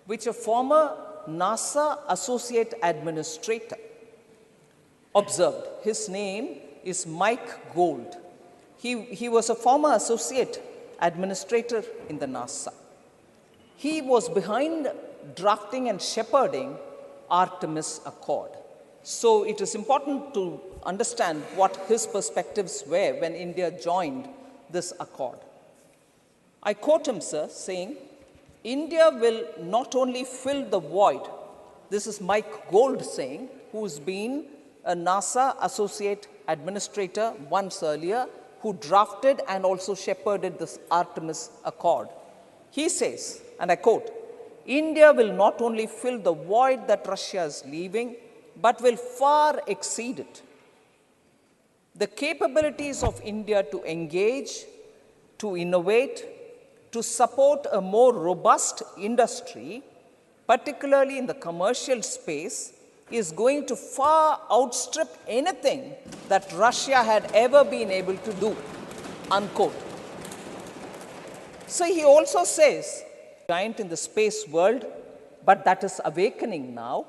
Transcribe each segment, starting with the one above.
which a former NASA associate administrator observed. His name is Mike Gold. He was a former associate administrator in the NASA. He was behind drafting and shepherding Artemis Accord. So it is important to understand what his perspectives were when India joined this accord. I quote him, sir, saying, India will not only fill the void, this is Mike Gold saying, who's been a NASA associate administrator once earlier, who drafted and also shepherded this Artemis Accord. He says, and I quote, India will not only fill the void that Russia is leaving, but will far exceed it. The capabilities of India to engage, to innovate, to support a more robust industry, particularly in the commercial space, is going to far outstrip anything that Russia had ever been able to do, unquote. So he also says, giant in the space world, but that is awakening now.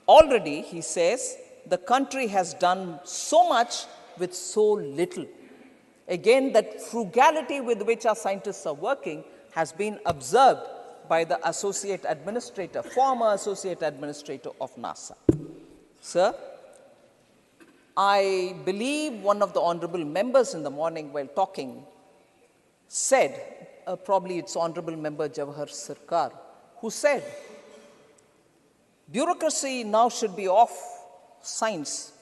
Already, he says, the country has done so much with so little. Again, that frugality with which our scientists are working has been observed by the associate administrator, former associate administrator of NASA. Sir, I believe one of the honorable members in the morning while talking said, probably it's Honorable Member Jawahar Sirkar, who said, bureaucracy now should be off science.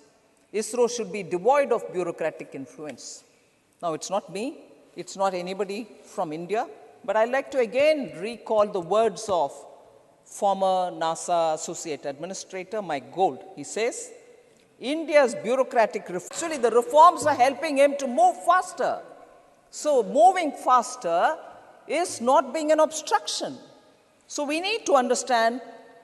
ISRO should be devoid of bureaucratic influence. Now, it's not me, it's not anybody from India, but I'd like to again recall the words of former NASA Associate Administrator Mike Gold. He says, India's bureaucratic actually the reforms are helping him to move faster. So moving faster is not being an obstruction. So we need to understand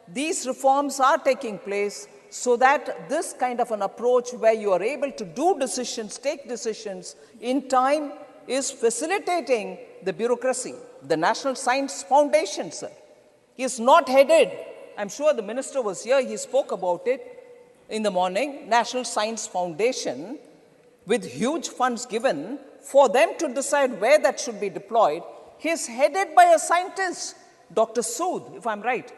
these reforms are taking place so that this kind of an approach where you are able to do decisions, take decisions in time is facilitating the bureaucracy. The National Science Foundation, sir, is not headed. I'm sure the minister was here, he spoke about it in the morning. National Science Foundation, with huge funds given for them to decide where that should be deployed, is headed by a scientist, Dr. Sood, if I'm right.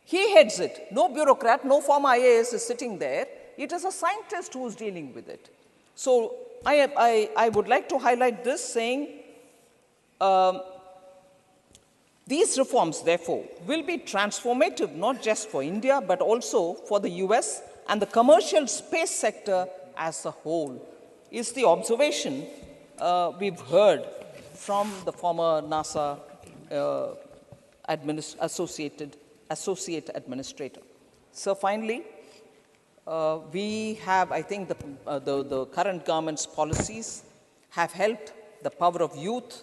He heads it. No bureaucrat, no former IAS is sitting there. It is a scientist who is dealing with it. So I would like to highlight this saying, these reforms, therefore, will be transformative not just for India, but also for the US and the commercial space sector as a whole, is the observation we've heard from the former NASA associate administrator. So finally, we have, I think, the current government's policies have helped the power of youth,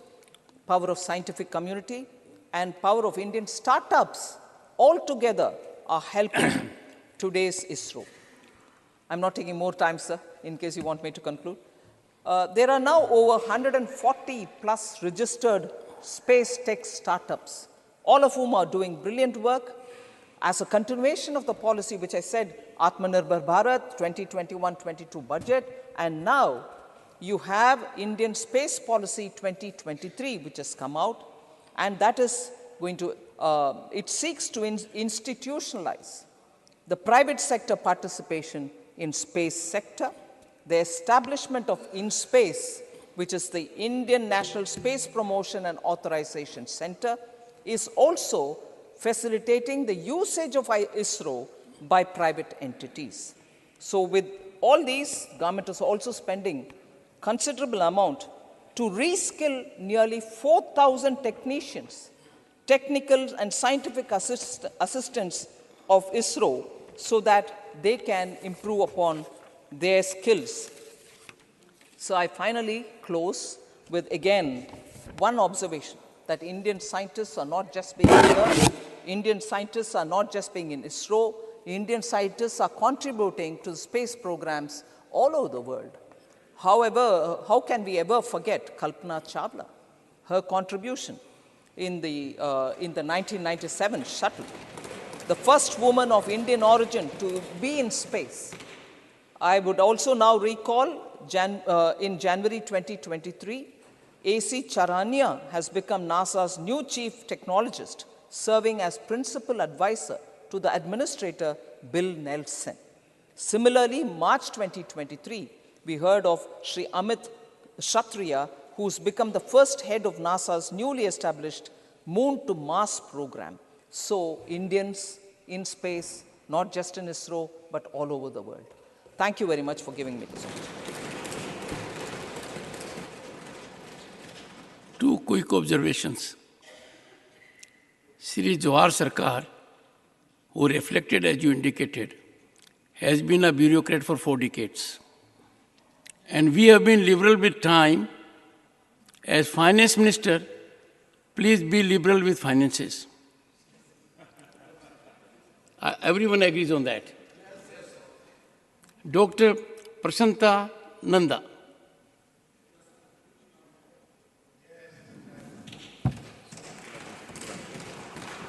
power of scientific community, and power of Indian startups all together are helping today's ISRO. I'm not taking more time, sir, in case you want me to conclude. There are now over 140 plus registered space tech startups, all of whom are doing brilliant work as a continuation of the policy which I said, Atmanirbhar Bharat 2021-22 budget, and now you have Indian Space Policy 2023 which has come out, and that is going to, it seeks to institutionalize the private sector participation in space sector, the establishment of InSpace, which is the Indian National Space Promotion and Authorization Center, is also facilitating the usage of ISRO by private entities. So with all these, government is also spending considerable amount to reskill nearly 4,000 technicians, technical and scientific assistants of ISRO so that they can improve upon their skills. So I finally close with, again, one observation, that Indian scientists are not just being here, Indian scientists are not just being in ISRO, Indian scientists are contributing to space programs all over the world. However, how can we ever forget Kalpana Chawla, her contribution? in the 1997 shuttle, the first woman of Indian origin to be in space. I would also now recall in January 2023, A.C. Charania has become NASA's new chief technologist, serving as principal advisor to the administrator, Bill Nelson. Similarly, March 2023, we heard of Sri Amit Kshatriya, who's become the first head of NASA's newly established Moon to Mars program. So, Indians in space, not just in ISRO, but all over the world. Thank you very much for giving me this opportunity. Two quick observations. Shri Jawahar Sarkar, who reflected as you indicated, has been a bureaucrat for 4 decades. And we have been liberal with time. As finance minister, please be liberal with finances. Everyone agrees on that. Dr. Prasanta Nanda.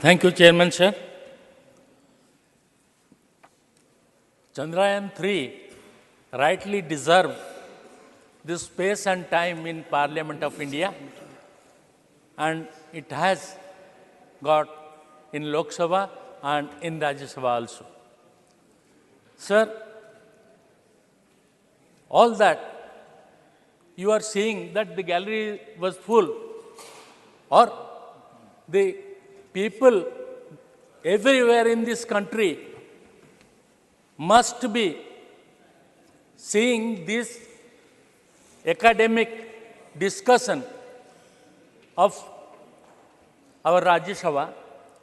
Thank you, Chairman, sir. Chandrayaan 3 rightly deserved this space and time in Parliament of India, and it has got in Lok Sabha and in Rajya Sabha also. Sir, all that you are seeing that the gallery was full, or the people everywhere in this country must be seeing this academic discussion of our Rajya Sabha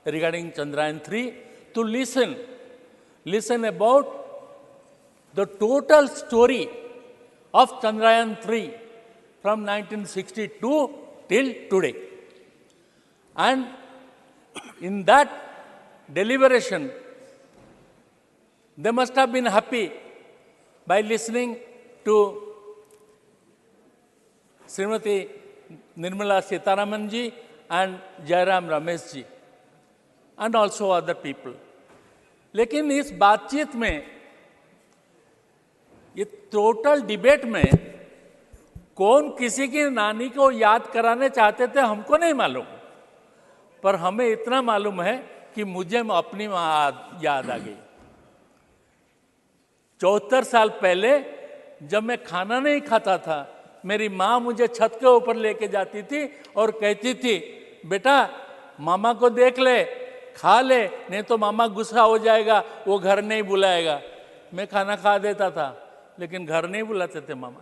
regarding Chandrayaan 3 to listen about the total story of Chandrayaan 3 from 1962 till today. And in that deliberation, they must have been happy by listening to Srimati Nirmala Sitharaman ji and Jairam Ramesh ji and also other people. लेकिन इस बातचीत में, ये total debate में कौन किसी की नानी को याद कराने चाहते थे हमको नहीं मालूम, पर हमें इतना मालूम है कि मुझे अपनी माँ याद आ गई। 74 साल पहले जब मैं खाना नहीं खाता था, मेरी माँ मुझे छत के ऊपर लेके जाती थी और कहती थी, बेटा मामा को देख ले, खा ले, नहीं तो मामा गुस्सा हो जाएगा, वो घर नहीं बुलाएगा। मैं खाना खा देता था, लेकिन घर नहीं बुलाते थे मामा,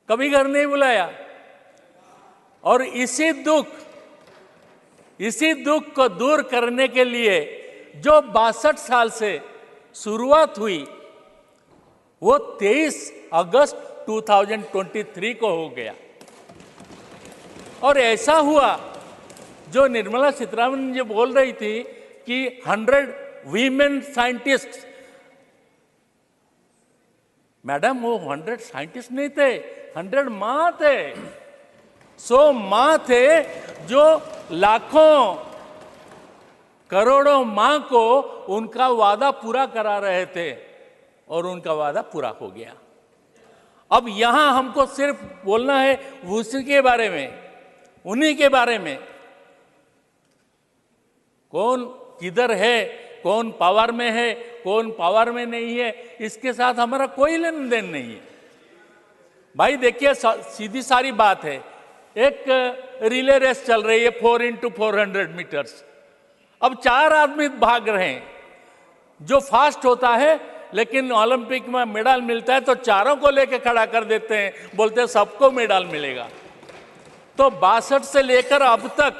कभी घर नहीं बुलाया। और इसी दुख को दूर करने के लिए जो 62 साल से शुरुआत हुई, वो 23 अगस्त 2023 को हो गया। और ऐसा हुआ जो निर्मला सीतारमण जी बोल रही थी कि 100 वीमेन साइंटिस्ट, मैडम वो 100 साइंटिस्ट नहीं थे, 100 माँ थे, 100 माँ थे जो लाखों करोड़ों माँ को उनका वादा पूरा करा रहे थे और उनका वादा पूरा हो गया। अब यहां हमको सिर्फ बोलना है उसी के बारे में, उन्हीं के बारे में। कौन किधर है, कौन पावर में है, कौन पावर में नहीं है, इसके साथ हमारा कोई लेन देन नहीं है। भाई देखिए, सीधी सारी बात है, एक रिले रेस चल रही है 4x400 मीटर्स। अब 4 आदमी भाग रहे हैं, जो फास्ट होता है लेकिन ओलंपिक में मेडल मिलता है तो चारों को लेके खड़ा कर देते हैं, बोलते हैं सबको मेडल मिलेगा। तो 62 से लेकर अब तक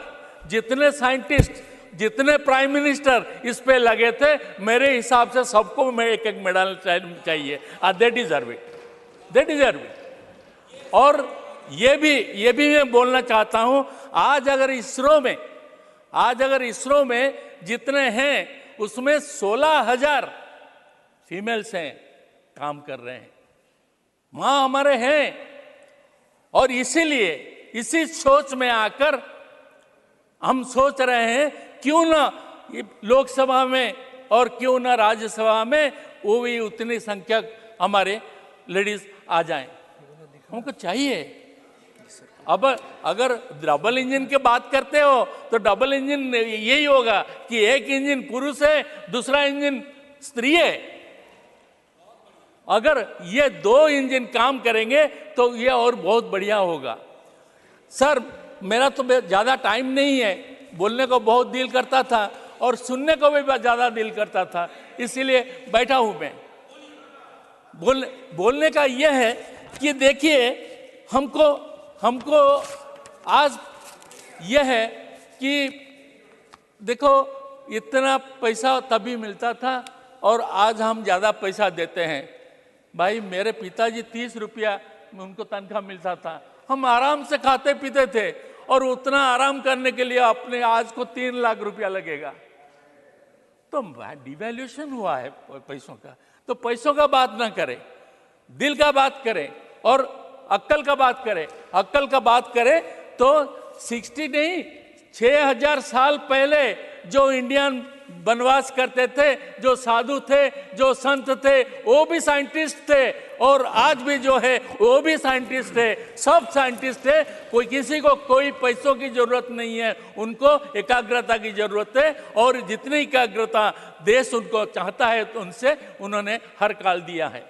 जितने साइंटिस्ट, जितने प्राइम मिनिस्टर इस पे लगे थे, मेरे हिसाब से सबको मैं एक मेडल चाहिए। They deserve it. और ये भी मैं बोलना चाहता हूं, आज अगर इसरो में जितने हैं उसमें 16,000 फीमेल्स हैं, काम कर रहे हैं, मां हमारे हैं। और इसीलिए इसी सोच में आकर हम सोच रहे हैं क्यों ना लोकसभा में और क्यों ना राज्यसभा में वो भी उतनी संख्यक हमारे लेडीज आ जाएं। हमको चाहिए। अब अगर डबल इंजन की बात करते हो तो डबल इंजन यही होगा कि एक इंजन पुरुष है, दूसरा इंजन स्त्री है। अगर ये 2 इंजन काम करेंगे तो ये और बहुत बढ़िया होगा। सर, मेरा तो ज़्यादा टाइम नहीं है, बोलने को बहुत दिल करता था और सुनने को भी ज़्यादा दिल करता था, इसीलिए बैठा हूँ मैं। बोलने का यह है कि देखिए, हमको आज यह है कि देखो, इतना पैसा तभी मिलता था और आज हम ज़्यादा पैसा देते हैं। भाई, मेरे पिताजी 30 रुपया उनको तनख्वाह मिलता था, हम आराम से खाते पीते थे और उतना आराम करने के लिए अपने आज को 3 लाख रुपया लगेगा। तो डिवैल्यूएशन हुआ है पैसों का। तो पैसों का बात ना करें, दिल का बात करें और अक्ल का बात करें। अक्ल का बात करें तो 60 नहीं, 6000 साल पहले जो इंडियन वनवास करते थे, जो साधु थे, जो संत थे, वो भी साइंटिस्ट थे और आज भी जो है वो भी साइंटिस्ट है। सब साइंटिस्ट है। कोई किसी को कोई पैसों की जरूरत नहीं है, उनको एकाग्रता की जरूरत है और जितनी एकाग्रता देश उनको चाहता है तो उनसे उन्होंने हर काल दिया है।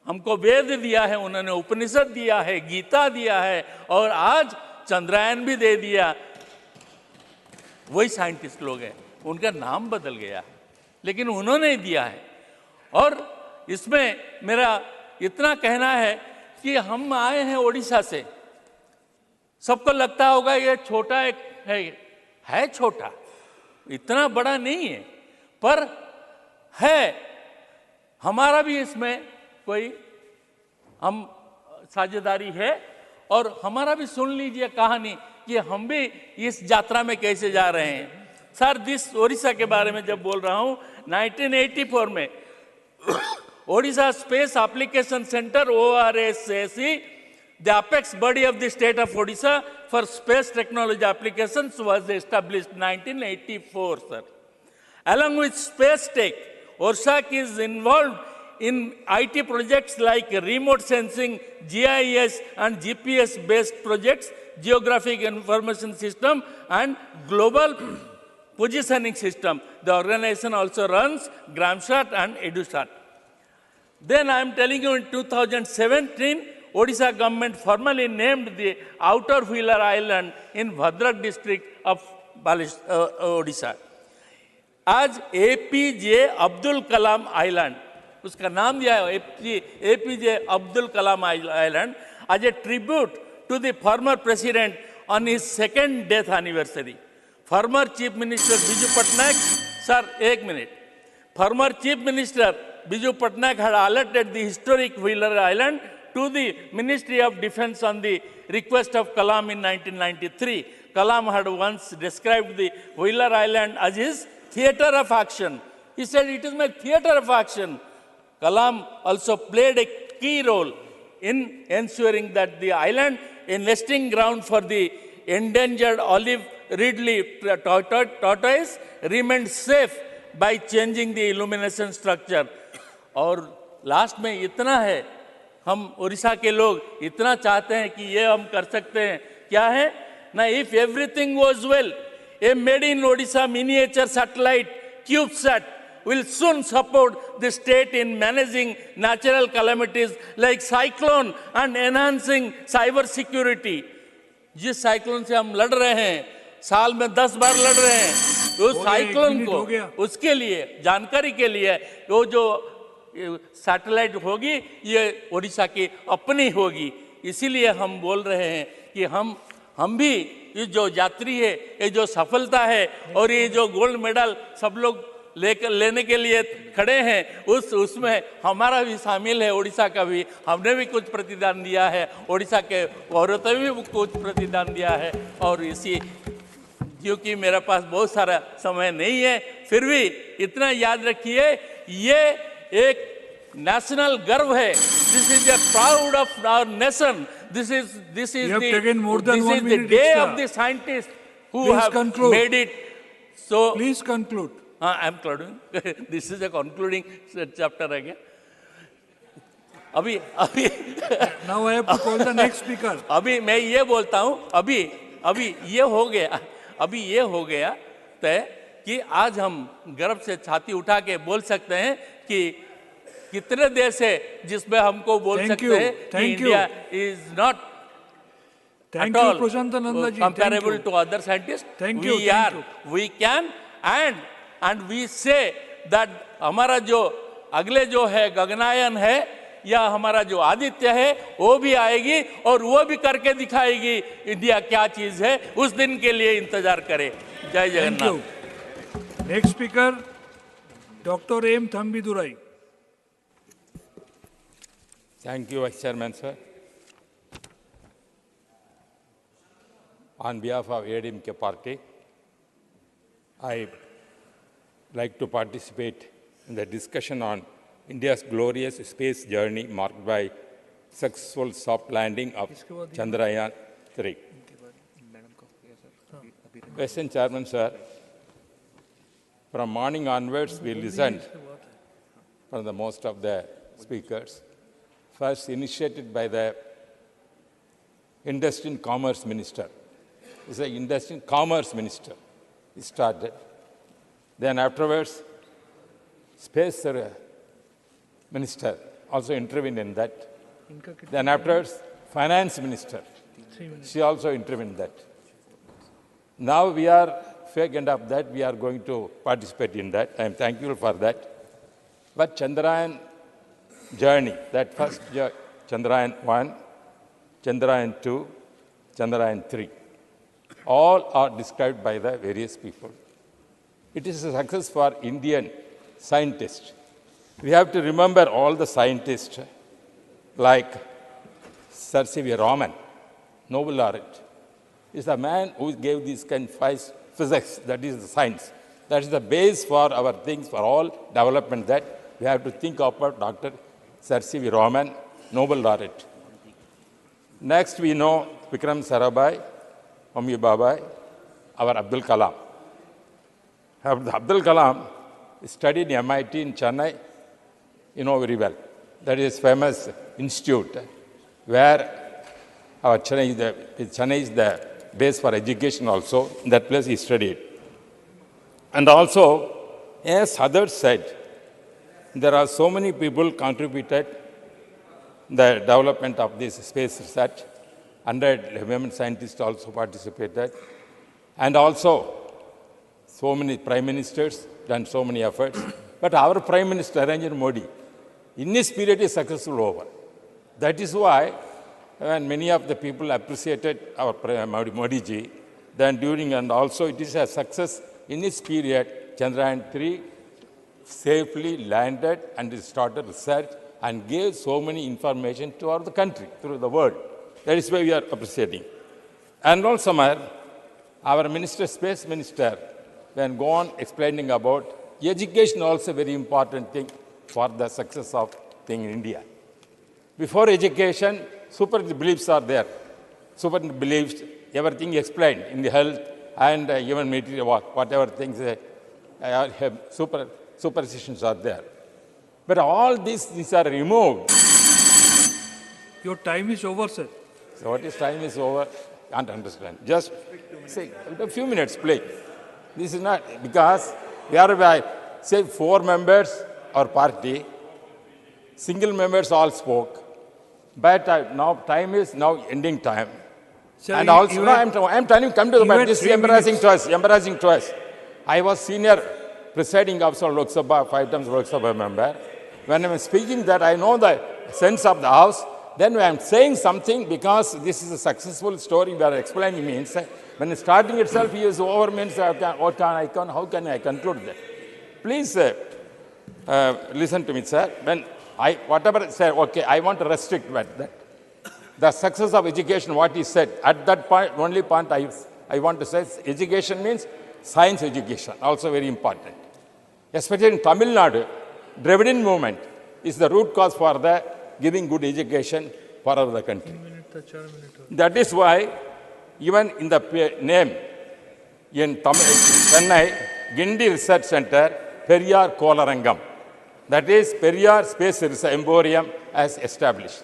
हमको वेद दिया है, उन्होंने उपनिषद दिया है, गीता दिया है और आज चंद्रयान भी दे दिया। वही साइंटिस्ट लोग हैं, उनका नाम बदल गया है लेकिन उन्होंने दिया है। और इसमें मेरा इतना कहना है कि हम आए हैं ओडिशा से। सबको लगता होगा ये छोटा एक है छोटा, इतना बड़ा नहीं है, पर है। हमारा भी इसमें कोई हम साझेदारी है और हमारा भी सुन लीजिए कहानी कि हम भी इस यात्रा में कैसे जा रहे हैं। सर, दिस ओडिशा के बारे में जब बोल रहा हूँ, 1984 में Odisha space application centre ORSAC, the apex body of the state of Odisha for space technology applications, was established 1984, sir. Along with space tech, ORSAC is involved in IT projects like remote sensing, GIS and GPS-based projects, geographic information system and global positioning system. The organization also runs GramSat and EduSat. Then I am telling you, in 2017, Odisha government formally named the outer Wheeler Island in Bhadrak district of Odisha as APJ Abdul Kalam Island. उसका नाम दिया है APJ Abdul Kalam Island as a tribute to the former president on his 2nd death anniversary. Former Chief Minister Biju Patnaik, sir, 1 minute. Former Chief Minister Biju Patnaik had allotted the historic Wheeler Island to the Ministry of Defense on the request of Kalam in 1993. Kalam had once described the Wheeler Island as his theater of action. He said, "It is my theater of action." Kalam also played a key role in ensuring that the island, a nesting ground for the endangered olive ridley tortoise, remained safe by changing the illumination structure. और last में इतना है, हम उड़ीसा के लोग इतना चाहते हैं कि ये हम कर सकते हैं। क्या है ना, if everything was well, a made in Odisha miniature satellite CubeSat will soon support the state in managing natural calamities like cyclone and enhancing cyber security. जिस साइक्लोन से हम लड़ रहे हैं, साल में 10 बार लड़ रहे हैं, उस साइक्लोन को, उसके लिए जानकारी के लिए वो जो सैटेलाइट होगी ये ओडिशा की अपनी होगी। इसीलिए हम बोल रहे हैं कि हम भी ये जो यात्री है, ये जो सफलता है और ये जो गोल्ड मेडल सब लोग लेने के लिए खड़े हैं, उसमें हमारा भी शामिल है, ओडिशा का भी। हमने भी कुछ प्रतिदान दिया है, ओडिशा के औरतों ने भी कुछ प्रतिदान दिया है। और इसी, क्योंकि मेरे पास बहुत सारा समय नहीं है, फिर भी इतना याद रखिए, ये एक नेशनल गर्व है। This is the proud of our nation. This is the day of the scientist who Please have conclude. made it so. Please conclude. I am concluding. This is a concluding chapter again. अभी Now I have to call the next speaker. अभी मैं ये बोलता हूँ अभी ये हो गया तय कि आज हम गर्व से छाती उठा के बोल सकते हैं कि कितने देश है जिसमें हमको बोल Thank सकते you. हैं कि Thank you. India is not Thank at you, all Prashantananda ji. comparable Thank to you. other scientists. Thank you, We thank are, you. we can, and we say that हमारा जो अगले जो है गगनायन है या हमारा जो आदित्य है वो भी आएगी और वो भी करके दिखाएगी इंडिया क्या चीज है, उस दिन के लिए इंतजार करें। जय Thank Jagannath. you. Next speaker, Dr. M. Thambidurai. Thank you, Vice Chairman, sir. On behalf of ADMK party, I like to participate in the discussion on India's glorious space journey marked by successful soft landing of Chandrayaan-3. Vice Chairman, sir, from morning onwards, we listened from the most of the speakers. First initiated by the Industry and Commerce Minister. It's the Industry and Commerce Minister. He started. Then afterwards, Space Minister also intervened in that. Then afterwards, Finance Minister. She also intervened in that. Now we are fake end of that. We are going to participate in that. I am thankful for that. But Chandrayaan journey, that first Chandrayaan 1, Chandrayaan 2, Chandrayaan 3, all are described by the various people. It is a success for Indian scientists. We have to remember all the scientists like Sir C.V. Raman, Nobel laureate, is the man who gave this kind of physics, that is the science. That is the base for our things, for all development that we have to think about Dr. Sir C.V. Raman, Nobel laureate. Next we know Vikram Sarabhai, Homi Bhabha, our Abdul Kalam. Abdul Kalam studied in MIT in Chennai, you know very well. That is famous institute where our Chennai is the base for education also. In that place he studied. And also, as others said, there are so many people contributed the development of this space research. 100 women scientists also participated. And also, so many prime ministers done so many efforts. But our Prime Minister, Narendra Modi, in his period is successful over. That is why, when many of the people appreciated our Modi ji, then during, and also it is a success in his period, Chandrayaan 3 safely landed and started research and gave so many information to our country, through the world. That is why we are appreciating. And also, our minister, space minister, when go on explaining about education, also very important thing for the success of thing in India. Before education, super beliefs are there. Super beliefs, everything explained in the health and even material work, whatever things have superstitions are there. But all these are removed. Your time is over, sir. So what is time is over? Can't understand. Just say a few minutes, please. This is not, because we are by, say, 4 members or party, single members all spoke. But now time is now ending time. Sir, And also, no, I'm telling you, come to the even but this is 3 embarrassing minutes. to us. I was senior presiding officer of Lok Sabha, 5 times Lok Sabha member. When I'm speaking that, I know the sense of the house. Then when I'm saying something, because this is a successful story we are explaining, means when starting itself he is over, means how can I conclude that? Please listen to me, sir. When whatever say, okay, I want to restrict that. The success of education, what he said, at that point, only point I want to say, education means science education, also very important. Especially in Tamil Nadu, Dravidian movement is the root cause for the giving good education for our country. That is why, even in the name, in Chennai, Gindi Research Center, Periyar Kolarangam. That is Periyar Space Emporium as established.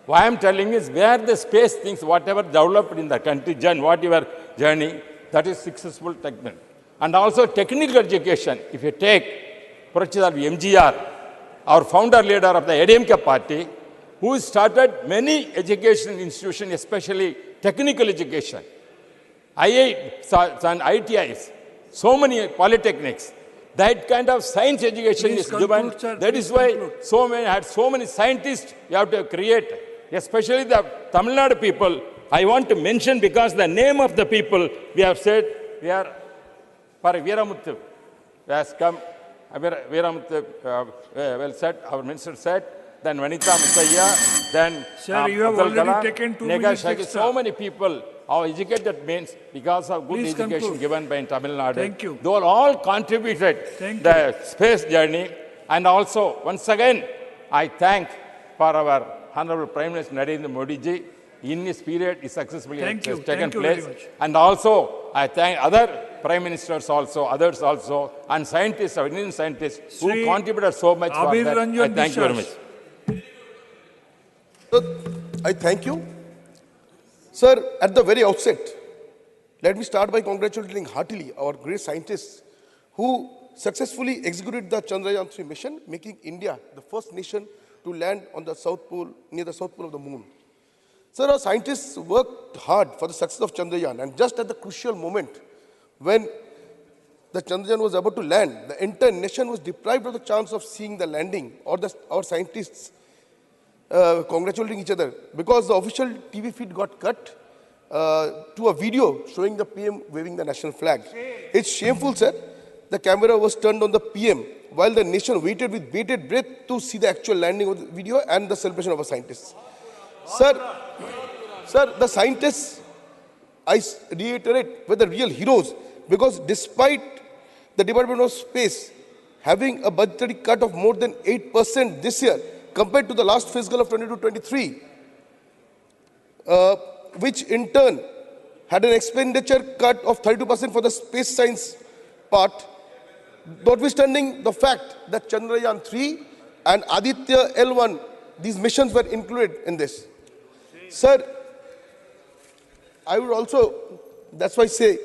Why I am telling is where the space things, whatever developed in the country, whatever journey, that is successful technical. And also technical education, if you take Professor MGR, our founder leader of the ADMK party, who started many education institutions, especially technical education, IITs and ITIs, so many polytechnics. That kind of science education Please is conclude, given. sir. That Please is why conclude. so many scientists you have to create, especially the Tamil Nadu people. I want to mention because the name of the people we have said, we are for Veeramuthu, who has come, Veeramuthu, well said, our minister said, then Vanitha Muthiah, then Sir, you have Abdul already Kalam, taken 2 Nega minutes Shaki, extra. so many people are educated means because of good Please education conclude. given by Tamil Nadu. Thank you. They all contributed Thank the space journey. And also, once again, I thank for our Honorable Prime Minister Narendra Modi ji. In his period, it successfully Thank you. has taken Thank you very place. much. And also, I thank other prime ministers also, others also, and scientists, our Indian scientists, who Sri contributed so much for Abir that. I Ranjan thank you very much. বিশ্বাস। Sir, I thank you. Sir, at the very outset, let me start by congratulating heartily our great scientists who successfully executed the Chandrayaan-3 mission, making India the first nation to land on the South Pole, near the South Pole of the Moon. Sir, our scientists worked hard for the success of Chandrayaan, and just at the crucial moment when the Chandrayaan was about to land, the entire nation was deprived of the chance of seeing the landing or our scientists congratulating each other because the official TV feed got cut to a video showing the PM waving the national flag. It's shameful, sir. The camera was turned on the PM while the nation waited with bated breath to see the actual landing of the video and the celebration of our scientists. Sir, the scientists, I reiterate, were the real heroes because despite the Department of Space having a budgetary cut of more than 8% this year compared to the last fiscal of 22-23, which in turn had an expenditure cut of 32% for the space science part, notwithstanding the fact that Chandrayaan-3 and Aditya L1, these missions were included in this. Sir, I would also, that's why I say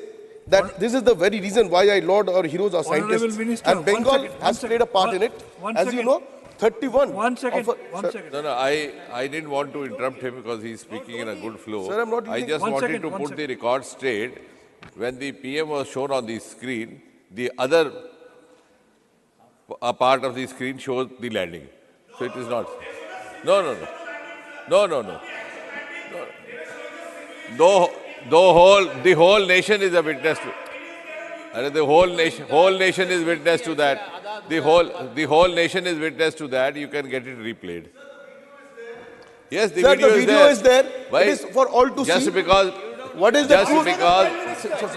that this is the very reason why I laud our heroes, our Honorable scientists. Minister, And Bengal one second, has played a part in it. one As you second. know, 31. One second, of a- one sir, second. No, no, I didn't want to interrupt him because he's speaking in a good flow. Sir, I'm not I using- just One wanted second, to one put second. the record straight. When the PM was shown on the screen, the other part of the screen shows the landing. So it is not. No, no, no. No, no, no. The whole nation is a witness to. The whole nation is witness to that. The whole nation is witness to that. You can get it replayed. Yes, the Sir, video, the video is there. Why? It is for all to Just see. because, What is the just truth? because,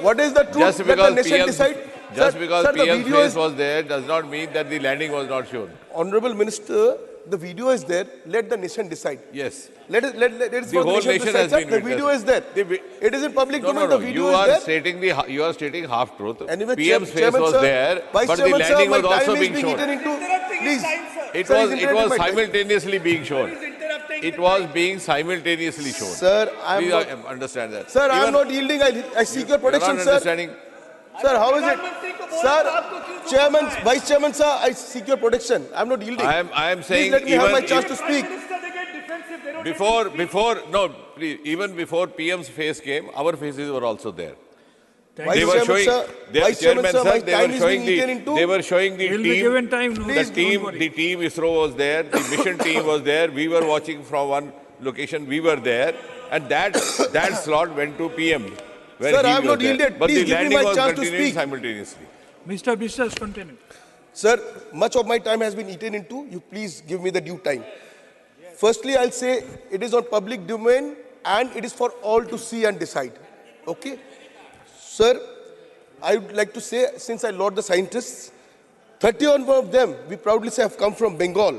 What is the truth? just Let the because nation PM, decide. just Sir, because sir, the PM's video face is, was there does not mean that the landing was not shown. Honorable Minister, the video is there. Let the nation decide. Yes. Let it The for whole nation decide, has sir. been The video witnessed. is there. The vi- It is in public No, domain. no, no. The video You is are there. you are stating half truth. Anyway, PM's face Chairman, was sir, there, Vice but the Chairman, sir, landing my was also time is being being shown. eaten into. Please. It Sir, was he's interrupting my time. simultaneously being shown. It was being simultaneously shown. Sir, I am Please not. understand that. Sir, I am Even- not yielding. I seek your You're protection, not sir. understanding. Sir, how is it? Sir, Chairman, Vice Chairman, sir, I seek your protection. I am not yielding. I am Please saying let me have my even chance to speak. even before PM's face came, our faces were also there. Vice They were Chairman, showing, sir, they, Vice Chairman, Chairman, sir, my sir, they time were is showing being eaten into. they were showing the He'll be team. given time, no, The don't worry. team ISRO was there, the mission team was there. We were watching from one location. We were there, and that slot went to PM. Where Sir, he I have was not there. yielded. But Please the give me landing my was chance to continuing speak. simultaneously. Mr. বিশ্বাস, continue. Sir, much of my time has been eaten into. You please give me the due time. Firstly, I'll say it is on public domain and it is for all to see and decide. Okay? Sir, I would like to say, since I laud the scientists, 31 of them, we proudly say, have come from Bengal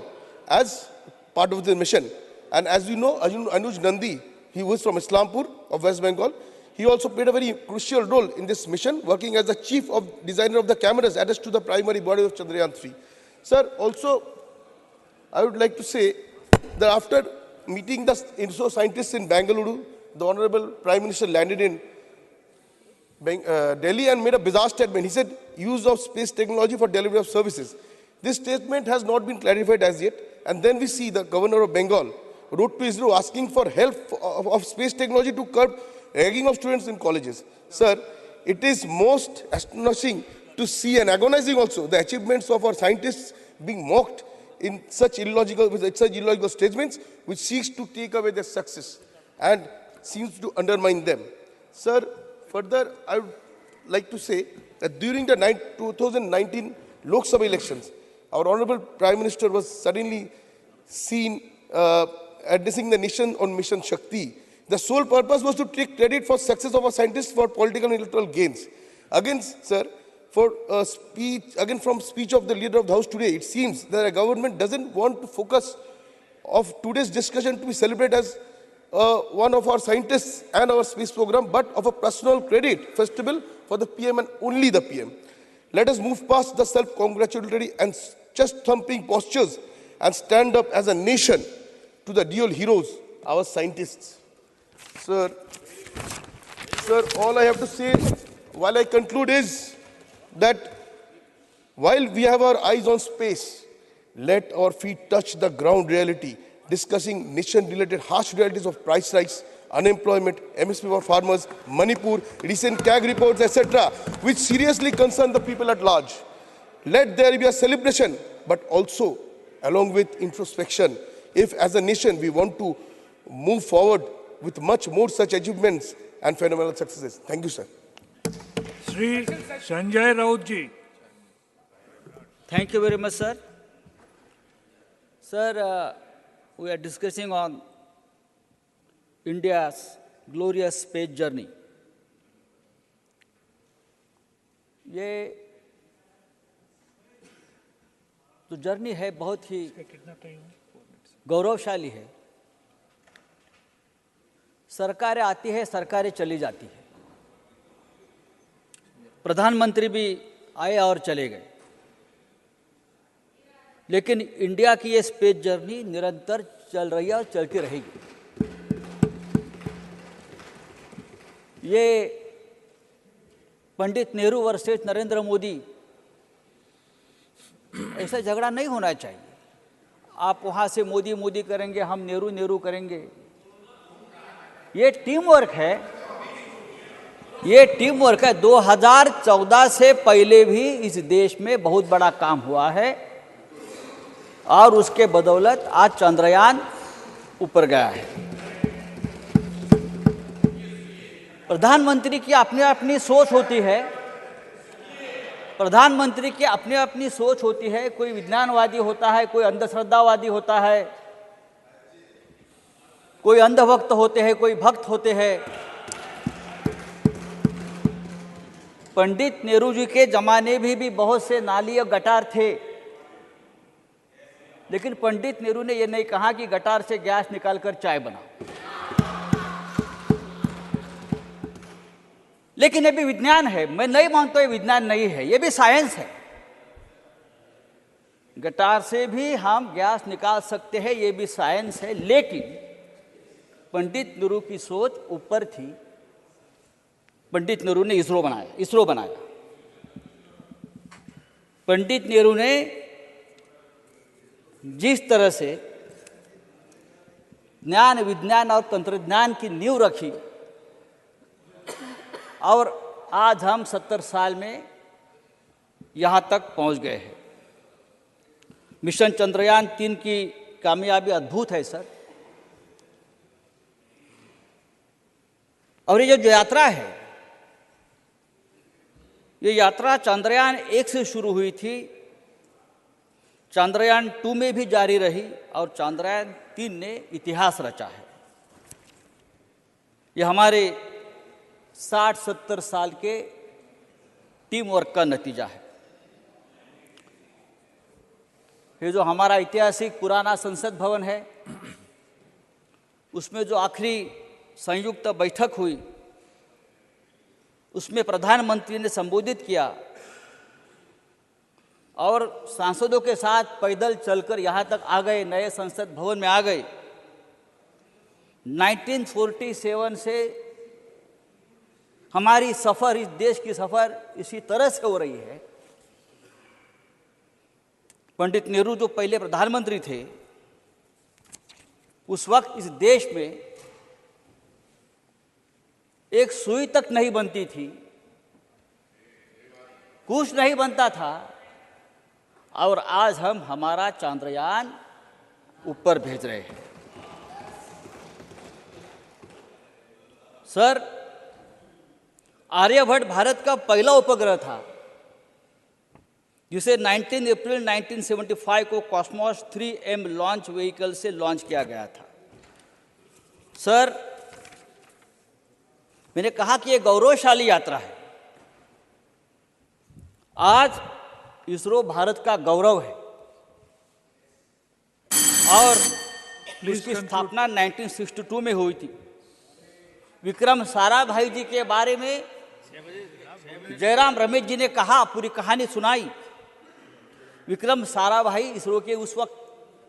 as part of the mission. And as you know, Anuj Nandi, he was from Islampur of West Bengal. He also played a very crucial role in this mission, working as the chief of designer of the cameras attached to the primary body of Chandrayaan-3. Sir, also, I would like to say that after meeting the ISRO scientists in Bengaluru, the Honorable Prime Minister landed in Delhi and made a bizarre statement. He said, use of space technology for delivery of services. This statement has not been clarified as yet. And then we see the Governor of Bengal wrote to ISRO asking for help of space technology to curb ragging of students in colleges. Sir, it is most astonishing to see and agonizing also the achievements of our scientists being mocked in such illogical statements which seeks to take away their success and seems to undermine them. Sir, further, I would like to say that during the 2019 Lok Sabha elections, our Honorable Prime Minister was suddenly seen addressing the nation on Mission Shakti. The sole purpose was to take credit for success of our scientists for political and electoral gains. Again, sir, from speech of the leader of the House today, it seems that the government doesn't want to focus of today's discussion to be celebrated as one of our scientists and our space program, but of a personal credit festival for the PM and only the PM. Let us move past the self-congratulatory and chest-thumping postures and stand up as a nation to the dual heroes, our scientists. Sir, all I have to say while I conclude is that while we have our eyes on space, let our feet touch the ground reality, discussing nation-related harsh realities of price hikes, unemployment, MSP for farmers, Manipur, recent CAG reports, etc., which seriously concern the people at large. Let there be a celebration, but also along with introspection, if as a nation we want to move forward with much more such achievements and phenomenal successes. Thank you, sir. Shri Sanjay Raut ji. Thank you very much, sir. Sir, we are discussing on India's glorious space journey. ये जो journey है बहुत ही गौरवशाली है। सरकारें आती है, सरकारें चली जाती है। प्रधानमंत्री भी आए और चले गए, लेकिन इंडिया की ये स्पेस जर्नी निरंतर चल रही है और चलती रहेगी। ये पंडित नेहरू वर्सेस नरेंद्र मोदी ऐसा झगड़ा नहीं होना चाहिए। आप वहाँ से मोदी मोदी करेंगे, हम नेहरू नेहरू करेंगे। ये टीम वर्क है, ये टीम वर्क है। 2014 से पहले भी इस देश में बहुत बड़ा काम हुआ है और उसके बदौलत आज चंद्रयान ऊपर गया है। प्रधानमंत्री की अपनी अपनी सोच होती है, प्रधानमंत्री की अपनी अपनी सोच होती है। कोई विज्ञानवादी होता है, कोई अंधश्रद्धावादी होता है, कोई अंधभक्त होते हैं, कोई भक्त होते हैं। पंडित नेहरू जी के जमाने में भी बहुत से नाली और गटार थे, लेकिन पंडित नेहरू ने यह नहीं कहा कि गटार से गैस निकालकर चाय बनाओ। लेकिन ये भी विज्ञान है, मैं नहीं मानता ये विज्ञान नहीं है, ये भी साइंस है। गटार से भी हम गैस निकाल सकते हैं, ये भी साइंस है। लेकिन पंडित नेहरू की सोच ऊपर थी। पंडित नेहरू ने इसरो बनाया। पंडित नेहरू ने जिस तरह से ज्ञान, विज्ञान और तंत्रज्ञान की नींव रखी और आज हम 70 साल में यहाँ तक पहुँच गए हैं। मिशन चंद्रयान 3 की कामयाबी अद्भुत है सर। और ये जो यात्रा है, ये यात्रा चंद्रयान 1 से शुरू हुई थी, चंद्रयान 2 में भी जारी रही और चंद्रयान 3 ने इतिहास रचा है। ये हमारे 60-70 साल के टीम वर्क का नतीजा है। ये जो हमारा ऐतिहासिक पुराना संसद भवन है, उसमें जो आखिरी संयुक्त बैठक हुई उसमें प्रधानमंत्री ने संबोधित किया और सांसदों के साथ पैदल चलकर यहाँ तक आ गए, नए संसद भवन में आ गए। 1947 से हमारी सफर, इस देश की सफर इसी तरह से हो रही है। पंडित नेहरू जो पहले प्रधानमंत्री थे, उस वक्त इस देश में एक सुई तक नहीं बनती थी, कुछ नहीं बनता था, और आज हम हमारा चांद्रयान ऊपर भेज रहे हैं। सर, आर्यभट्ट भारत का पहला उपग्रह था जिसे 19 अप्रैल 1975 को कॉस्मोस 3M लॉन्च व्हीकल से लॉन्च किया गया था। सर, मैंने कहा कि यह गौरवशाली यात्रा है। आज इसरो भारत का गौरव है और इसकी स्थापना 1962 में हुई थी। विक्रम साराभाई जी के बारे में जयराम रमेश जी ने कहा, पूरी कहानी सुनाई। विक्रम साराभाई इसरो के उस वक्त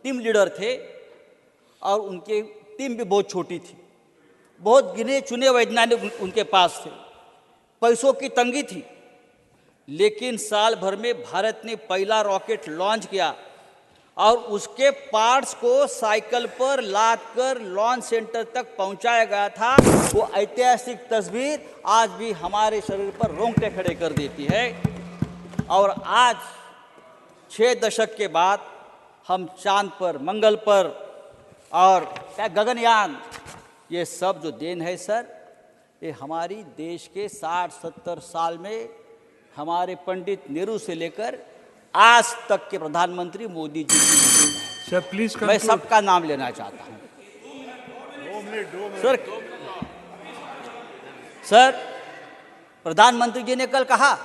टीम लीडर थे और उनकी टीम भी बहुत छोटी थी। बहुत गिने चुने वैज्ञानिक उनके पास थे। पैसों की तंगी थी, लेकिन साल भर में भारत ने पहला रॉकेट लॉन्च किया और उसके पार्ट्स को साइकिल पर लादकर लॉन्च सेंटर तक पहुंचाया गया था। वो ऐतिहासिक तस्वीर आज भी हमारे शरीर पर रोंगटे खड़े कर देती है। और आज 6 दशक के बाद हम चांद पर, मंगल पर और गगनयान, ये सब जो देन है सर, ये हमारी देश के 60-70 साल में हमारे पंडित नेहरू से लेकर आज तक के प्रधानमंत्री मोदी जी की। सर प्लीज मैं सबका नाम लेना चाहता हूं। सर, प्रधानमंत्री जी ने कल कहा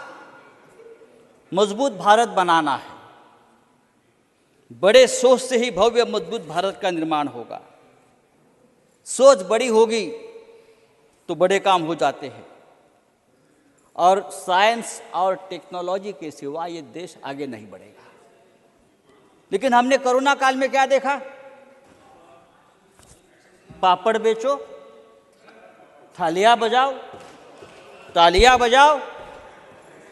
मजबूत भारत बनाना है। बड़े सोच से ही भव्य मजबूत भारत का निर्माण होगा। सोच बड़ी होगी तो बड़े काम हो जाते हैं, और साइंस और टेक्नोलॉजी के सिवा ये देश आगे नहीं बढ़ेगा। लेकिन हमने कोरोना काल में क्या देखा? पापड़ बेचो, थालियां बजाओ, तालियां बजाओ।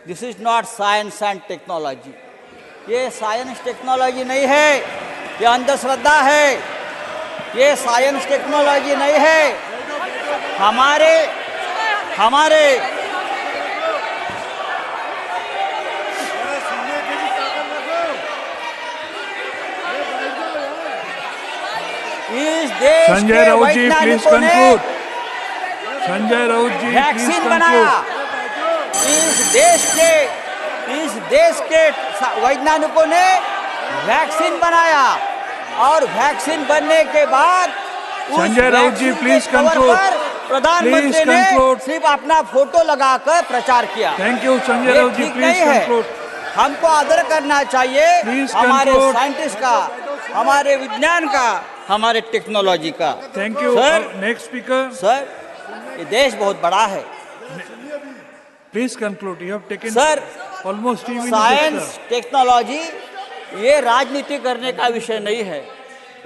This is not science and technology. ये साइंस टेक्नोलॉजी नहीं है, ये अंधश्रद्धा है। ये साइंस टेक्नोलॉजी नहीं है। हमारे इस देश संजय के राउत जी प्लीज वैज्ञानिकों ने conclude. Sanjay Raut ji please vaccine बनाया। कंक्लूड। इस देश के वैज्ञानिकों ने वैक्सीन बनाया और वैक्सीन बनने के बाद संजय राउत जी प्लीज कंक्लूड। प्रधानमंत्री ने सिर्फ अपना फोटो लगाकर प्रचार किया। Thank you Sanjay Raut ji, please conclude. हमको आदर करना चाहिए हमारे साइंटिस्ट का, हमारे विज्ञान का, हमारे टेक्नोलॉजी का। Thank you. Sir, next speaker. Sir, ये देश बहुत बड़ा है। Please conclude. You have taken sir, almost 3 minutes. Science technology ये राजनीति करने का विषय नहीं है।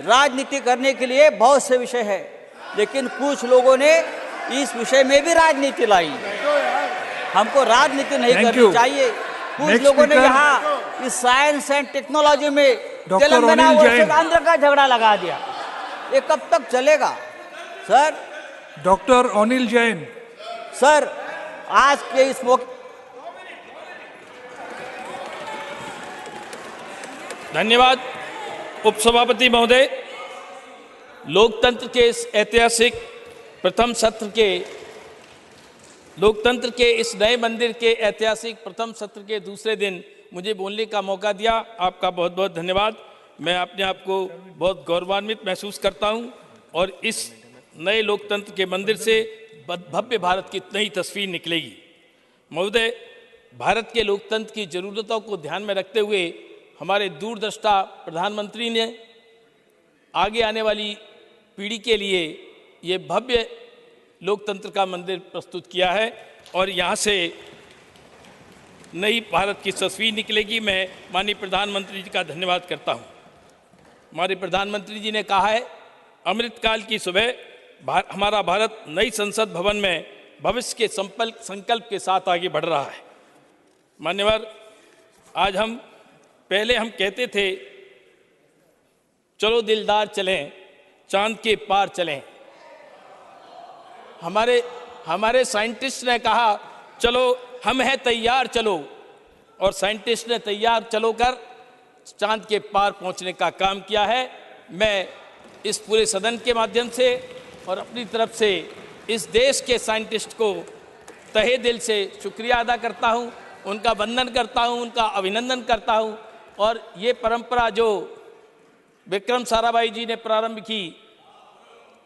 राजनीति करने के लिए बहुत से विषय है, लेकिन कुछ लोगों ने इस विषय में भी राजनीति लाई। हमको राजनीति नहीं करनी चाहिए। कुछ लोगों ने यहाँ इस साइंस एंड टेक्नोलॉजी में तेलंगाना वर्सेस आंध्र का झगड़ा लगा दिया। ये कब तक चलेगा sir? Doctor Anil Jain. Sir, आज के इस मौके धन्यवाद उपसभापति महोदय। लोकतंत्र के इस ऐतिहासिक प्रथम सत्र के लोकतंत्र के इस नए मंदिर के ऐतिहासिक प्रथम सत्र के दूसरे दिन मुझे बोलने का मौका दिया, आपका बहुत बहुत धन्यवाद। मैं अपने आप को बहुत गौरवान्वित महसूस करता हूं और इस नए लोकतंत्र के मंदिर से भव्य भारत की नई तस्वीर निकलेगी। महोदय, भारत के लोकतंत्र की ज़रूरतों को ध्यान में रखते हुए हमारे दूरदृष्टा प्रधानमंत्री ने आगे आने वाली पीढ़ी के लिए ये भव्य लोकतंत्र का मंदिर प्रस्तुत किया है। और यहाँ से नई भारत की तस्वीर निकलेगी। मैं माननीय प्रधानमंत्री जी का धन्यवाद करता हूँ। हमारे प्रधानमंत्री जी ने कहा है, अमृतकाल की सुबह हमारा भारत नई संसद भवन में भविष्य के संकल्प के साथ आगे बढ़ रहा है। मान्यवर, आज हम कहते थे चलो दिलदार चलें, चांद के पार चलें। हमारे साइंटिस्ट ने कहा चलो हम हैं तैयार चलो, और साइंटिस्ट ने तैयार चलो कर चांद के पार पहुंचने का काम किया है। मैं इस पूरे सदन के माध्यम से और अपनी तरफ से इस देश के साइंटिस्ट को तहे दिल से शुक्रिया अदा करता हूं, उनका वंदन करता हूं, उनका अभिनंदन करता हूं। और ये परंपरा जो विक्रम साराभाई जी ने प्रारंभ की,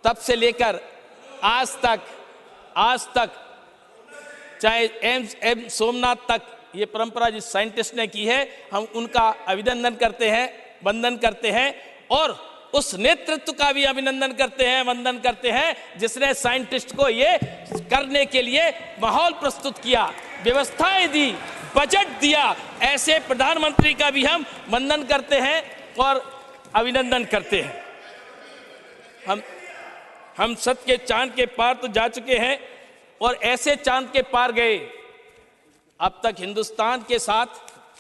तब से लेकर आज तक चाहे एम्स सोमनाथ तक ये परंपरा जिस साइंटिस्ट ने की है, हम उनका अभिनंदन करते हैं, वंदन करते हैं, और उस नेतृत्व का भी अभिनंदन करते हैं, वंदन करते हैं, जिसने साइंटिस्ट को ये करने के लिए माहौल प्रस्तुत किया, व्यवस्थाएं दी, बजट दिया। ऐसे प्रधानमंत्री का भी हम वंदन करते हैं और अभिनंदन करते हैं। हम सत्य के चांद के पार तो जा चुके हैं और ऐसे चांद के पार गए। अब तक हिंदुस्तान के साथ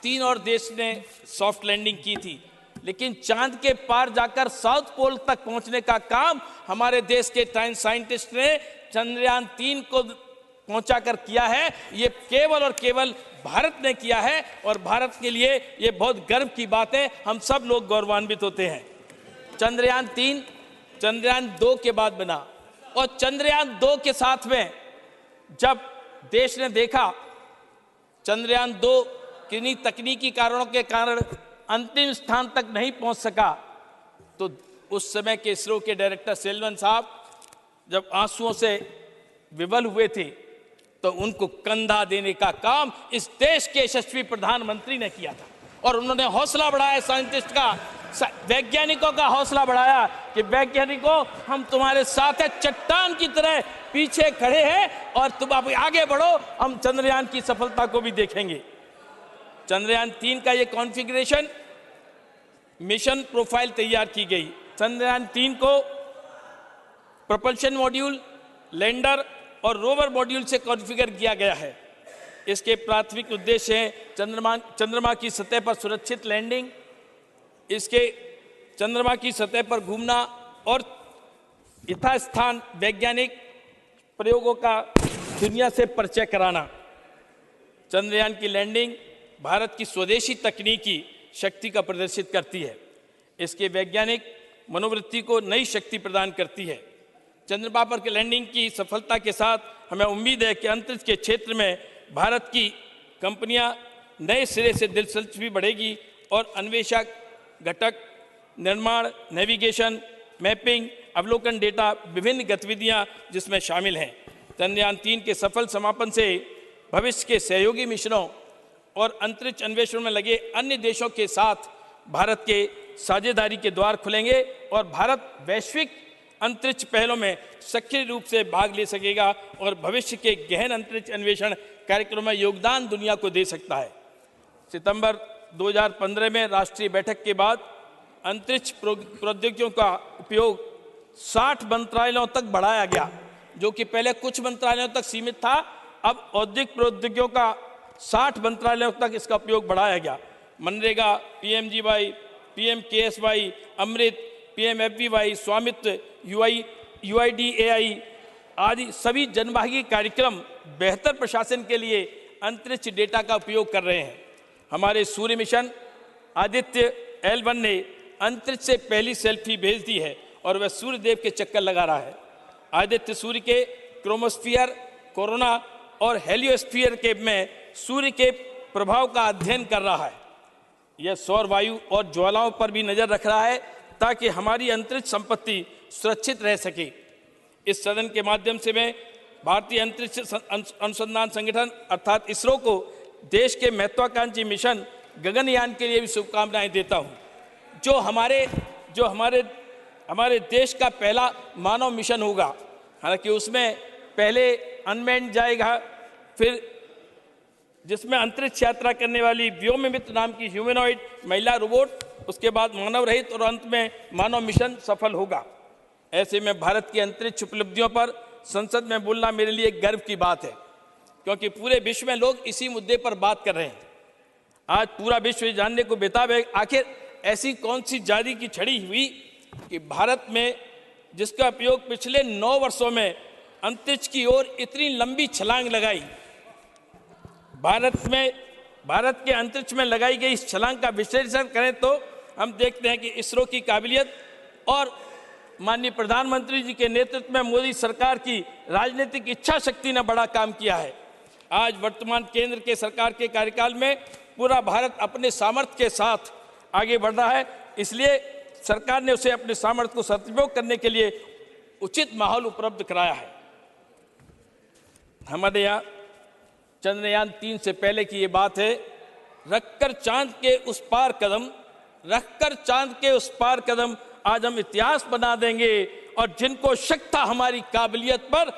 3 और देश ने सॉफ्ट लैंडिंग की थी, लेकिन चांद के पार जाकर साउथ पोल तक पहुंचने का काम हमारे देश के साइंटिस्ट ने चंद्रयान 3 को पहुंचाकर किया है। ये केवल और केवल भारत ने किया है, और भारत के लिए ये बहुत गर्व की बात है। हम सब लोग गौरवान्वित होते हैं। चंद्रयान 3 चंद्रयान 2 के बाद बना, और चंद्रयान 2 के साथ में जब देश ने देखा चंद्रयान 2 किन्हीं तकनीकी कारणों के कारण अंतिम स्थान तक नहीं पहुंच सका, तो उस समय के इसरो के डायरेक्टर सेल्वन साहब जब आंसुओं से विवल हुए थे, तो उनको कंधा देने का काम इस देश के यशस्वी प्रधानमंत्री ने किया था। और उन्होंने हौसला बढ़ाया साइंटिस्ट का, वैज्ञानिकों का हौसला बढ़ाया कि वैज्ञानिकों हम तुम्हारे साथ है, चट्टान की तरह पीछे खड़े हैं और तुम आप आगे बढ़ो, हम चंद्रयान की सफलता को भी देखेंगे। चंद्रयान 3 का ये कॉन्फ़िगरेशन मिशन प्रोफाइल तैयार की गई। चंद्रयान 3 को प्रोपल्शन मॉड्यूल, लैंडर और रोवर मॉड्यूल से कॉन्फ़िगर किया गया है। इसके प्राथमिक उद्देश्य हैं चंद्रमा की सतह पर सुरक्षित लैंडिंग, इसके चंद्रमा की सतह पर घूमना और यथास्थान वैज्ञानिक प्रयोगों का दुनिया से परिचय कराना। चंद्रयान की लैंडिंग भारत की स्वदेशी तकनीकी शक्ति का प्रदर्शित करती है, इसके वैज्ञानिक मनोवृत्ति को नई शक्ति प्रदान करती है। चंद्रमा पर की लैंडिंग की सफलता के साथ हमें उम्मीद है कि अंतरिक्ष के क्षेत्र में भारत की कंपनियां नए सिरे से दिलचस्पी बढ़ेगी और अन्वेषक, घटक निर्माण, नेविगेशन, मैपिंग, अवलोकन डेटा, विभिन्न गतिविधियां जिसमें शामिल हैं। चंद्रयान 3 के सफल समापन से भविष्य के सहयोगी मिशनों और अंतरिक्ष अन्वेषण में लगे अन्य देशों के साथ भारत के साझेदारी के द्वार खुलेंगे और भारत वैश्विक अंतरिक्ष पहलों में सक्रिय रूप से भाग ले सकेगा और भविष्य के गहन अंतरिक्ष अन्वेषण कार्यक्रम में योगदान दुनिया को दे सकता है। सितंबर 2015 में राष्ट्रीय बैठक के बाद अंतरिक्ष प्रौद्योगिकियों का उपयोग 60 मंत्रालयों तक बढ़ाया गया, जो कि पहले कुछ मंत्रालयों तक सीमित था। अब औद्योगिक प्रौद्योगिकियों का 60 मंत्रालयों तक इसका उपयोग बढ़ाया गया। मनरेगा, PMGY, PMKSY, अमृत, PMFBY, स्वामित्व, UIDAI आदि सभी जनभागी कार्यक्रम बेहतर प्रशासन के लिए अंतरिक्ष डेटा का उपयोग कर रहे हैं। हमारे सूर्य मिशन आदित्य L1 ने अंतरिक्ष से पहली सेल्फी भेज दी है और वह सूर्य देव के चक्कर लगा रहा है। आदित्य सूर्य के क्रोमोस्फीयर, कोरोना और हेलियोस्फीयर के में सूर्य के प्रभाव का अध्ययन कर रहा है। यह सौर वायु और ज्वालाओं पर भी नजर रख रहा है ताकि हमारी अंतरिक्ष संपत्ति सुरक्षित रह सके। इस सदन के माध्यम से मैं भारतीय अंतरिक्ष अनुसंधान संगठन अर्थात इसरो को देश के महत्वाकांक्षी मिशन गगनयान के लिए भी शुभकामनाएं देता हूं, जो हमारे देश का पहला मानव मिशन होगा। हालांकि उसमें पहले अनमैन्ड जाएगा फिर जिसमें अंतरिक्ष यात्रा करने वाली व्योममित्र नाम की ह्यूमनॉइड महिला रोबोट, उसके बाद मानव रहित और अंत में मानव मिशन सफल होगा। ऐसे में भारत की अंतरिक्ष उपलब्धियों पर संसद में बोलना मेरे लिए गर्व की बात है, क्योंकि पूरे विश्व में लोग इसी मुद्दे पर बात कर रहे हैं। आज पूरा विश्व जानने को बेताब है आखिर ऐसी कौन सी जादू की छड़ी हुई कि भारत में जिसका उपयोग पिछले 9 वर्षों में अंतरिक्ष की ओर इतनी लंबी छलांग लगाई। भारत के अंतरिक्ष में लगाई गई इस छलांग का विश्लेषण करें तो हम देखते हैं कि इसरो की काबिलियत और माननीय प्रधानमंत्री जी के नेतृत्व में मोदी सरकार की राजनीतिक इच्छा शक्ति ने बड़ा काम किया है। आज वर्तमान केंद्र के सरकार के कार्यकाल में पूरा भारत अपने सामर्थ्य के साथ आगे बढ़ रहा है, इसलिए सरकार ने उसे अपने सामर्थ्य को सदुपयोग करने के लिए उचित माहौल उपलब्ध कराया है। हमारे यहाँ चंद्रयान 3 से पहले की ये बात है, रखकर चांद के उस पार कदम, रखकर चांद के उस पार कदम, आज हम इतिहास बना देंगे और जिनको शक था हमारी काबिलियत पर,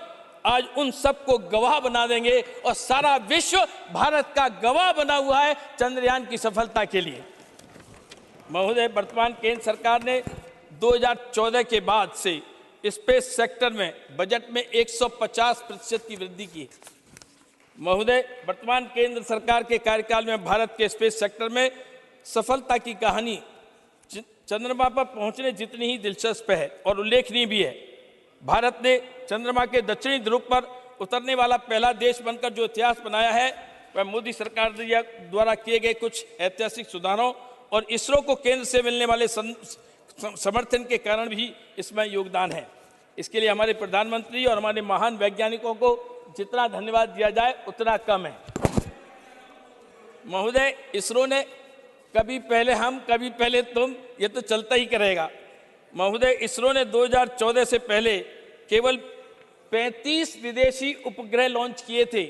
आज उन सबको गवाह बना देंगे और सारा विश्व भारत का गवाह बना हुआ है चंद्रयान की सफलता के लिए। महोदय, वर्तमान केंद्र सरकार ने 2014 के बाद से स्पेस सेक्टर में बजट में 150% की वृद्धि की। महोदय, वर्तमान केंद्र सरकार के कार्यकाल में भारत के स्पेस सेक्टर में सफलता की कहानी चंद्रमा पर पहुंचने जितनी ही दिलचस्प है और उल्लेखनीय भी है। भारत ने चंद्रमा के दक्षिणी ध्रुव पर उतरने वाला पहला देश बनकर जो इतिहास बनाया है, वह मोदी सरकार द्वारा किए गए कुछ ऐतिहासिक सुधारों और इसरो को केंद्र से मिलने वाले समर्थन के कारण भी इसमें योगदान है। इसके लिए हमारे प्रधानमंत्री और हमारे महान वैज्ञानिकों को जितना धन्यवाद दिया जाए उतना कम है। महोदय, इसरो ने कभी पहले हम कभी पहले तुम, ये तो चलता ही करेगा। महोदय, इसरो ने 2014 से पहले केवल 35 विदेशी उपग्रह लॉन्च किए थे।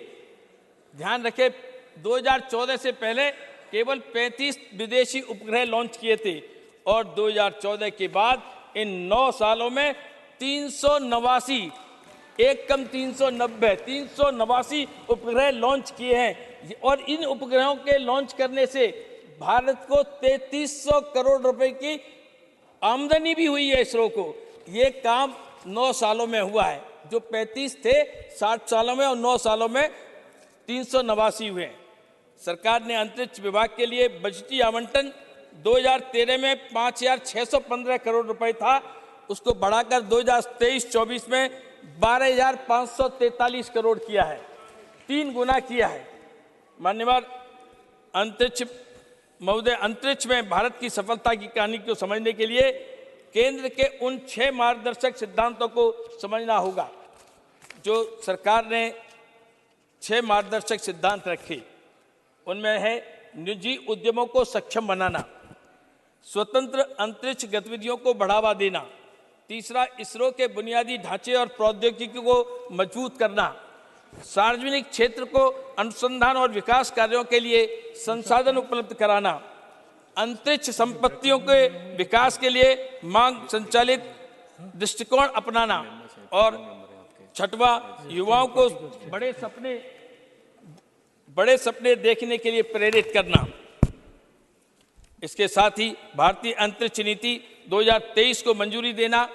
ध्यान रखें, 2014 से पहले केवल 35 विदेशी उपग्रह लॉन्च किए थे और 2014 के बाद इन 9 सालों में 389, एक कम 389 उपग्रह लॉन्च किए हैं और इन उपग्रहों के लॉन्च करने से भारत को 3300 करोड़ रुपए की आमदनी भी हुई है। इसरो को ये काम 9 सालों में हुआ है, जो 35 थे 60 सालों में और 9 सालों में 389 हुए हैं। सरकार ने अंतरिक्ष विभाग के लिए बजटीय आवंटन 2013 में 5615 करोड़ रुपए था, उसको बढ़ाकर 2023-24 में 12543 करोड़ किया है, 3 गुना किया है। मान्यवर महोदय, अंतरिक्ष में भारत की सफलता की कहानी को समझने के लिए केंद्र के उन 6 मार्गदर्शक सिद्धांतों को समझना होगा जो सरकार ने 6 मार्गदर्शक सिद्धांत रखे। उनमें है निजी उद्यमों को सक्षम बनाना, स्वतंत्र अंतरिक्ष गतिविधियों को बढ़ावा देना, तीसरा इसरो के बुनियादी ढांचे और प्रौद्योगिकी को मजबूत करना, सार्वजनिक क्षेत्र को अनुसंधान और विकास कार्यों के लिए संसाधन उपलब्ध कराना, अंतरिक्ष संपत्तियों के विकास के लिए मांग संचालित दृष्टिकोण अपनाना और छठवां युवाओं को बड़े सपने देखने के लिए प्रेरित करना। इसके साथ ही भारतीय अंतरिक्ष नीति 2023 को मंजूरी देना,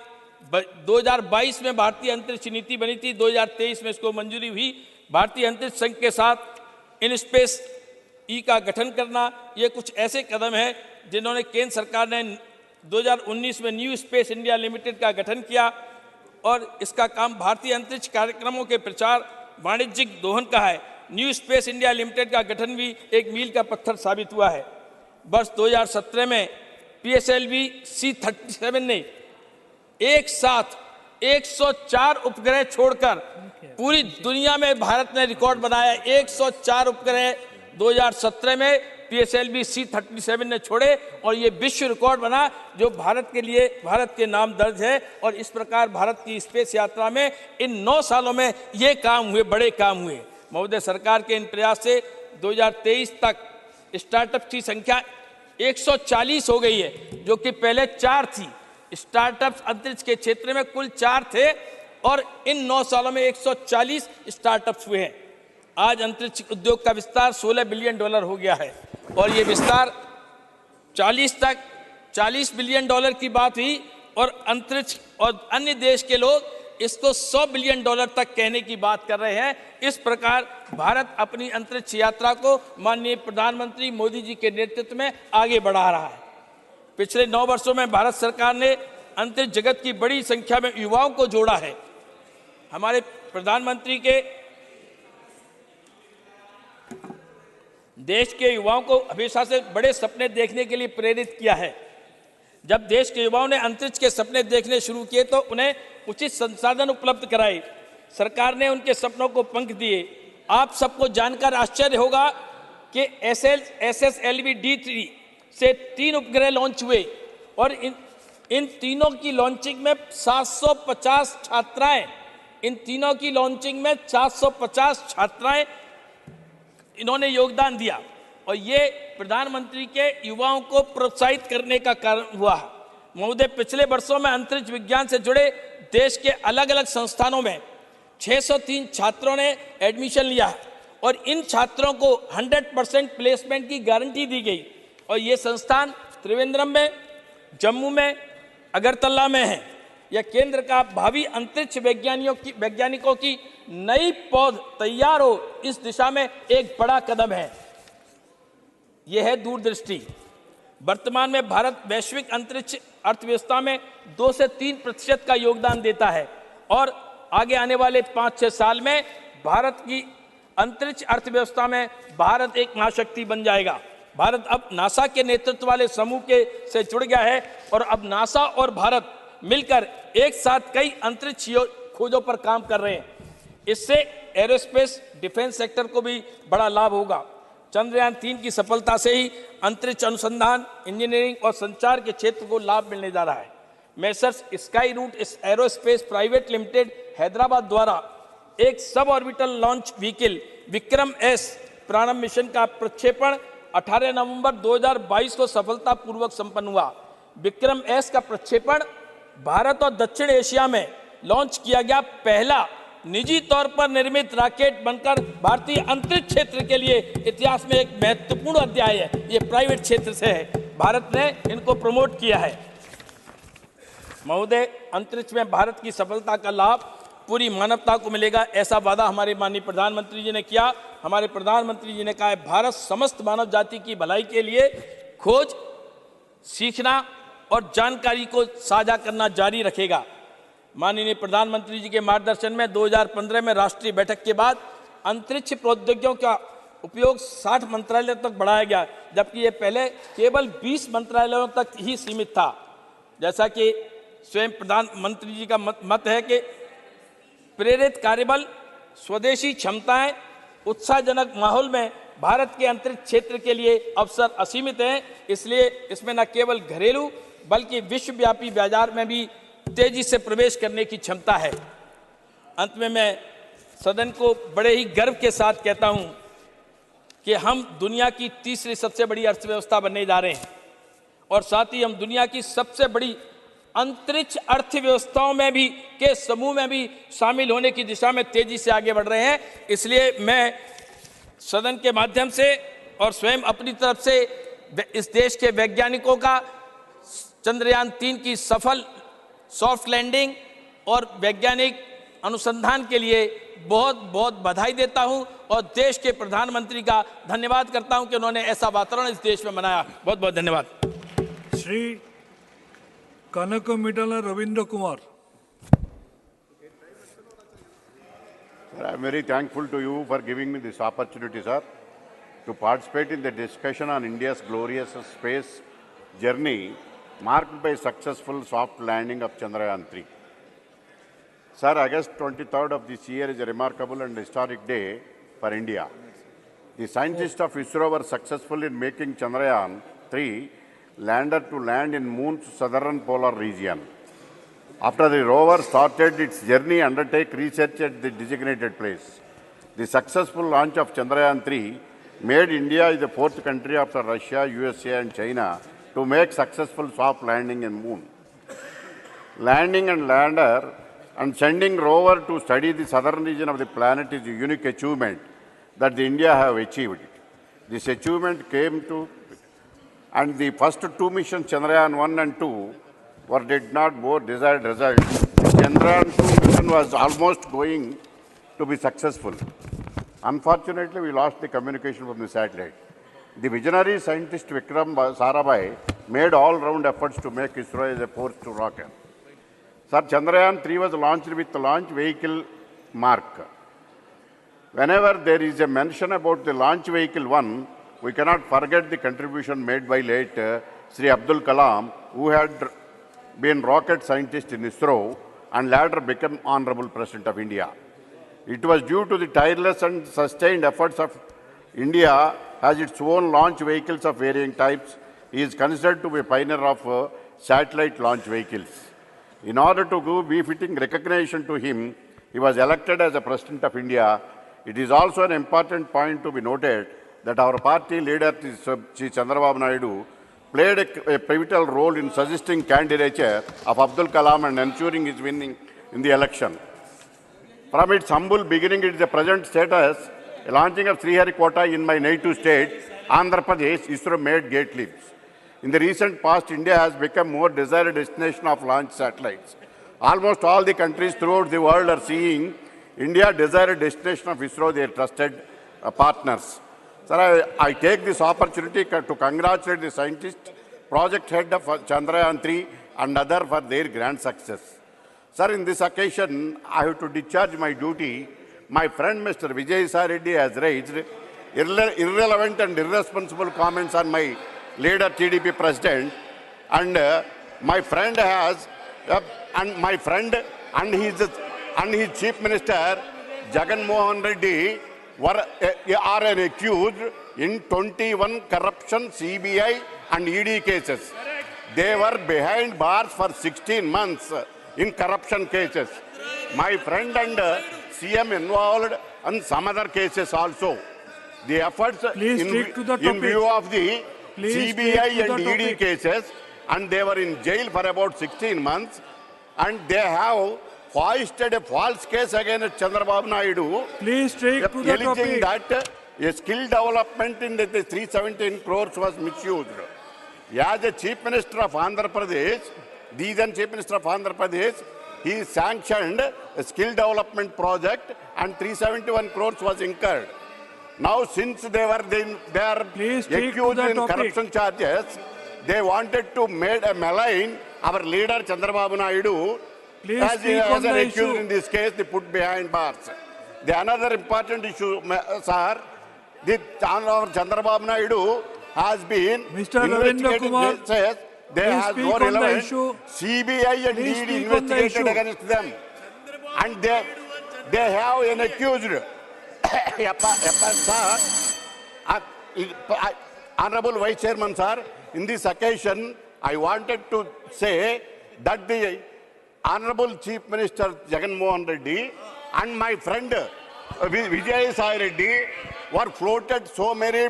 2022 में भारतीय अंतरिक्ष नीति बनी थी, 2023 में इसको मंजूरी हुई। भारतीय अंतरिक्ष संघ के साथ इन स्पेस ई का गठन करना, ये कुछ ऐसे कदम हैं जिन्होंने केंद्र सरकार ने 2019 में न्यू स्पेस इंडिया लिमिटेड का गठन किया और इसका काम भारतीय अंतरिक्ष कार्यक्रमों के प्रचार वाणिज्यिक दोहन का है। न्यू स्पेस इंडिया लिमिटेड का गठन भी एक मील का पत्थर साबित हुआ है। वर्ष 2017 में PSLV C-37 ने एक साथ 104 उपग्रह छोड़कर पूरी दुनिया में भारत ने रिकॉर्ड बनाया। 104 उपग्रह 2017 में PSLV C-37 ने छोड़े और ये विश्व रिकॉर्ड बना जो भारत के लिए, भारत के नाम दर्ज है। और इस प्रकार भारत की स्पेस यात्रा में इन 9 सालों में ये काम हुए, बड़े काम हुए। महोदय, सरकार के इन प्रयास से 2023 तक स्टार्टअप की संख्या 140 हो गई है, जो कि पहले 4 थी। स्टार्टअप्स अंतरिक्ष के क्षेत्र में कुल 4 थे और इन 9 सालों में 140 स्टार्टअप्स हुए हैं। आज अंतरिक्ष उद्योग का विस्तार $16 बिलियन हो गया है और ये विस्तार 40 बिलियन डॉलर की बात हुई और अंतरिक्ष और अन्य देश के लोग इसको $100 बिलियन तक कहने की बात कर रहे हैं। इस प्रकार भारत अपनी अंतरिक्ष यात्रा को माननीय प्रधानमंत्री मोदी जी के नेतृत्व में आगे बढ़ा रहा है। पिछले 9 वर्षों में भारत सरकार ने अंतरिक्ष जगत की बड़ी संख्या में युवाओं को जोड़ा है। हमारे प्रधानमंत्री के देश के युवाओं को हमेशा से बड़े सपने देखने के लिए प्रेरित किया है। जब देश के युवाओं ने अंतरिक्ष के सपने देखने शुरू किए तो उन्हें उचित संसाधन उपलब्ध कराए। सरकार ने उनके सपनों को पंख दिए। आप सबको जानकर आश्चर्य होगा कि SSLV D3 से 3 उपग्रह लॉन्च हुए और इन तीनों की लॉन्चिंग में 750 छात्राएं इन्होंने योगदान दिया और ये प्रधानमंत्री के युवाओं को प्रोत्साहित करने का कारण हुआ। महोदय, पिछले वर्षों में अंतरिक्ष विज्ञान से जुड़े देश के अलग अलग संस्थानों में 603 छात्रों ने एडमिशन लिया और इन छात्रों को 100% प्लेसमेंट की गारंटी दी गई और ये संस्थान त्रिवेंद्रम में, जम्मू में, अगरतला में है। यह केंद्र का भावी अंतरिक्ष वैज्ञानिकों की नई पौध तैयार हो इस दिशा में एक बड़ा कदम है। यह है दूरदृष्टि। वर्तमान में भारत वैश्विक अंतरिक्ष अर्थव्यवस्था में 2 से 3% का योगदान देता है और आगे आने वाले 5-6 साल में भारत की अंतरिक्ष अर्थव्यवस्था में भारत एक महाशक्ति बन जाएगा। भारत अब नासा के नेतृत्व वाले समूह से जुड़ गया है और अब नासा और भारत मिलकर एक साथ कई अंतरिक्ष खोजों पर काम कर रहे हैं। इससे एरोस्पेस डिफेंस सेक्टर को भी बड़ा लाभ होगा। चंद्रयान 3 की सफलता से ही अंतरिक्ष अनुसंधान, इंजीनियरिंग और संचार के क्षेत्र को लाभ मिलने जा रहा है। Messrs Skyroot Aerospace private limited Hyderabad द्वारा एक suborbital launch vehicle Vikram S Prarambh mission का प्रक्षेपण 18 नवंबर 2022 को सफलतापूर्वक संपन्न हुआ। विक्रम एस का प्रक्षेपण भारत और दक्षिण एशिया में लॉन्च किया गया पहला निजी तौर पर निर्मित रॉकेट बनकर भारतीय अंतरिक्ष क्षेत्र के लिए इतिहास में एक महत्वपूर्ण अध्याय है। ये प्राइवेट क्षेत्र से है, भारत ने इनको प्रमोट किया है। महोदय, अंतरिक्ष में भारत की सफलता का लाभ पूरी मानवता को मिलेगा, ऐसा वादा हमारे माननीय प्रधानमंत्री जी ने किया। हमारे प्रधानमंत्री जी ने कहा है भारत समस्त मानव जाति की भलाई के लिए खोज, सीखना और जानकारी को साझा करना जारी रखेगा। माननीय प्रधानमंत्री जी के मार्गदर्शन में 2015 में राष्ट्रीय बैठक के बाद अंतरिक्ष प्रौद्योगिकियों का उपयोग 60 मंत्रालयों तक बढ़ाया गया, जबकि ये पहले केवल 20 मंत्रालयों तक ही सीमित था। जैसा कि स्वयं प्रधानमंत्री जी का मत है कि प्रेरित कार्यबल, स्वदेशी क्षमताएं, उत्साहजनक माहौल में भारत के अंतरिक्ष क्षेत्र के लिए अवसर असीमित हैं। इसलिए इसमें न केवल घरेलू बल्कि विश्वव्यापी बाजार में भी तेजी से प्रवेश करने की क्षमता है। अंत में मैं सदन को बड़े ही गर्व के साथ कहता हूं कि हम दुनिया की तीसरी सबसे बड़ी अर्थव्यवस्था बनने जा रहे हैं और साथ ही हम दुनिया की सबसे बड़ी अंतरिक्ष अर्थव्यवस्थाओं में भी के समूह में भी शामिल होने की दिशा में तेजी से आगे बढ़ रहे हैं। इसलिए मैं सदन के माध्यम से और स्वयं अपनी तरफ से इस देश के वैज्ञानिकों का चंद्रयान 3 की सफल सॉफ्ट लैंडिंग और वैज्ञानिक अनुसंधान के लिए बहुत बहुत बधाई देता हूं और देश के प्रधानमंत्री का धन्यवाद करता हूं कि उन्होंने ऐसा वातावरण इस देश में बनाया। बहुत बहुत धन्यवाद। Shri Kanakmitla Ravindra Kumar. Sir, I am very thankful to you for giving me this opportunity, sir, to participate in the discussion on India's glorious space journey marked by successful soft landing of Chandrayaan 3. Sir, August 23rd of this year is a remarkable and historic day for India. The scientists of ISRO were successful in making Chandrayaan 3 lander to land in Moon's southern polar region. After the rover started its journey, undertake research at the designated place. The successful launch of Chandrayaan 3 made India the fourth country after Russia, USA and China to make successful soft landing in Moon. Landing and lander and sending rover to study the southern region of the planet is a unique achievement that the India have achieved. This achievement came to, and the first two missions, Chandrayaan 1 and 2, did not bore desired results. Chandrayaan 2 mission was almost going to be successful. Unfortunately, we lost the communication from the satellite. The visionary scientist Vikram Sarabhai made all-round efforts to make ISRO as a force to rocket. Sir, Chandrayaan 3 was launched with the launch vehicle mark. Whenever there is a mention about the launch vehicle 1, we cannot forget the contribution made by late Sri Abdul Kalam, who had been rocket scientist in ISRO and later became Honorable President of India. It was due to the tireless and sustained efforts of India has its own launch vehicles of varying types. He is considered to be a pioneer of satellite launch vehicles. In order to give befitting recognition to him, he was elected as a President of India. It is also an important point to be noted that our party leader, Sri Chandrababu Naidu, played a pivotal role in suggesting candidature of Abdul Kalam and ensuring his winning in the election. From its humble beginning, it is the present status, a launching of Sriharikota in my native state, Andhra Pradesh, ISRO made great leaps. In the recent past, India has become more desired destination of launch satellites. Almost all the countries throughout the world are seeing India desired destination of ISRO, their trusted partners. Sir, I take this opportunity to congratulate the scientist, project head of Chandrayaan 3 and other for their grand success. Sir, in this occasion, I have to discharge my duty. My friend Mr. Vijay Sai Reddy has raised irrelevant and irresponsible comments on my leader TDP president, and my friend has, and his chief minister Jagan Mohan Reddy are an accused in 21 corruption CBI and ED cases. They were behind bars for 16 months in corruption cases. My friend and CM involved in some other cases also. The efforts in view of the CBI and ED cases, and they were in jail for about 16 months, and they have foisted a false case against Chandrababu Naidu, alleging that a skill development in the 317 crores was misused. As the Chief Minister of Andhra Pradesh, the then Chief Minister of Andhra Pradesh, he sanctioned a skill development project and 371 crores was incurred. Now, since they are accused in corruption charges, they wanted to malign our leader Chandrababu Naidu as an accused in this case, they put behind bars. The another important issue, sir, the Chandrababu Naidu has been investigating cases. They have no relevance. CBI and ED investigated against them, and they have an accused. Honorable Vice Chairman, sir, in this occasion, I wanted to say that the Honorable Chief Minister Jagan Mohan Reddy and my friend Vijay Sai Reddy were floated so many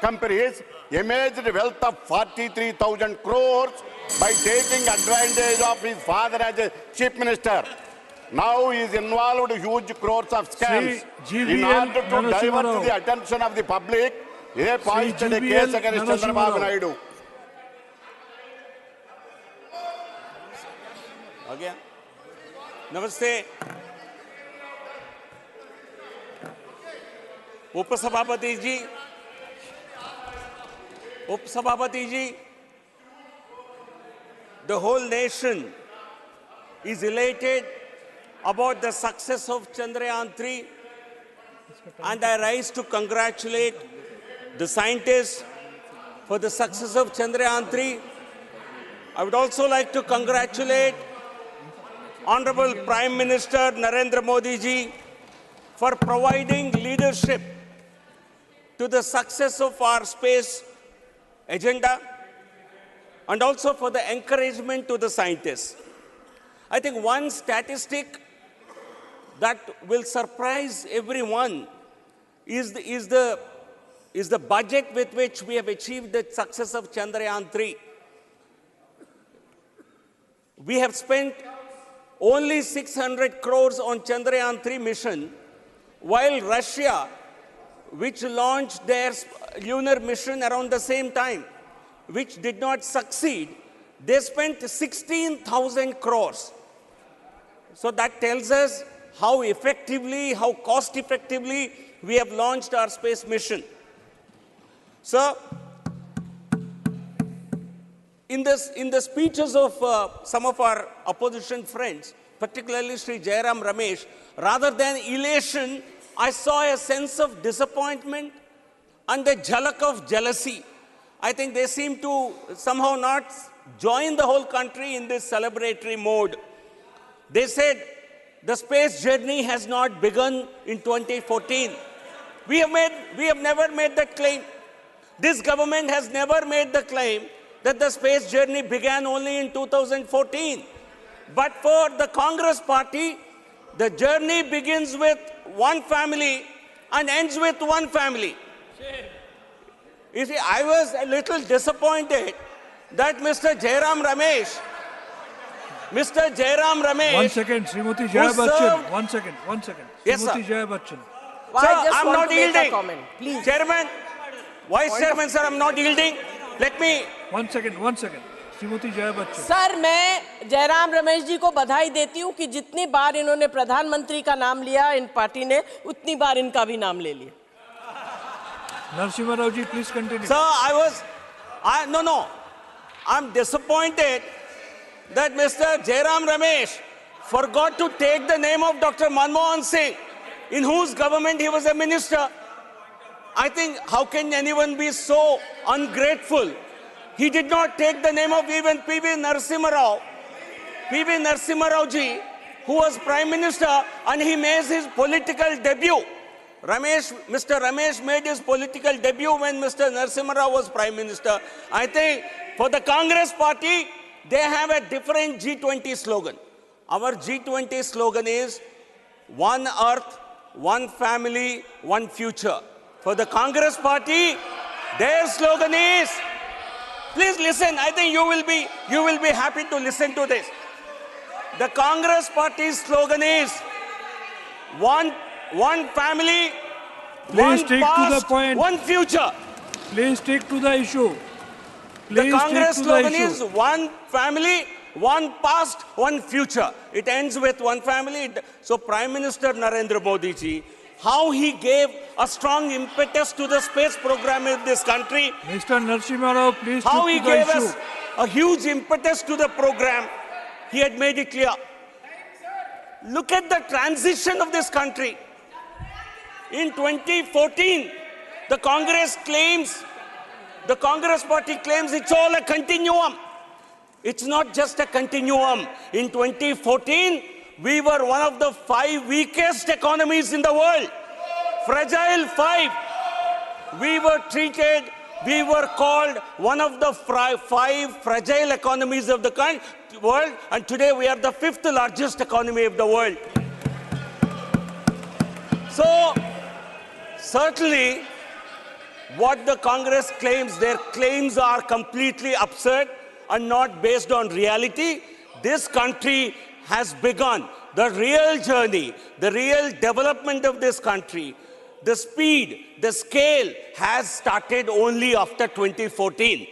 companies, imaged wealth of 43,000 crores by taking advantage of his father as a Chief Minister. Now he is involved in huge crores of scams. In order to divert the attention of the public, he posted a case against Chandrababu Naidu. Again. Namaste. Upasabhapati ji, the whole nation is elated about the success of Chandrayaan 3, and I rise to congratulate the scientists for the success of Chandrayaan 3. I would also like to congratulate Honorable Prime Minister Narendra Modi ji for providing leadership to the success of our space agenda, and also for the encouragement to the scientists. I think one statistic that will surprise everyone is the budget with which we have achieved the success of Chandrayaan 3. We have spent only 600 crores on Chandrayaan 3 mission, while Russia which launched their lunar mission around the same time, which did not succeed, they spent 16,000 crores. So that tells us how effectively, how cost effectively we have launched our space mission. So, in the speeches of some of our opposition friends, particularly Sri Jairam Ramesh, rather than elation, I saw a sense of disappointment and a jhalak of jealousy. I think they seem to somehow not join the whole country in this celebratory mode. They said the space journey has not begun in 2014. We have never made that claim. This government has never made the claim that the space journey began only in 2014. But for the Congress party, the journey begins with one family and ends with one family. You see, I was a little disappointed that Mr. Jairam Ramesh, One second, Srimati Jaya Bachchan. One second. Yes, sir. Srimati Jaya Bachchan. Sir, I'm not yielding. Chairman, Vice Chairman, sir, I'm not yielding. Let me. One second. Srimati Jaya Bachchan. Sir, मैं जयराम रमेश जी को बधाई देती हूँ कि जितनी बार इन्होंने प्रधानमंत्री का नाम लिया इन पार्टी ने, उतनी बार इनका भी नाम ले लिया. Narasimha Rao ji, please continue. Sir, I'm disappointed that Mr. Jairam Ramesh forgot to take the name of Dr. Manmohan Singh, in whose government he was a minister. I think, how can anyone be so ungrateful? He did not take the name of even P.V. Narasimha Rao ji, who was Prime Minister, and he made his political debut. Mr. Ramesh made his political debut when Mr. Narasimha Rao was Prime Minister. I think for the Congress party, they have a different G20 slogan. Our G20 slogan is one earth, one family, one future. For the Congress party, their slogan is, please listen, I think you will be happy to listen to this. The Congress party's slogan is one family, Please one stick past, to the point. one future. Please stick to the issue. The Congress slogan is one family, one past, one future. It ends with one family. So Prime Minister Narendra Modi ji, how he gave a strong impetus to the space program in this country. Mr. Narasimha Rao, please How he stick to the gave issue. us a huge impetus to the program. He had made it clear. Look at the transition of this country. In 2014, the Congress party claims it's all a continuum. It's not just a continuum. In 2014, we were one of the 5 weakest economies in the world. Fragile 5. We were called one of the 5 fragile economies of the world, and today we are the 5th largest economy of the world. So, certainly, what the Congress claims, their claims are completely absurd and not based on reality. This country has begun the real journey, the real development of this country. The speed, the scale has started only after 2014.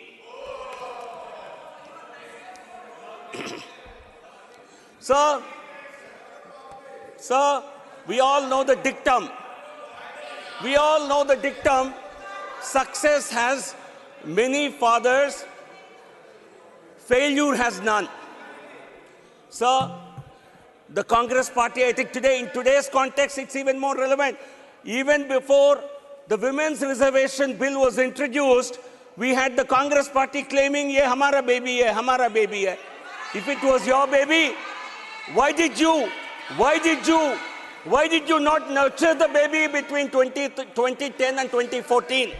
Sir, we all know the dictum. Success has many fathers, failure has none. Sir, the Congress party, I think today, in today's context, it's even more relevant. Even before the women's reservation bill was introduced, we had the Congress party claiming, "Ye hamara baby hai, hamara baby hai." If it was your baby, why did you not nurture the baby between 2010 and 2014?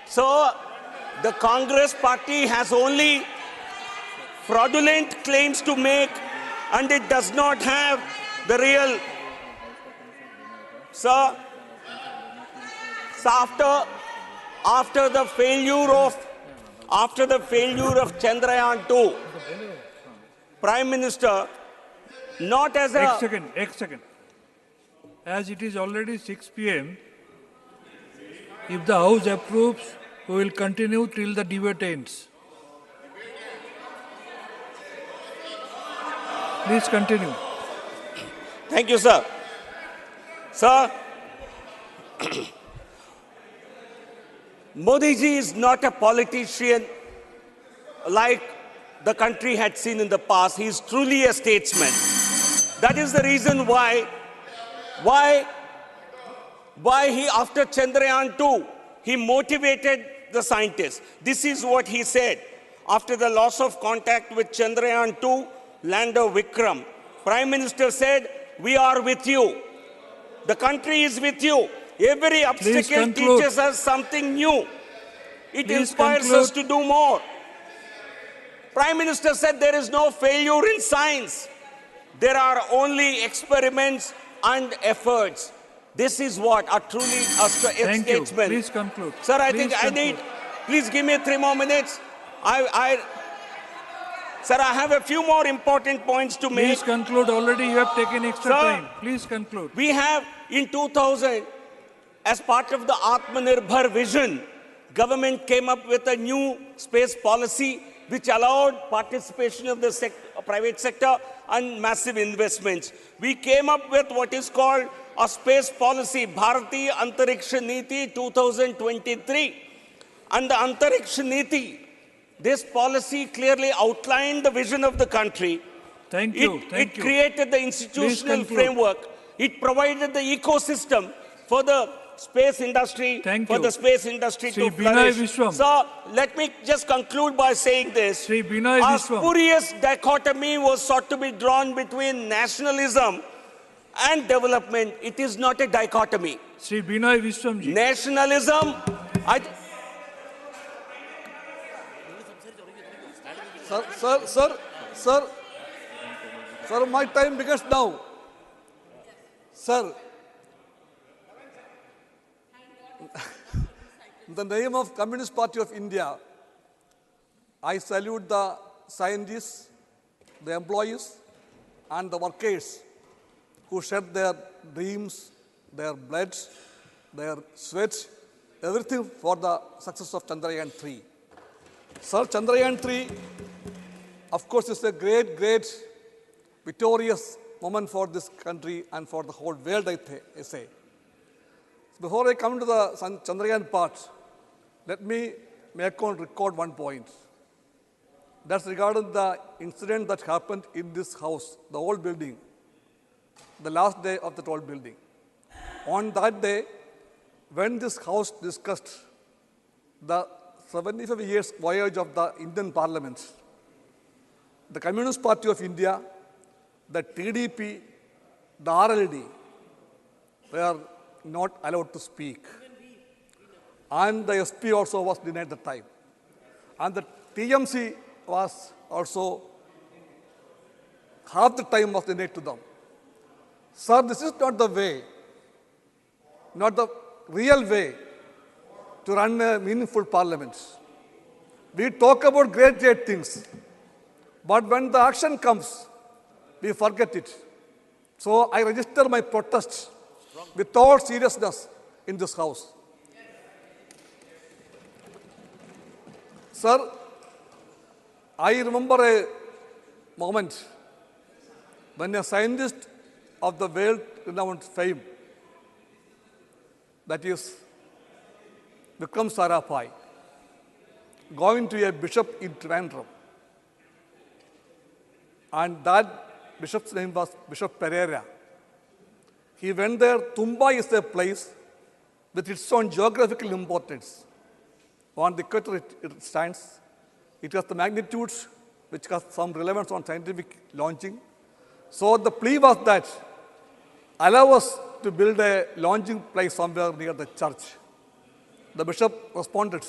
So, the Congress party has only fraudulent claims to make, and it does not have the real. So after the failure of Chandrayaan-2, Prime Minister, not as a... एक second. as it is already 6 p.m., if the House approves, we will continue till the debate ends. Please continue. Thank you, sir. Sir, Modi ji is not a politician like the country had seen in the past. He is truly a statesman. That is the reason why he, after Chandrayaan 2, he motivated the scientists. This is what he said. After the loss of contact with Chandrayaan 2, lander Vikram, Prime Minister said, "We are with you. The country is with you. Every obstacle teaches us something new. It inspires us to do more." Prime Minister said there is no failure in science. There are only experiments and efforts. This is what a truly Thank you. statesman. Please conclude. Sir, I Please think I conclude. need, please give me 3 more minutes. Sir, I have a few more important points to make. Please conclude. Already you have taken extra Sir, time. Please conclude. We have in 2000, as part of the Atmanirbhar vision, government came up with a new space policy which allowed participation of the private sector and massive investments. We came up with what is called a space policy, Bharatiya Antariksha Niti 2023. And the Antariksha Niti, this policy clearly outlined the vision of the country. Thank you. It created the institutional framework. It provided the ecosystem for the space industry, the space industry to flourish. So let me just conclude by saying this. A spurious dichotomy was sought to be drawn between nationalism and development. It is not a dichotomy. Sri Binay Vishwamji. Nationalism, Sir, my time begins now. Sir, in the name of Communist Party of India, I salute the scientists, the employees, and the workers who shed their dreams, their blood, their sweat, everything for the success of Chandrayaan 3. Sir, Chandrayaan 3, of course, is a great, victorious moment for this country and for the whole world, I say. Before I come to the Chandrayaan part, let me make on record one point. That's regarding the incident that happened in this house, the old building, the last day of the old building. On that day, when this house discussed the 75 years voyage of the Indian Parliament, the Communist Party of India, the TDP, the RLD were not allowed to speak. And the SP also was denied the time. And the TMC was also, half the time was denied to them. Sir, this is not the way, not the real way to run a meaningful parliament. We talk about great things, but when the action comes, we forget it. So I register my protest with all seriousness in this house. Sir, I remember a moment when a scientist of the world-renowned fame, that is Vikram Sarabhai, going to a bishop in Trivandrum. And that bishop's name was Bishop Pereira. He went there. Tumba is a place with its own geographical importance. On the equator it stands. It has the magnitudes which has some relevance on scientific launching. So the plea was that allow us to build a launching place somewhere near the church. The bishop responded,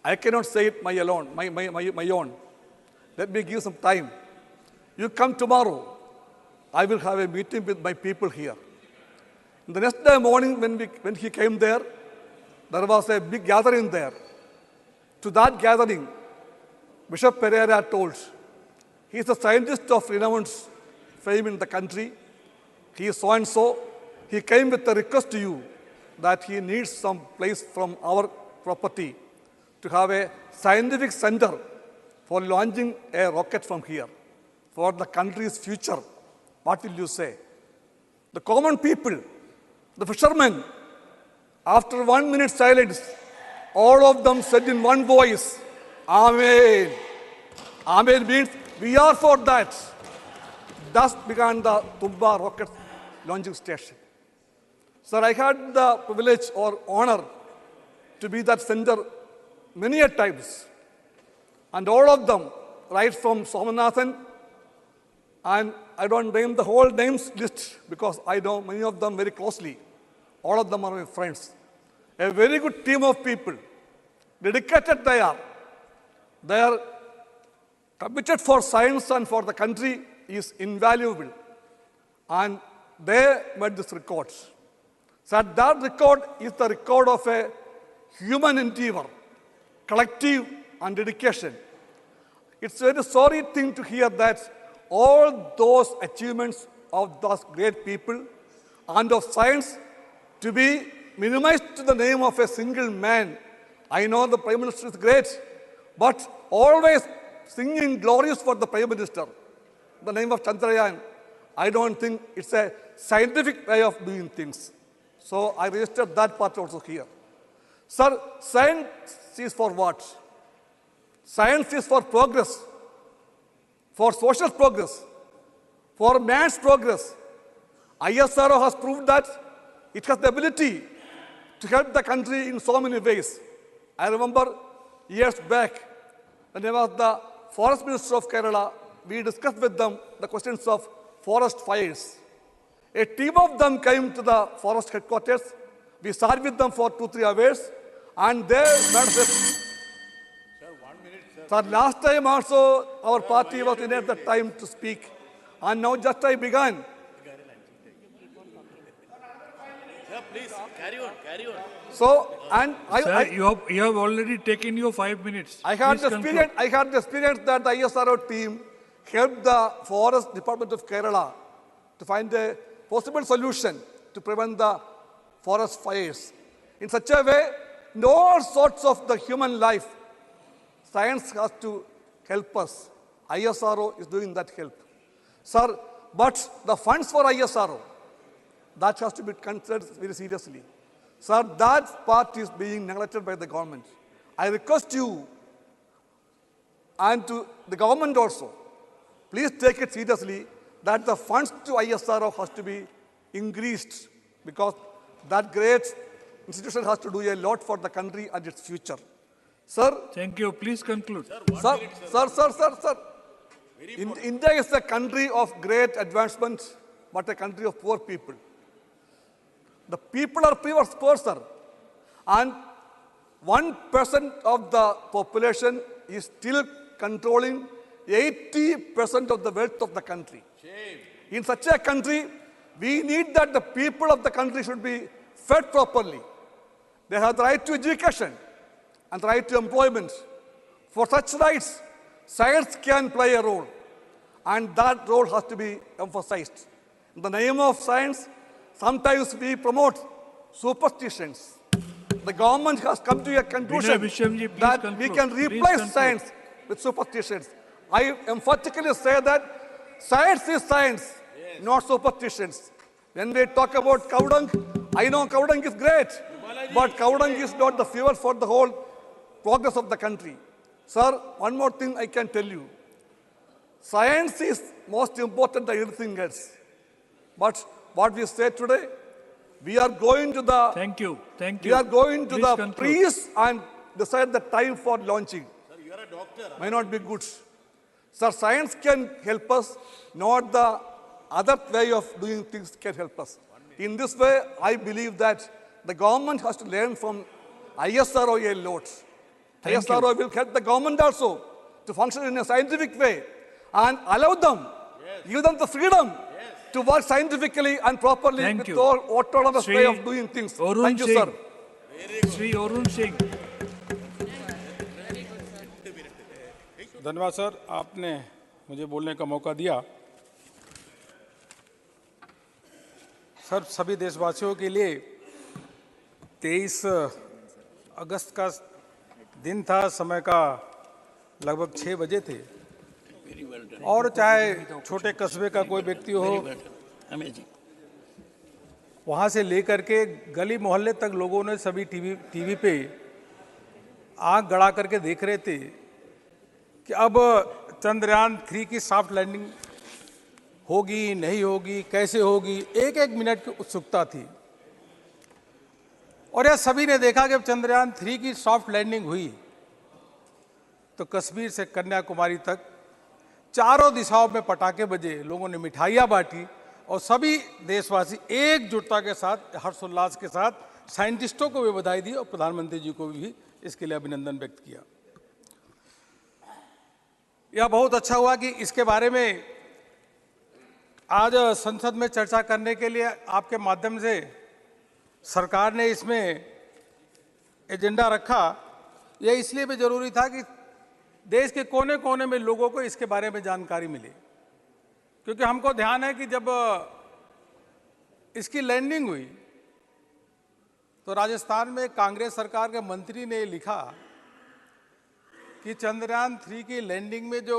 I cannot say it my own. Let me give some time. You come tomorrow. I will have a meeting with my people here. The next day morning when he came there was a big gathering there. To that gathering, Bishop Pereira told, he is a scientist of renowned fame in the country. He is so-and-so. he came with a request to you that he needs some place from our property to have a scientific center for launching a rocket from here for the country's future. What will you say? The common people, the fishermen, after 1 minute silence, all of them said in one voice, Amen. Amen means we are for that. Thus began the Tumba rocket launching station. Sir, I had the privilege or honor to be that center many a times. And all of them, right from Somanathan, and I don't name the whole names list because I know many of them very closely. All of them are my friends. A very good team of people. Dedicated they are. They are committed for science and for the country is invaluable. And they made this record. So that record is the record of a human endeavor, collective and dedication. It's a very sorry thing to hear that all those achievements of those great people and of science to be minimized to the name of a single man. I know the Prime Minister is great, but always singing glories for the Prime Minister. The name of Chandrayaan, I don't think it's a scientific way of doing things. So I registered that part also here. Sir, science is for what? Science is for progress, for social progress, for man's progress. ISRO has proved that it has the ability to help the country in so many ways. I remember years back, when I was the Forest Minister of Kerala, we discussed with them the questions of forest fires. A team of them came to the forest headquarters. We sat with them for 2-3 hours, and they manifested. Sir, last time also our party was in at the time to speak, and now just I began. Sir, please carry on, carry on. So, and Sir, you have already taken your 5 minutes. I had Please conclude. the experience that the ISRO team helped the Forest Department of Kerala to find a possible solution to prevent the forest fires. In such a way, in all sorts of the human life, science has to help us. ISRO is doing that help. Sir, but the funds for ISRO, that has to be considered very seriously. Sir, that part is being neglected by the government. I request you and to the government also, please take it seriously that the funds to ISRO has to be increased because that great institution has to do a lot for the country and its future. Sir? Thank you. Please conclude. Sir. India is a country of great advancement, but a country of poor people. The people are poor, sir. And 1% of the population is still controlling 80% of the wealth of the country. Shame. In such a country, we need that the people of the country should be fed properly. They have the right to education and the right to employment. For such rights, science can play a role, and that role has to be emphasized. In the name of science, sometimes we promote superstitions. The government has come to a conclusion that we can replace science with superstitions. I emphatically say that science is science, not superstitions. When we talk about cow dung, I know cow dung is great, but cow dung is not the fuel for the whole progress of the country. Sir, one more thing I can tell you. Science is most important than anything else. But what we say today, we are going to the... Thank you. We are going to Please the conclude. priest and decide the time for launching. Sir, you are a doctor. May not be good. Sir, science can help us, not the other way of doing things can help us. In this way, I believe that the government has to learn from ISRO a lot. ISRO will help the government also to function in a scientific way and allow them, give them the freedom to work scientifically and properly with all autonomous way of doing things. Thank you, sir. Sri Arun Singh. धन्यवाद sir, आपने मुझे बोलने का मौका दिया। सभी देशवासियों के लिए 23 अगस्त का दिन था, समय का लगभग 6 बजे थे और चाहे छोटे कस्बे का कोई व्यक्ति हो, वहाँ से लेकर के गली मोहल्ले तक लोगों ने सभी टीवी पे आंख गड़ा करके देख रहे थे कि अब चंद्रयान 3 की सॉफ्ट लैंडिंग होगी नहीं होगी, कैसे होगी, एक एक मिनट की उत्सुकता थी। और यह सभी ने देखा कि चंद्रयान 3 की सॉफ्ट लैंडिंग हुई तो कश्मीर से कन्याकुमारी तक चारों दिशाओं में पटाखे बजे, लोगों ने मिठाइयाँ बांटी और सभी देशवासी एकजुटता के साथ, हर्षोल्लास के साथ साइंटिस्टों को भी बधाई दी और प्रधानमंत्री जी को भी इसके लिए अभिनंदन व्यक्त किया। यह बहुत अच्छा हुआ कि इसके बारे में आज संसद में चर्चा करने के लिए आपके माध्यम से सरकार ने इसमें एजेंडा रखा। यह इसलिए भी जरूरी था कि देश के कोने कोने में लोगों को इसके बारे में जानकारी मिले, क्योंकि हमको ध्यान है कि जब इसकी लैंडिंग हुई तो राजस्थान में कांग्रेस सरकार के मंत्री ने लिखा कि चंद्रयान 3 की लैंडिंग में जो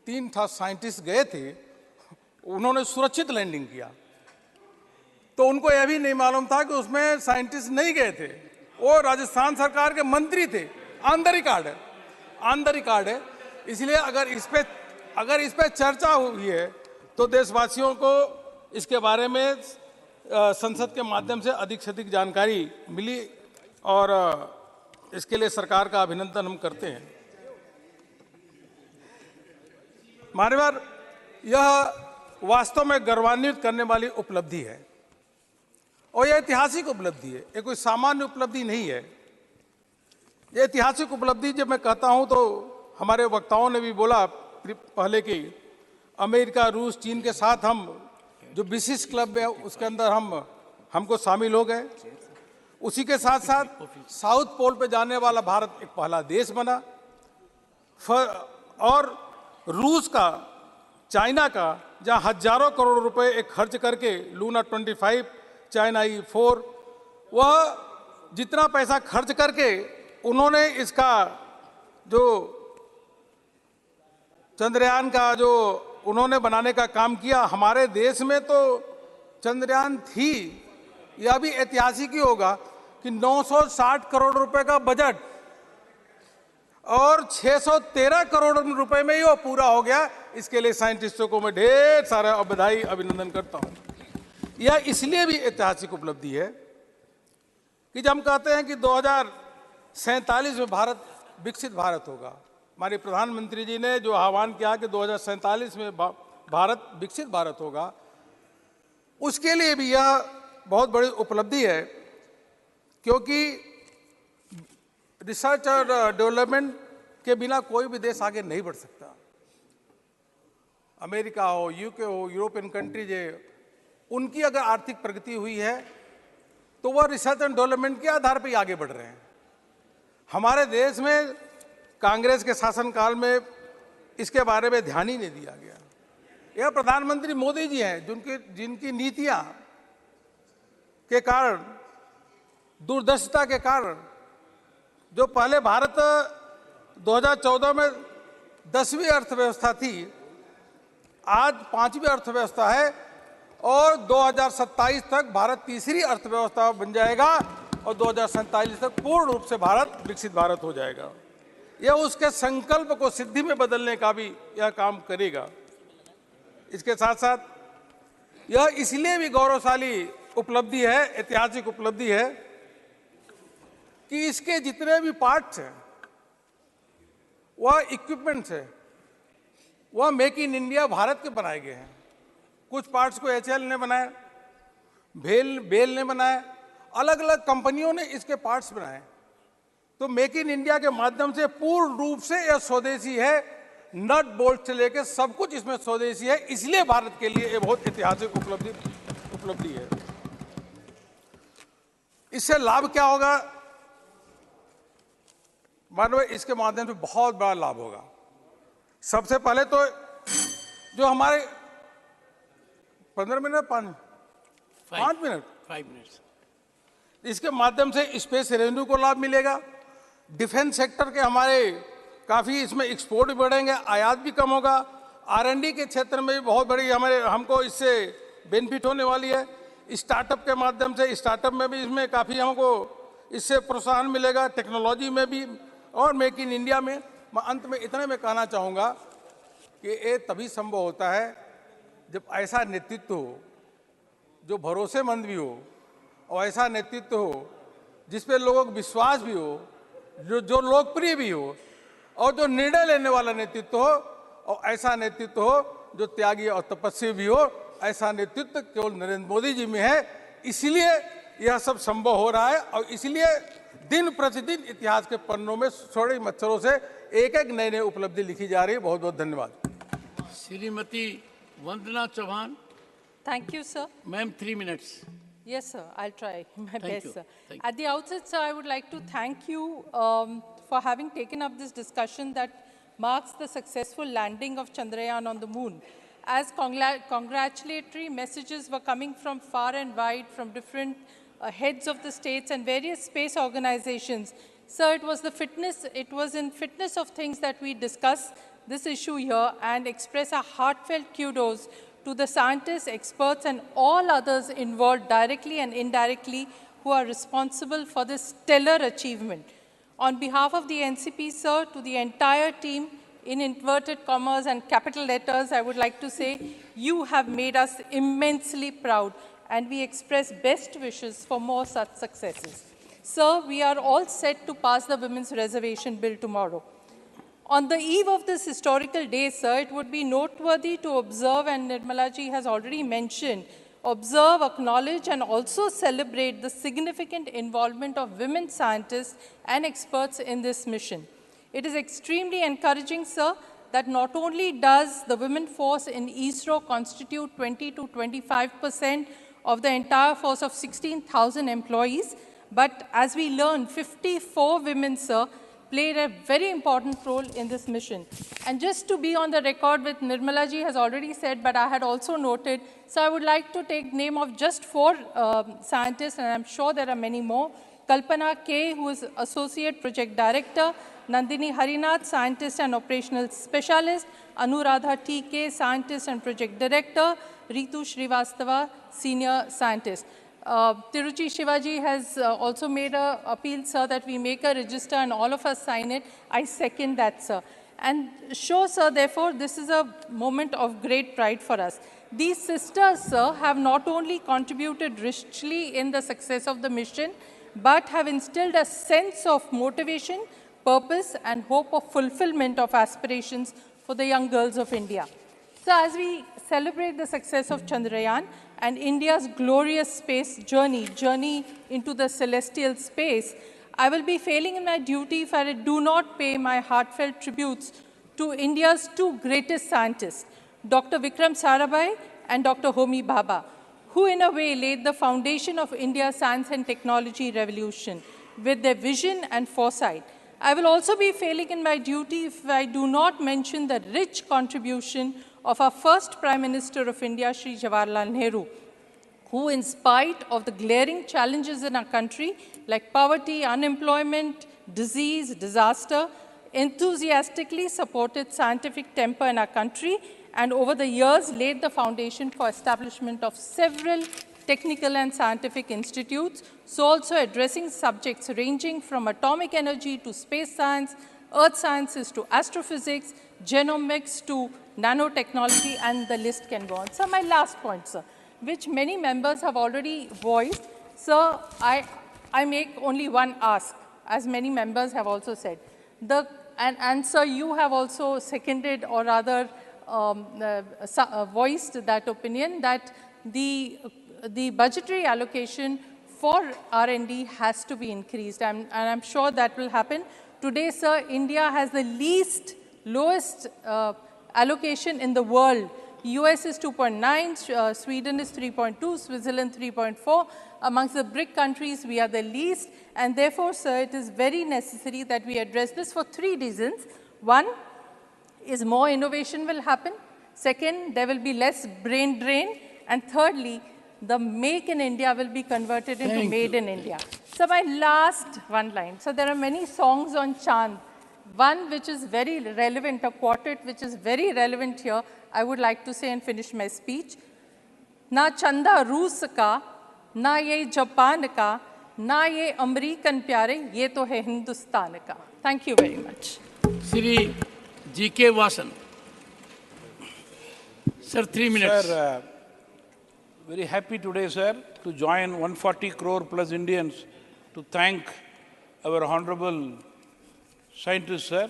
3 साइंटिस्ट गए थे उन्होंने सुरक्षित लैंडिंग किया। तो उनको यह भी नहीं मालूम था कि उसमें साइंटिस्ट नहीं गए थे, वो राजस्थान सरकार के मंत्री थे। ऑन द रिकॉर्ड है। इसलिए अगर इस पे चर्चा हुई है तो देशवासियों को इसके बारे में संसद के माध्यम से अधिक जानकारी मिली और इसके लिए सरकार का अभिनंदन हम करते हैं। मान्यवर, यह वास्तव में गौरवान्वित करने वाली उपलब्धि है और यह ऐतिहासिक उपलब्धि है, ये कोई सामान्य उपलब्धि नहीं है। ये ऐतिहासिक उपलब्धि जब मैं कहता हूं तो हमारे वक्ताओं ने भी बोला पहले कि अमेरिका, रूस, चीन के साथ हम जो विशिष्ट क्लब है उसके अंदर हमको शामिल हो गए। उसी के साथ साथ साउथ पोल पे जाने वाला भारत एक पहला देश बना और रूस का, चाइना का, जहां हजारों करोड़ रुपए एक खर्च करके लूना 25, चाइना E4, वह जितना पैसा खर्च करके उन्होंने इसका जो चंद्रयान का जो उन्होंने बनाने का काम किया, हमारे देश में तो चंद्रयान थी। यह भी ऐतिहासिक ही होगा कि 960 करोड़ रुपए का बजट और 613 करोड़ रुपए में ही वो पूरा हो गया। इसके लिए साइंटिस्टों को मैं ढेर सारा बधाई, अभिनंदन करता हूं। यह इसलिए भी ऐतिहासिक उपलब्धि है कि जब हम कहते हैं कि 2047 में भारत विकसित भारत होगा, हमारे प्रधानमंत्री जी ने जो आह्वान किया कि 2047 में भारत विकसित भारत होगा, उसके लिए भी यह बहुत बड़ी उपलब्धि है, क्योंकि रिसर्च और डेवलपमेंट के बिना कोई भी देश आगे नहीं बढ़ सकता। अमेरिका हो, यूके हो, यूरोपियन कंट्रीज है, उनकी अगर आर्थिक प्रगति हुई है तो वह रिसर्च एंड डेवलपमेंट के आधार पर ही आगे बढ़ रहे हैं। हमारे देश में कांग्रेस के शासनकाल में इसके बारे में ध्यान ही नहीं दिया गया। यह प्रधानमंत्री मोदी जी हैं जिनकी नीतियां के कारण, दूरदर्शिता के कारण, जो पहले भारत 2014 में 10वीं अर्थव्यवस्था थी, आज 5वीं अर्थव्यवस्था है और 2027 तक भारत तीसरी अर्थव्यवस्था बन जाएगा और 2047 तक पूर्ण रूप से भारत विकसित भारत हो जाएगा। यह उसके संकल्प को सिद्धि में बदलने का भी यह काम करेगा। इसके साथ साथ यह इसलिए भी गौरवशाली उपलब्धि है, ऐतिहासिक उपलब्धि है कि इसके जितने भी पार्ट्स हैं, वह इक्विपमेंट्स है, वह मेक इन इंडिया भारत के बनाए गए हैं। कुछ पार्ट्स को HL ने बनाया, बेल ने बनाया, अलग अलग कंपनियों ने इसके पार्ट्स बनाए। तो मेक इन इंडिया के माध्यम से पूर्ण रूप से यह स्वदेशी है, नट बोल्ट से लेकर सब कुछ इसमें स्वदेशी है। इसलिए भारत के लिए यह बहुत ऐतिहासिक उपलब्धि है। इससे लाभ क्या होगा? मानो इसके माध्यम से बहुत बड़ा लाभ होगा। सबसे पहले तो जो हमारे 15 मिनट 5 मिनट 5 minutes. इसके माध्यम से स्पेस रेवेन्यू को लाभ मिलेगा, डिफेंस सेक्टर के हमारे काफ़ी इसमें एक्सपोर्ट भी बढ़ेंगे, आयात भी कम होगा, R&D के क्षेत्र में भी बहुत बड़ी हमको इससे बेनिफिट होने वाली है। स्टार्टअप के माध्यम से स्टार्टअप में भी इसमें काफ़ी हमको इससे प्रोत्साहन मिलेगा, टेक्नोलॉजी में भी और मेक इन इंडिया में। मैं अंत में इतना मैं कहना चाहूँगा कि ये तभी संभव होता है जब ऐसा नेतृत्व हो जो भरोसेमंद भी हो और ऐसा नेतृत्व हो जिस पे लोगों को विश्वास भी हो, जो लोकप्रिय भी हो और जो निर्णय लेने वाला नेतृत्व हो, और ऐसा नेतृत्व हो जो त्यागी और तपस्वी भी हो। ऐसा नेतृत्व केवल नरेंद्र मोदी जी में है, इसलिए यह सब संभव हो रहा है और इसलिए दिन प्रतिदिन इतिहास के पन्नों में छोटे मच्छरों से एक एक नई नई उपलब्धि लिखी जा रही है। बहुत बहुत धन्यवाद। Shrimati Vandana Chauhan. Thank you, sir. Ma'am, 3 minutes. Yes, sir. I'll try my best, you. sir. Thank At the outset, sir, I would like to thank you for having taken up this discussion that marks the successful landing of Chandrayaan on the moon. As congratulatory messages were coming from far and wide, from different heads of the states and various space organizations. Sir, it was in fitness of things that we discuss this issue here and express our heartfelt kudos to the scientists, experts, and all others involved directly and indirectly who are responsible for this stellar achievement. On behalf of the NCP, sir, to the entire team, in inverted commas and capital letters, I would like to say, you have made us immensely proud, and we express best wishes for more such successes. Sir, we are all set to pass the Women's Reservation Bill tomorrow. On the eve of this historical day, sir, it would be noteworthy to observe, and Nirmala ji has already mentioned, observe, acknowledge, and also celebrate the significant involvement of women scientists and experts in this mission. It is extremely encouraging, sir, that not only does the women force in ISRO constitute 20 to 25% of the entire force of 16,000 employees, but as we learn, 54 women, sir, played a very important role in this mission. And just to be on the record with Nirmala ji has already said, but I had also noted, so I would like to take name of just 4 scientists, and I'm sure there are many more. Kalpana K, who is Associate Project Director, Nandini Harinath, Scientist and Operational Specialist, Anuradha T.K., Scientist and Project Director, Ritu Srivastava, Senior Scientist. Tiruchi Shivaji has also made an appeal, sir, that we make a register and all of us sign it. I second that, sir. And show, sir, therefore, this is a moment of great pride for us. These sisters, sir, have not only contributed richly in the success of the mission, but have instilled a sense of motivation, purpose, and hope of fulfillment of aspirations for the young girls of India. So as we celebrate the success of Chandrayaan and India's glorious space journey into the celestial space, I will be failing in my duty if I do not pay my heartfelt tributes to India's 2 greatest scientists, Dr. Vikram Sarabhai and Dr. Homi Bhabha, who in a way laid the foundation of India's science and technology revolution with their vision and foresight. I will also be failing in my duty if I do not mention the rich contribution of our first Prime Minister of India, Shri Jawaharlal Nehru, who in spite of the glaring challenges in our country, like poverty, unemployment, disease, disaster, enthusiastically supported scientific temper in our country, and over the years laid the foundation for establishment of several technical and scientific institutes, so also addressing subjects ranging from atomic energy to space science, earth sciences to astrophysics, genomics to nanotechnology, and the list can go on. So my last point, sir, which many members have already voiced, sir, I make only one ask, as many members have also said. And sir, you have also seconded or rather voiced that opinion that the budgetary allocation for R&D has to be increased, and I'm sure that will happen. Today, sir, India has the lowest allocation in the world. US is 2.9, Sweden is 3.2, Switzerland 3.4. Amongst the BRIC countries, we are the least, and therefore, sir, it is very necessary that we address this for 3 reasons. One is more innovation will happen. Second, there will be less brain drain. And thirdly, the Make in India will be converted into Made in India. So my last one line. So there are many songs on Chand. One which is very relevant, a quartet which is very relevant here, I would like to say and finish my speech. Na chanda Roos ka, na ye Japan ka, na ye American pyare, ye to hai Hindustan ka. Thank you very much. Shri G.K. Vasan. Sir, 3 minutes. Sir, very happy today, sir, to join 140 crore plus Indians to thank our honorable scientists, sir,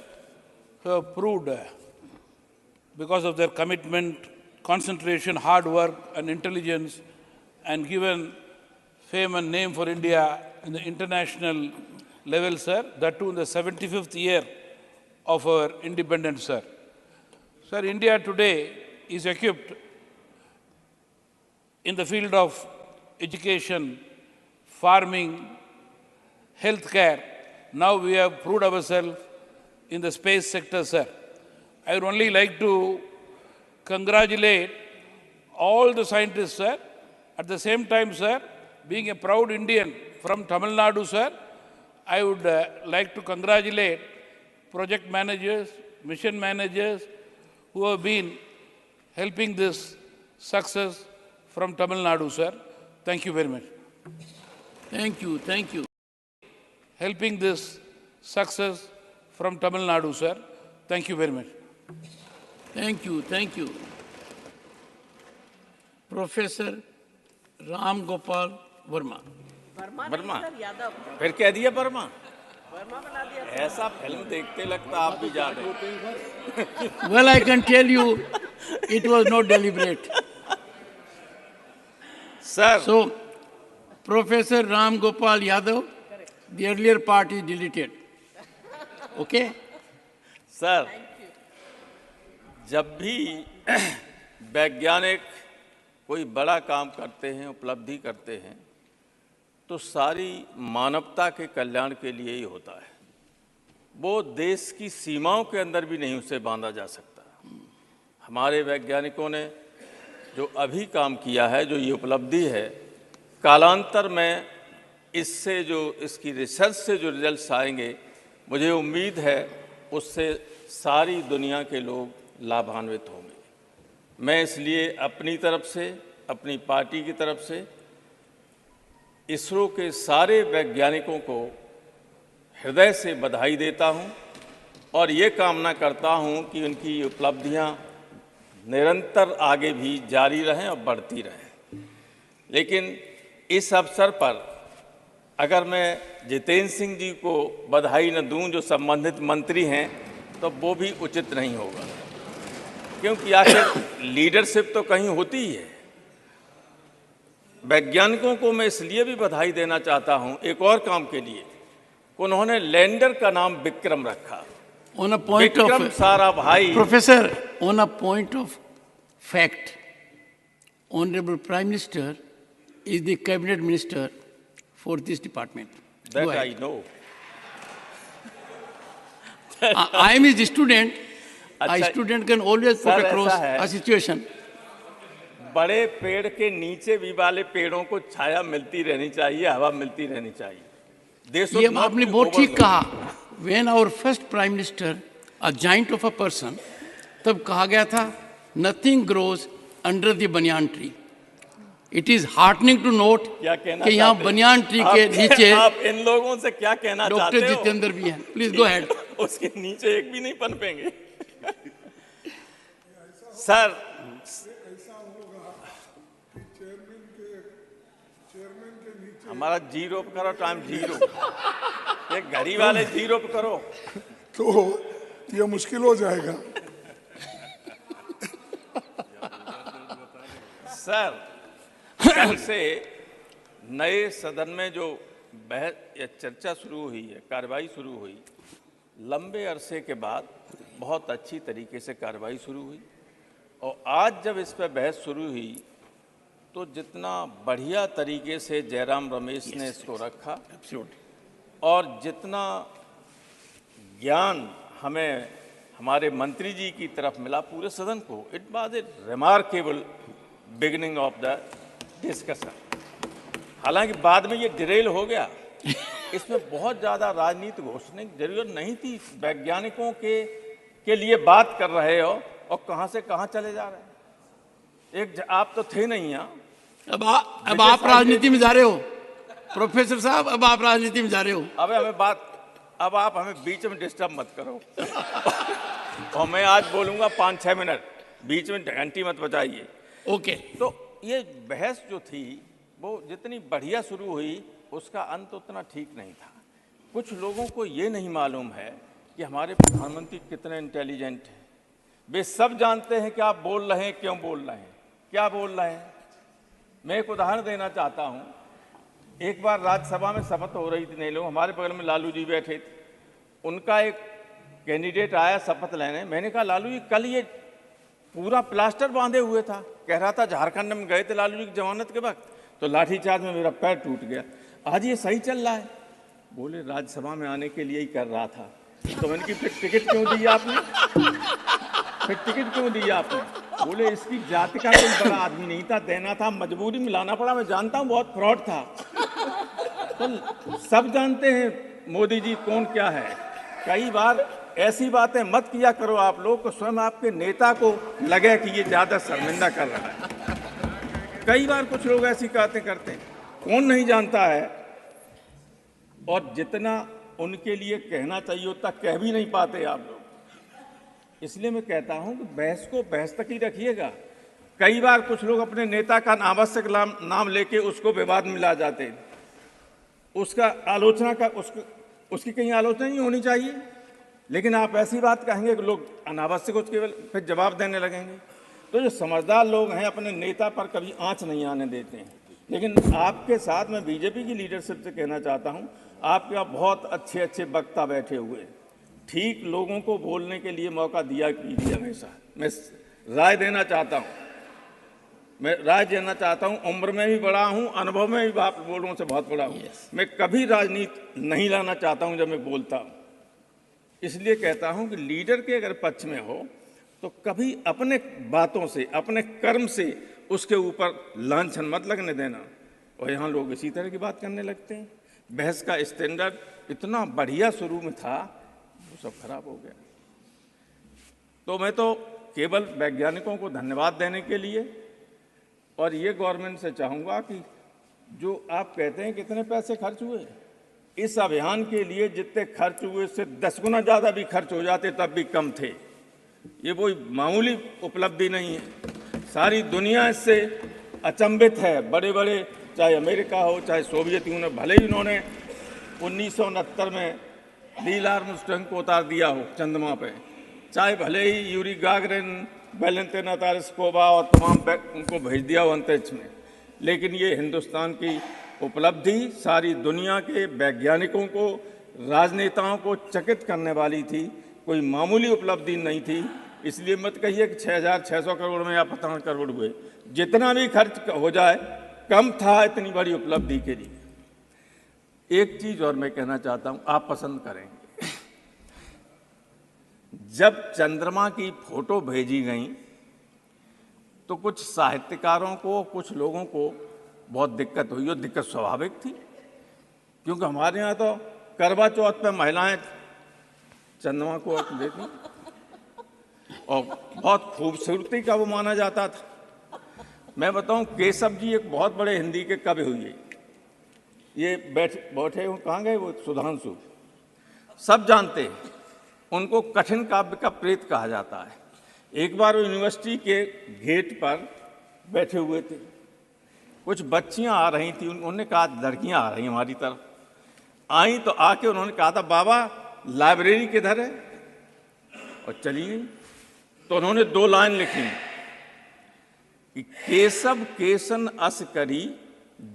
who have proved, because of their commitment, concentration, hard work, and intelligence, and given fame and name for India in the international level, sir, that too in the 75th year of our independence, sir. Sir, India today is equipped in the field of education, farming, healthcare. Now we have proved ourselves in the space sector, sir. I would only like to congratulate all the scientists, sir. At the same time, sir, being a proud Indian from Tamil Nadu, sir, I would like to congratulate project managers, mission managers who have been helping this success from Tamil Nadu, sir. Thank you very much. Thank you, thank you. Helping this success from Tamil Nadu, sir. Thank you very much. Thank you, thank you. Professor Ram Gopal Verma. Verma फिर कह दिया वर्मा ऐसा film देखते लगता आप भी जा रहे Well, I can tell you, it was not deliberate. Sir. So, Professor Ram Gopal Yadav, the earlier part is deleted. Okay? Sir जब भी वैज्ञानिक कोई बड़ा काम करते हैं, उपलब्धि करते हैं, तो सारी मानवता के कल्याण के लिए ही होता है। वो देश की सीमाओं के अंदर भी नहीं उसे बांधा जा सकता। हमारे वैज्ञानिकों ने जो अभी काम किया है, जो ये उपलब्धि है, कालांतर में इससे जो इसकी रिसर्च से जो रिजल्ट्स आएंगे, मुझे उम्मीद है उससे सारी दुनिया के लोग लाभान्वित होंगे। मैं इसलिए अपनी तरफ से, अपनी पार्टी की तरफ से इसरो के सारे वैज्ञानिकों को हृदय से बधाई देता हूं और ये कामना करता हूं कि उनकी उपलब्धियां निरंतर आगे भी जारी रहें और बढ़ती रहें। लेकिन इस अवसर पर अगर मैं जितेंद्र सिंह जी को बधाई न दूं जो संबंधित मंत्री हैं, तो वो भी उचित नहीं होगा, क्योंकि आखिर लीडरशिप तो कहीं होती ही है। वैज्ञानिकों को मैं इसलिए भी बधाई देना चाहता हूं एक और काम के लिए, उन्होंने लैंडर का नाम विक्रम रखा। On a point Vikram of सारा भाई Professor, on a point of fact, Honorable Prime Minister is the Cabinet Minister for this department. that Go I ahead. know. I am his student. A अच्छा, student can always put sir, across ऐसा है। a situation. बड़े पेड़ के नीचे भी वाले पेड़ों को छाया मिलती रहनी चाहिए, हवा मिलती रहनी चाहिए। ये आपने बहुत ठीक कहा। When our first Prime Minister, a giant of a person, तब कहा गया था, nothing grows under the banyan tree. It is heartening to note कि यहाँ बनियान ट्री के नीचे आप इन लोगों से क्या कहना चाहते डॉक्टर हो? जितेंद्र भी हैं। Please go ahead. उसके नीचे एक भी नहीं पनपेंगे। सर हमारा जीरो पे करो, टाइम जीरो। ये घड़ी वाले जीरो पे करो तो ये मुश्किल हो जाएगा। सर कल से नए सदन में जो बहस या चर्चा शुरू हुई है, कार्रवाई शुरू हुई, लंबे अरसे के बाद बहुत अच्छी तरीके से कार्रवाई शुरू हुई और आज जब इस पर बहस शुरू हुई तो जितना बढ़िया तरीके से जयराम रमेश ने इसको रखा और जितना ज्ञान हमें हमारे मंत्री जी की तरफ मिला पूरे सदन को, it was a remarkable beginning of the discussion. हालांकि बाद में ये डिरेल हो गया, इसमें बहुत ज़्यादा राजनीति घोषणे की जरूरत नहीं थी। वैज्ञानिकों के लिए बात कर रहे हो और कहाँ से कहाँ चले जा रहे हैं। आप तो थे नहीं यहाँ। अब आप राजनीति में जा रहे हो प्रोफेसर साहब, अब आप राजनीति में जा रहे हो। अब आप हमें बीच में डिस्टर्ब मत करो। और मैं आज बोलूँगा 5-6 मिनट, बीच में घंटी मत बजाइए। ओके। तो ये बहस जो थी वो जितनी बढ़िया शुरू हुई उसका अंत उतना ठीक नहीं था। कुछ लोगों को ये नहीं मालूम है कि हमारे प्रधानमंत्री कितने इंटेलिजेंट हैं। वे सब जानते हैं कि आप बोल रहे हैं, क्यों बोल रहे हैं, क्या बोल रहे हैं। मैं एक उदाहरण देना चाहता हूँ। एक बार राज्यसभा में शपथ हो रही थी, नहीं लोग, हमारे बगल में लालू जी बैठे थे। उनका एक कैंडिडेट आया शपथ लेने। मैंने कहा लालू जी कल ये पूरा प्लास्टर बांधे हुए था, कह रहा था झारखंड में गए थे लालू जी की जमानत के वक्त, तो लाठीचार्ज में मेरा पैर टूट गया। आज ये सही चल रहा है। बोले राज्यसभा में आने के लिए ही कर रहा था। तो मैंने कि फिर टिकट क्यों दी आपने, फिर टिकट क्यों दी आपने। बोले इसकी जाति का कोई बड़ा आदमी नहीं था, देना था, मजबूरी में लाना पड़ा। मैं जानता हूँ बहुत फ्रॉड था। तो सब जानते हैं मोदी जी कौन क्या है। कई बार ऐसी बातें मत किया करो आप लोग को स्वयं आपके नेता को लगे कि ये ज़्यादा शर्मिंदा कर रहा है। कई बार कुछ लोग ऐसी बातें करते हैं, कौन नहीं जानता है। और जितना उनके लिए कहना चाहिए उतना कह भी नहीं पाते आप लोग। इसलिए मैं कहता हूं कि बहस को बहस तक ही रखिएगा। कई बार कुछ लोग अपने नेता का अनावश्यक नाम लेके उसको विवाद में ला जाते हैं। उसका आलोचना का उसकी कहीं आलोचना नहीं होनी चाहिए, लेकिन आप ऐसी बात कहेंगे कि लोग अनावश्यक उसके फिर जवाब देने लगेंगे। तो जो समझदार लोग हैं अपने नेता पर कभी आंच नहीं आने देते हैं। लेकिन आपके साथ मैं बीजेपी की लीडरशिप से कहना चाहता हूं, आपके यहाँ बहुत अच्छे अच्छे वक्ता बैठे हुए हैं। ठीक लोगों को बोलने के लिए मौका दिया कीजिए हमेशा। मैं राय देना चाहता हूं, उम्र में भी बड़ा हूं, अनुभव में भी आप लोगों से बहुत बड़ा हूं। मैं कभी राजनीति नहीं लाना चाहता हूं जब मैं बोलता हूं। इसलिए कहता हूं कि लीडर के अगर पक्ष में हो तो कभी अपने बातों से, अपने कर्म से उसके ऊपर लांछन मत लगने देना। और यहाँ लोग इसी तरह की बात करने लगते हैं। बहस का स्टैंडर्ड इतना बढ़िया शुरू में था, वो सब खराब हो गया। तो मैं तो केवल वैज्ञानिकों को धन्यवाद देने के लिए और ये गवर्नमेंट से चाहूँगा कि जो आप कहते हैं कितने पैसे खर्च हुए, इस अभियान के लिए जितने खर्च हुए उससे 10 गुना ज़्यादा भी खर्च हो जाते तब भी कम थे। ये कोई मामूली उपलब्धि नहीं है। सारी दुनिया इससे अचंभित है। बड़े बड़े चाहे अमेरिका हो चाहे सोवियत यूनियन, भले ही उन्होंने 1969 में नील आर्मस्ट्रांग को उतार दिया हो चंद्रमा पे, चाहे भले ही यूरी गागरिन, वैलेंटिना तारस्कोवा और तमाम उनको भेज दिया हो अंतरिक्ष में, लेकिन ये हिंदुस्तान की उपलब्धि सारी दुनिया के वैज्ञानिकों को, राजनेताओं को चकित करने वाली थी। कोई मामूली उपलब्धि नहीं थी। इसलिए मत कहिए कि 6,600 करोड़ में या 55 करोड़ हुए। जितना भी खर्च हो जाए कम था इतनी बड़ी उपलब्धि के लिए। एक चीज और मैं कहना चाहता हूं, आप पसंद करेंगे, जब चंद्रमा की फोटो भेजी गई तो कुछ साहित्यकारों को, कुछ लोगों को बहुत दिक्कत हुई। और दिक्कत स्वाभाविक थी, क्योंकि हमारे यहाँ तो करवा चौथ पे महिलाएं चंद्रमा को देखी और बहुत खूबसूरती का वो माना जाता था। मैं बताऊं, केशव जी एक बहुत बड़े हिंदी के कवि हुए। ये बैठे हुए कहाँ गए वो, सुधांशु, सब जानते हैं उनको कठिन काव्य का प्रेत कहा जाता है। एक बार वो यूनिवर्सिटी के गेट पर बैठे हुए थे, कुछ बच्चियां आ रही थी। उन्होंने कहा लड़कियां आ रही हमारी तरफ आई, तो आके उन्होंने कहा था बाबा लाइब्रेरी किधर है, और चली गई। तो उन्होंने 2 लाइन लिखी कि केशव केसन अस करी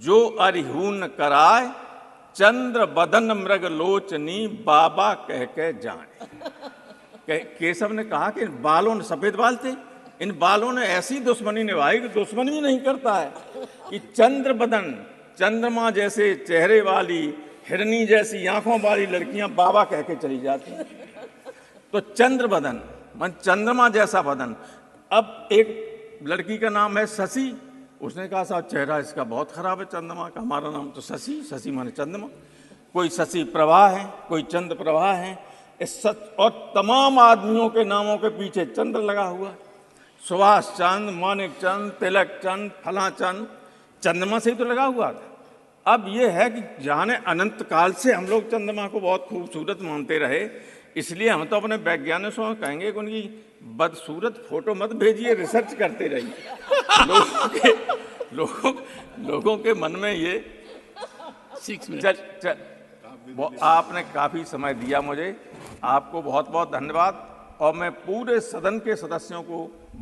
जो अरिहून कराए, चंद्र बदन मृग लोचनी बाबा कह के जाए। केशव ने कहा कि इन बालों ने, सफेद बाल थे, इन बालों ने ऐसी दुश्मनी निभाई कि दुश्मन भी नहीं करता है कि चंद्र बदन, चंद्रमा जैसे चेहरे वाली, हिरनी जैसी आंखों वाली लड़कियां बाबा कह के चली जाती। तो चंद्र बदन मन चंद्रमा जैसा बदन। अब एक लड़की का नाम है शशि, उसने कहा साहब चेहरा इसका बहुत खराब है चंद्रमा का, हमारा नाम तो शशि, शशि माने चंद्रमा, कोई शशि प्रभा है, कोई चंद्र प्रभा है, इस सच और तमाम आदमियों के नामों के पीछे चंद्र लगा हुआ, सुभाष चंद्र, मानिक चंद्र, तिलक चंद्र, फला चंद्र, चंद्रमा से ही तो लगा हुआ था। अब ये है कि जाने अनंत काल से हम लोग चंद्रमा को बहुत खूबसूरत मानते रहे, इसलिए हम तो अपने वैज्ञानिकों से कहेंगे कि उनकी बदसूरत फोटो मत भेजिए, रिसर्च करते रहिए। लोगों के मन में ये 6 मिनट आपने काफी समय दिया मुझे, आपको बहुत बहुत धन्यवाद। और मैं पूरे सदन के सदस्यों को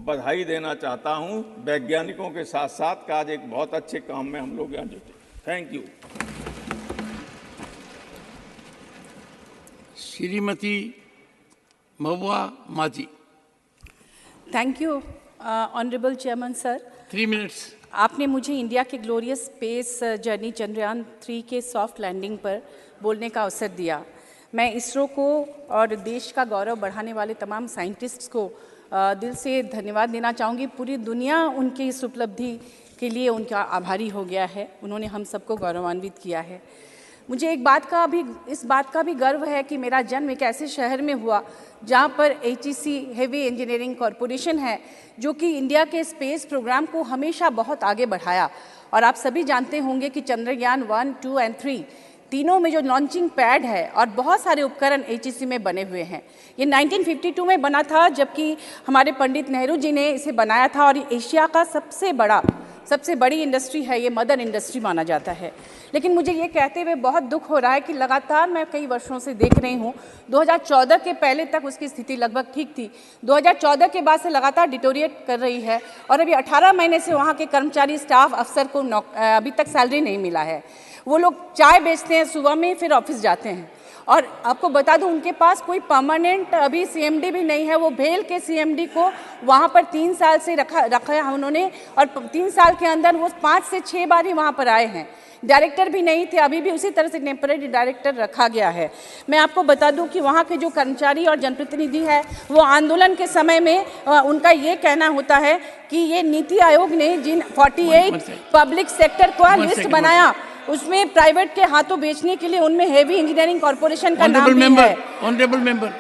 बधाई देना चाहता हूं, वैज्ञानिकों के साथ साथ आज एक बहुत अच्छे काम में हम लोग यहाँ जुटे। Thank you. श्रीमती महुआ माझी। Thank you honourable chairman sir. 3 minutes. आपने मुझे इंडिया के ग्लोरियस स्पेस जर्नी चंद्रयान 3 के सॉफ्ट लैंडिंग पर बोलने का अवसर दिया। मैं इसरो को और देश का गौरव बढ़ाने वाले तमाम साइंटिस्ट्स को दिल से धन्यवाद देना चाहूँगी। पूरी दुनिया उनकी इस उपलब्धि के लिए उनका आभारी हो गया है, उन्होंने हम सबको गौरवान्वित किया है। मुझे इस बात का भी गर्व है कि मेरा जन्म एक ऐसे शहर में हुआ जहाँ पर HEC हेवी इंजीनियरिंग कॉरपोरेशन है, जो कि इंडिया के स्पेस प्रोग्राम को हमेशा बहुत आगे बढ़ाया। और आप सभी जानते होंगे कि चंद्रयान 1, 2 और 3 तीनों में जो लॉन्चिंग पैड है और बहुत सारे उपकरण HEC में बने हुए हैं। ये 1952 में बना था, जबकि हमारे पंडित नेहरू जी ने इसे बनाया था, और एशिया का सबसे बड़ी इंडस्ट्री है, ये मदर इंडस्ट्री माना जाता है। लेकिन मुझे ये कहते हुए बहुत दुख हो रहा है कि लगातार मैं कई वर्षों से देख रही हूँ, 2014 के पहले तक उसकी स्थिति लगभग ठीक थी, 2014 के बाद से लगातार डिटोरिएट कर रही है, और अभी 18 महीने से वहाँ के कर्मचारी, स्टाफ, अफसर को अभी तक सैलरी नहीं मिला है। वो लोग चाय बेचते हैं सुबह में, फिर ऑफिस जाते हैं। और आपको बता दूं, उनके पास कोई परमानेंट अभी CMD भी नहीं है। वो भेल के CMD को वहाँ पर 3 साल से रखा है उन्होंने, और 3 साल के अंदर वो 5 से 6 बार ही वहाँ पर आए हैं। डायरेक्टर भी नहीं थे, अभी भी उसी तरह से टेम्परेरी डायरेक्टर रखा गया है। मैं आपको बता दूं कि वहाँ के जो कर्मचारी और जनप्रतिनिधि है, वो आंदोलन के समय में उनका ये कहना होता है कि ये नीति आयोग ने जिन 48 पब्लिक सेक्टर का लिस्ट बनाया, उसमें प्राइवेट के हाथों बेचने के लिए उनमें हेवी इंजीनियरिंग कॉर्पोरेशन का नाम भी है। Honorable member,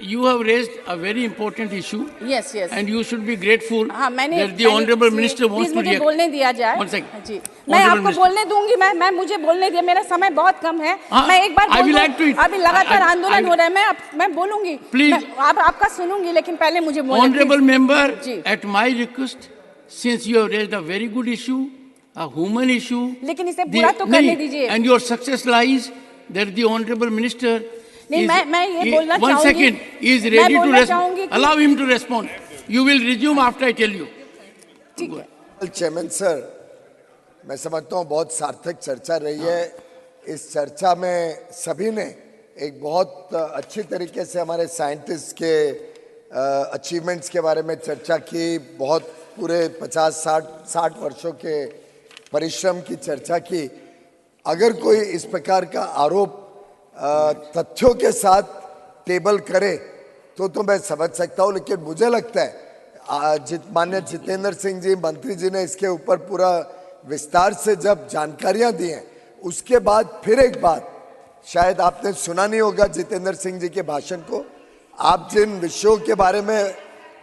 you have raised a very important issue. Yes. And you should be grateful that the honorable minister wants to मुझे react. बोलने दिया जाए। One second. जी, मैं आपको बोलने दूंगी। मैं मुझे बोलने दिया, मेरा समय बहुत कम है। मैं एक बार अभी लगातार आंदोलन हो रहा है, मैं बोलूंगी। Please. आपका सुनूंगी, लेकिन पहले मुझे बोलने। Honorable member, at my request, since you have raised a very good issue, a human issue, लेकिन इसे पूरा तो करने दीजिए। and your success lies that the honorable minister नहीं, मैं ये बोलना चाहूंगी। 1 second, he is ready to respond. Allow him to respond. You will resume after I tell you. ठीक है। चेयरमैन सर, मैं समझता हूँ बहुत सार्थक चर्चा रही है। इस चर्चा में सभी ने एक बहुत अच्छी तरीके से हमारे साइंटिस्ट के अचीवमेंट्स के बारे में चर्चा की, बहुत पूरे 50-60 वर्षों के परिश्रम की चर्चा की। अगर कोई इस प्रकार का आरोप तथ्यों के साथ टेबल करे तो मैं समझ सकता हूँ, लेकिन मुझे लगता है माननीय जितेंद्र सिंह जी मंत्री जी ने इसके ऊपर पूरा विस्तार से जब जानकारियां दी हैं, उसके बाद फिर एक बात, शायद आपने सुना नहीं होगा जितेंद्र सिंह जी के भाषण को, आप जिन विषयों के बारे में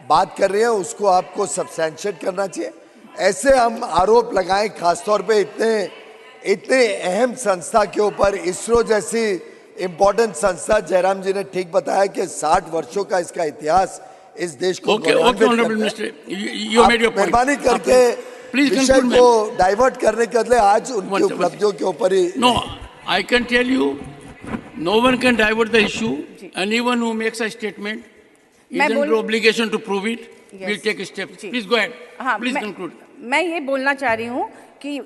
बात कर रहे हैं उसको आपको सब्सटेंशिएट करना चाहिए। ऐसे हम आरोप लगाएं, खासतौर पे इतने अहम संस्था के ऊपर, इसरो जैसी इम्पोर्टेंट संस्था, जयराम जी ने ठीक बताया कि 60 वर्षों का इसका इतिहास इस देश को मेहरबानी करके विषय को डाइवर्ट करने के बदले आज उनकी उपलब्धियों के ऊपर ही। No, I can tell you, no one can divert the issue. Anyone who makes a statement is under obligation to prove it. We'll take steps. Please go ahead. Please conclude. मैं ये बोलना चाह रही हूँ कि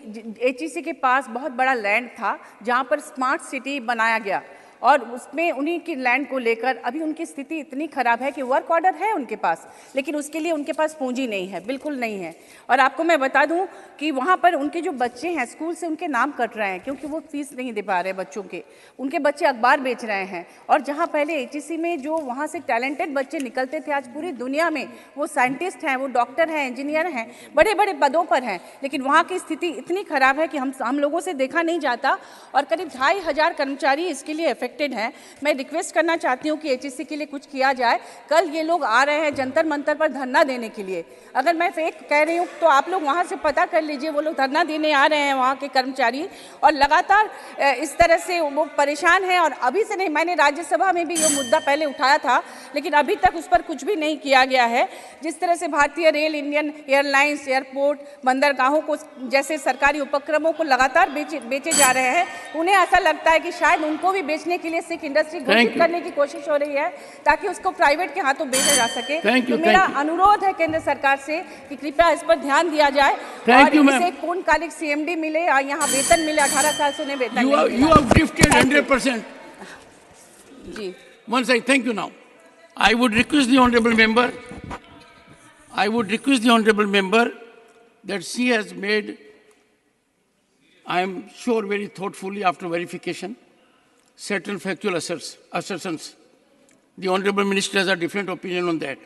HEC के पास बहुत बड़ा लैंड था जहाँ पर स्मार्ट सिटी बनाया गया, और उसमें उन्हीं की लैंड को लेकर अभी उनकी स्थिति इतनी खराब है कि वर्क ऑर्डर है उनके पास, लेकिन उसके लिए उनके पास पूंजी नहीं है, बिल्कुल नहीं है। और आपको मैं बता दूं कि वहाँ पर उनके जो बच्चे हैं स्कूल से उनके नाम कट रहे हैं क्योंकि वो फीस नहीं दे पा रहे बच्चों के, उनके बच्चे अखबार बेच रहे हैं। और जहाँ पहले एचईसी में जो वहाँ से टैलेंटेड बच्चे निकलते थे, आज पूरी दुनिया में वो साइंटिस्ट हैं, वो डॉक्टर हैं, इंजीनियर हैं, बड़े बड़े पदों पर हैं, लेकिन वहाँ की स्थिति इतनी खराब है कि हम लोगों से देखा नहीं जाता और करीब 2,500 कर्मचारी इसके लिए अफेक्टेड हैं। मैं रिक्वेस्ट करना चाहती हूँ कि एचईसी के लिए कुछ किया जाए। कल ये लोग आ रहे हैं जंतर मंतर पर धरना देने के लिए, अगर मैं फेक कह रही हूँ तो आप लोग वहाँ से पता कर लीजिए, वो लोग धरना देने आ रहे हैं वहाँ के कर्मचारी, और लगातार इस तरह से वो परेशान हैं। और अभी से नहीं, मैंने राज्यसभा में भी ये मुद्दा पहले उठाया था, लेकिन अभी तक उस पर कुछ भी नहीं किया गया है। जिस तरह से भारतीय रेल, इंडियन एयरलाइंस, एयरपोर्ट, बंदरगाहों को जैसे सरकारी उपक्रमों को लगातार बेचे जा रहे हैं, उन्हें ऐसा लगता है कि शायद उनको भी बेचने के लिए सिख इंडस्ट्री घोषित करने की कोशिश हो रही है ताकि उसको प्राइवेट के हाथों बेचा जा सके। तो मेरा अनुरोध है केंद्र सरकार से कि कृपया इस पर ध्यान दिया जाए और इसे एक पूर्णकालिक सीएमडी मिले और यहाँ वेतन मिले। 18 साल से उन्हें वेतन नहीं मिला। You have drifted 100%. Ji. One second, thank you now. I would request the honourable member that she has made, I am sure very thoughtfully after verification, certain factual assertions. The honourable minister has a different opinion on that.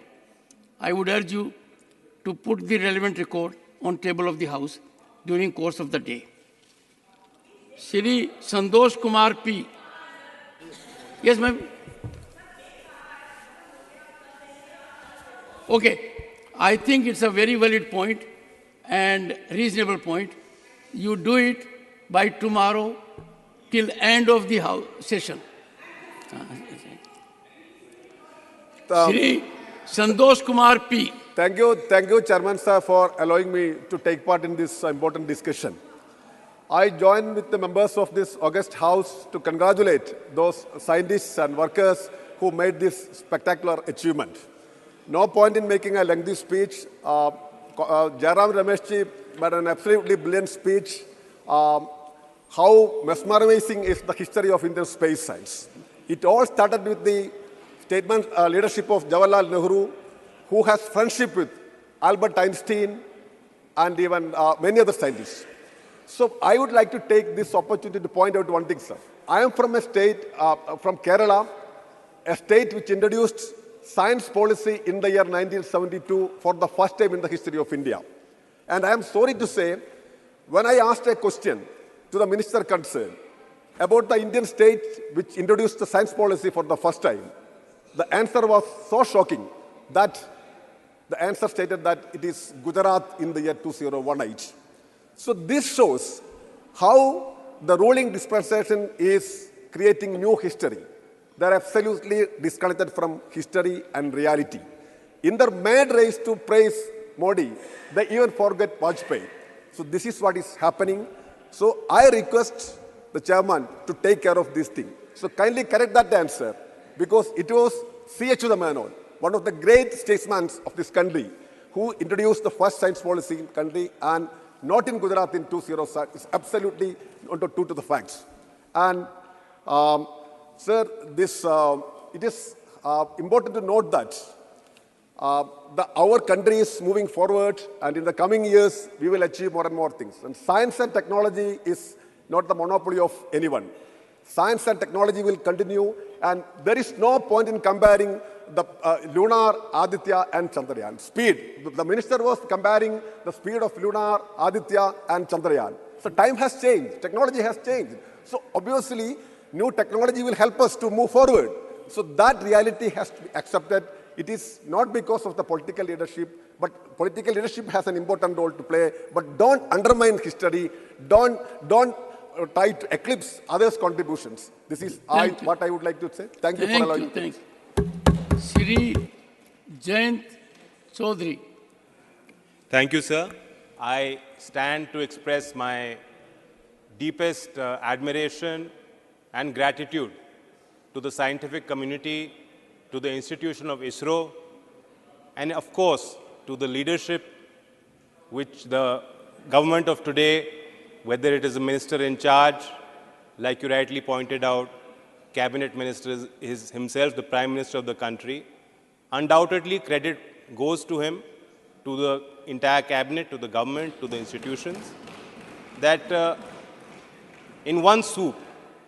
I would urge you to put the relevant record on table of the House during course of the day. Shri Santosh Kumar P. Yes, ma'am. Okay. I think it's a very valid point and reasonable point. You do it by tomorrow till end of the House session. Shri Santosh Kumar P. Thank you, Chairman Sir, for allowing me to take part in this important discussion. I join with the members of this august House to congratulate those scientists and workers who made this spectacular achievement. No point in making a lengthy speech. Jairam Rameshji made an absolutely brilliant speech. How mesmerizing is the history of Indian space science. It all started with the leadership of Jawaharlal Nehru, who has friendship with Albert Einstein and even many other scientists. So I would like to take this opportunity to point out one thing, sir. I am from a state, from Kerala, a state which introduced science policy in the year 1972 for the first time in the history of India. And I am sorry to say, when I asked a question to the minister concerned about the Indian state which introduced the science policy for the first time, the answer was so shocking that the answer stated that it is Gujarat in the year 2018. So this shows how the ruling dispensation is creating new history. They are absolutely disconnected from history and reality. In their mad race to praise Modi, they even forget Vajpayee. So this is what is happening. So I request the chairman to take care of this thing. So kindly correct that answer, because it was C.H. Menon, one of the great statesmen of this country, who introduced the first science policy in the country, and not in Gujarat in 2007. It's absolutely not true to the facts. And sir, it is important to note that our country is moving forward, and in the coming years, we will achieve more and more things. And science and technology is not the monopoly of anyone. Science and technology will continue, and there is no point in comparing the lunar, Aditya, and Chandrayaan. Speed. The minister was comparing the speed of lunar, Aditya, and Chandrayaan. So time has changed. Technology has changed. So obviously, new technology will help us to move forward. So that reality has to be accepted. It is not because of the political leadership, but political leadership has an important role to play. But don't undermine history. Don't try to eclipse others' contributions. This is what I would like to say. Thank you for allowing me. Thank you. Shri Jayant Chaudhary. Thank you, sir. I stand to express my deepest admiration and gratitude to the scientific community, to the institution of ISRO, and of course, to the leadership which the government of today, whether it is a minister in charge, like you rightly pointed out, cabinet minister is himself the Prime Minister of the country. Undoubtedly, credit goes to him, to the entire cabinet, to the government, to the institutions, that in one swoop,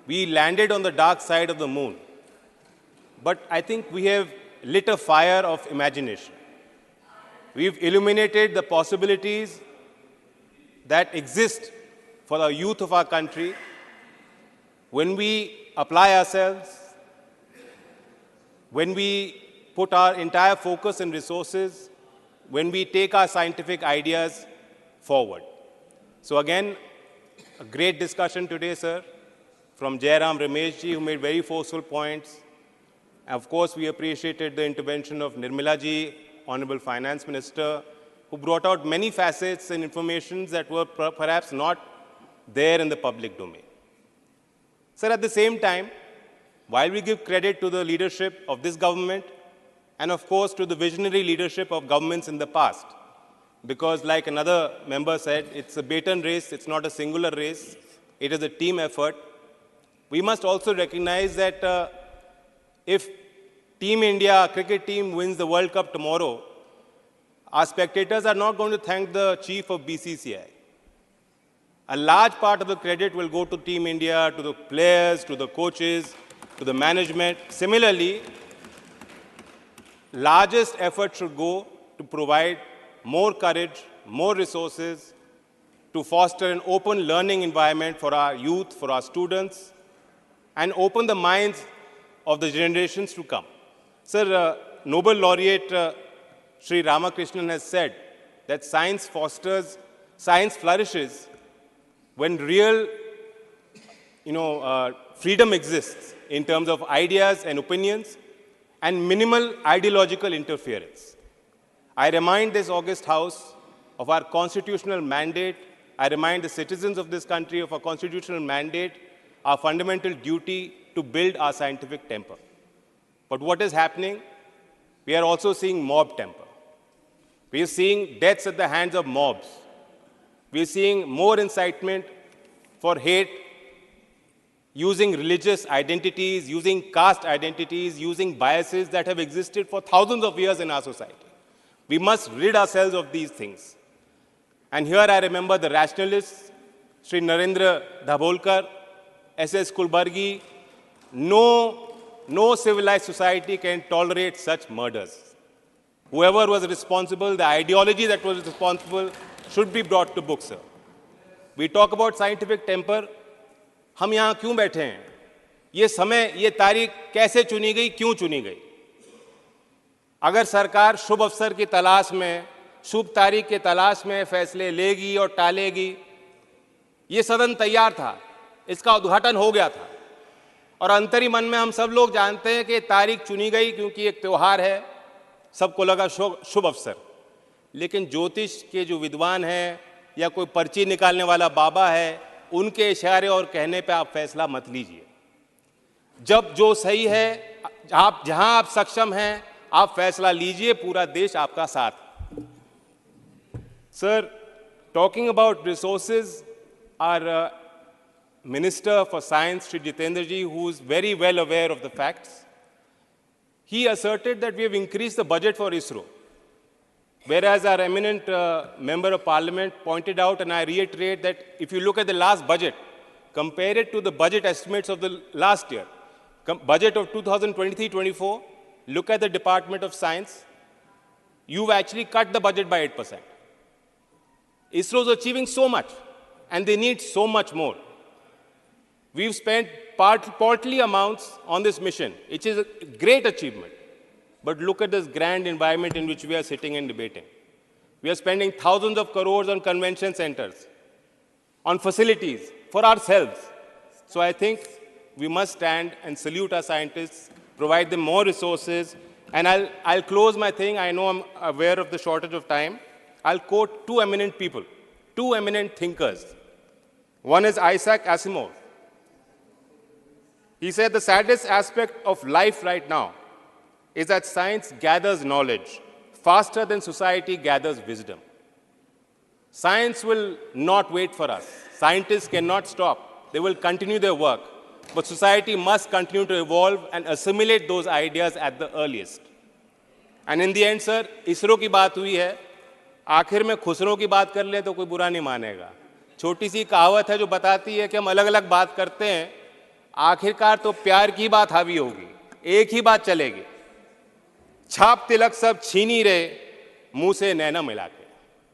we landed on the dark side of the moon. But I think we have lit a fire of imagination. We've illuminated the possibilities that exist for the youth of our country when we apply ourselves, when we put our entire focus and resources, when we take our scientific ideas forward. So again, a great discussion today, sir, from Jairam Rameshji, who made very forceful points. Of course, we appreciated the intervention of Nirmala ji, Honorable Finance Minister, who brought out many facets and informations that were perhaps not there in the public domain. Sir, at the same time, while we give credit to the leadership of this government and, of course, to the visionary leadership of governments in the past, because like another member said, it's a baton race, it's not a singular race, it is a team effort. We must also recognize that if Team India, cricket team, wins the World Cup tomorrow, our spectators are not going to thank the chief of BCCI. A large part of the credit will go to Team India, to the players, to the coaches, to the management. Similarly, largest effort should go to provide more courage, more resources, to foster an open learning environment for our youth, for our students, and open the minds of the generations to come. Sir, Nobel laureate Sri Ramakrishnan has said that science flourishes when real, freedom exists in terms of ideas and opinions and minimal ideological interference. I remind this august House of our constitutional mandate. I remind the citizens of this country of our constitutional mandate, our fundamental duty to build our scientific temper. But what is happening? We are also seeing mob temper. We are seeing deaths at the hands of mobs. We are seeing more incitement for hate using religious identities, using caste identities, using biases that have existed for thousands of years in our society. We must rid ourselves of these things. And here I remember the rationalists, Sri Narendra Dabholkar, S.S. Kulbargi. No civilized society can tolerate such murders. Whoever was responsible, the ideology that was responsible, should be brought to book, sir. We talk about scientific temper. हम यहाँ क्यों बैठे हैं? ये समय, ये तारीख कैसे चुनी गई, क्यों चुनी गई? अगर सरकार शुभ अवसर की तलाश में, शुभ तारीख के तलाश में फैसले लेगी और टालेगी, ये सदन तैयार था, इसका उद्घाटन हो गया था। और अंतरी मन में हम सब लोग जानते हैं कि तारीख चुनी गई क्योंकि एक त्यौहार है, सबको लगा शुभ अवसर। लेकिन ज्योतिष के जो विद्वान हैं या कोई पर्ची निकालने वाला बाबा है, उनके इशारे और कहने पे आप फैसला मत लीजिए। जब जो सही है, आप जहां आप सक्षम हैं, आप फैसला लीजिए, पूरा देश आपका साथ। Sir, talking about resources, our Minister for Science, Shri Jitendra ji, who is very well aware of the facts, he asserted that we have increased the budget for ISRO. Whereas our eminent Member of Parliament pointed out, and I reiterate, that if you look at the last budget, compare it to the budget estimates of the last year, budget of 2023-24, look at the Department of Science, you've actually cut the budget by 8%. ISRO is achieving so much, and they need so much more. We've spent partly amounts on this mission, which is a great achievement. But look at this grand environment in which we are sitting and debating. We are spending thousands of crores on convention centers, on facilities, for ourselves. So I think we must stand and salute our scientists, provide them more resources. And I'll close my thing. I know I'm aware of the shortage of time. I'll quote two eminent people, two eminent thinkers. One is Isaac Asimov. He said, the saddest aspect of life right now is that science gathers knowledge faster than society gathers wisdom. Science will not wait for us. Scientists cannot stop. They will continue their work. but society must continue to evolve and assimilate those ideas at the earliest. And in the end, sir, ISRO की बात हुई है, आखिर में खुसरो की बात कर ले तो कोई बुरा नहीं मानेगा। छोटी सी कहावत है जो बताती है कि हम अलग अलग बात करते हैं, आखिरकार तो प्यार की बात हावी होगी, एक ही बात चलेगी। छाप तिलक सब छीन ही रहे, मुंह से नैना मिला के।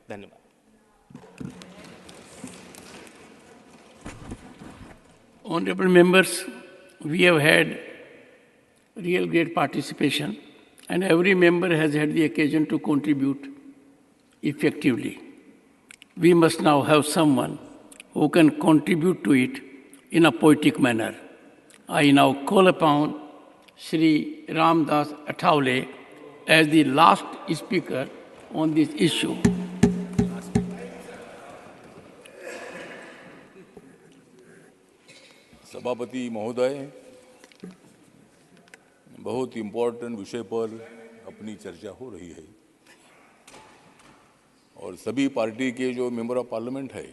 धन्यवाद। Honorable members, we have had real great participation, and every member has had the occasion to contribute effectively. We must now have someone who can contribute to it in a poetic manner. I now call upon Shri Ramdas Athavale as the last speaker on this issue. सभापति महोदय, बहुत important विषय पर अपनी चर्चा हो रही है और सभी पार्टी के जो मेंबर ऑफ पार्लियामेंट है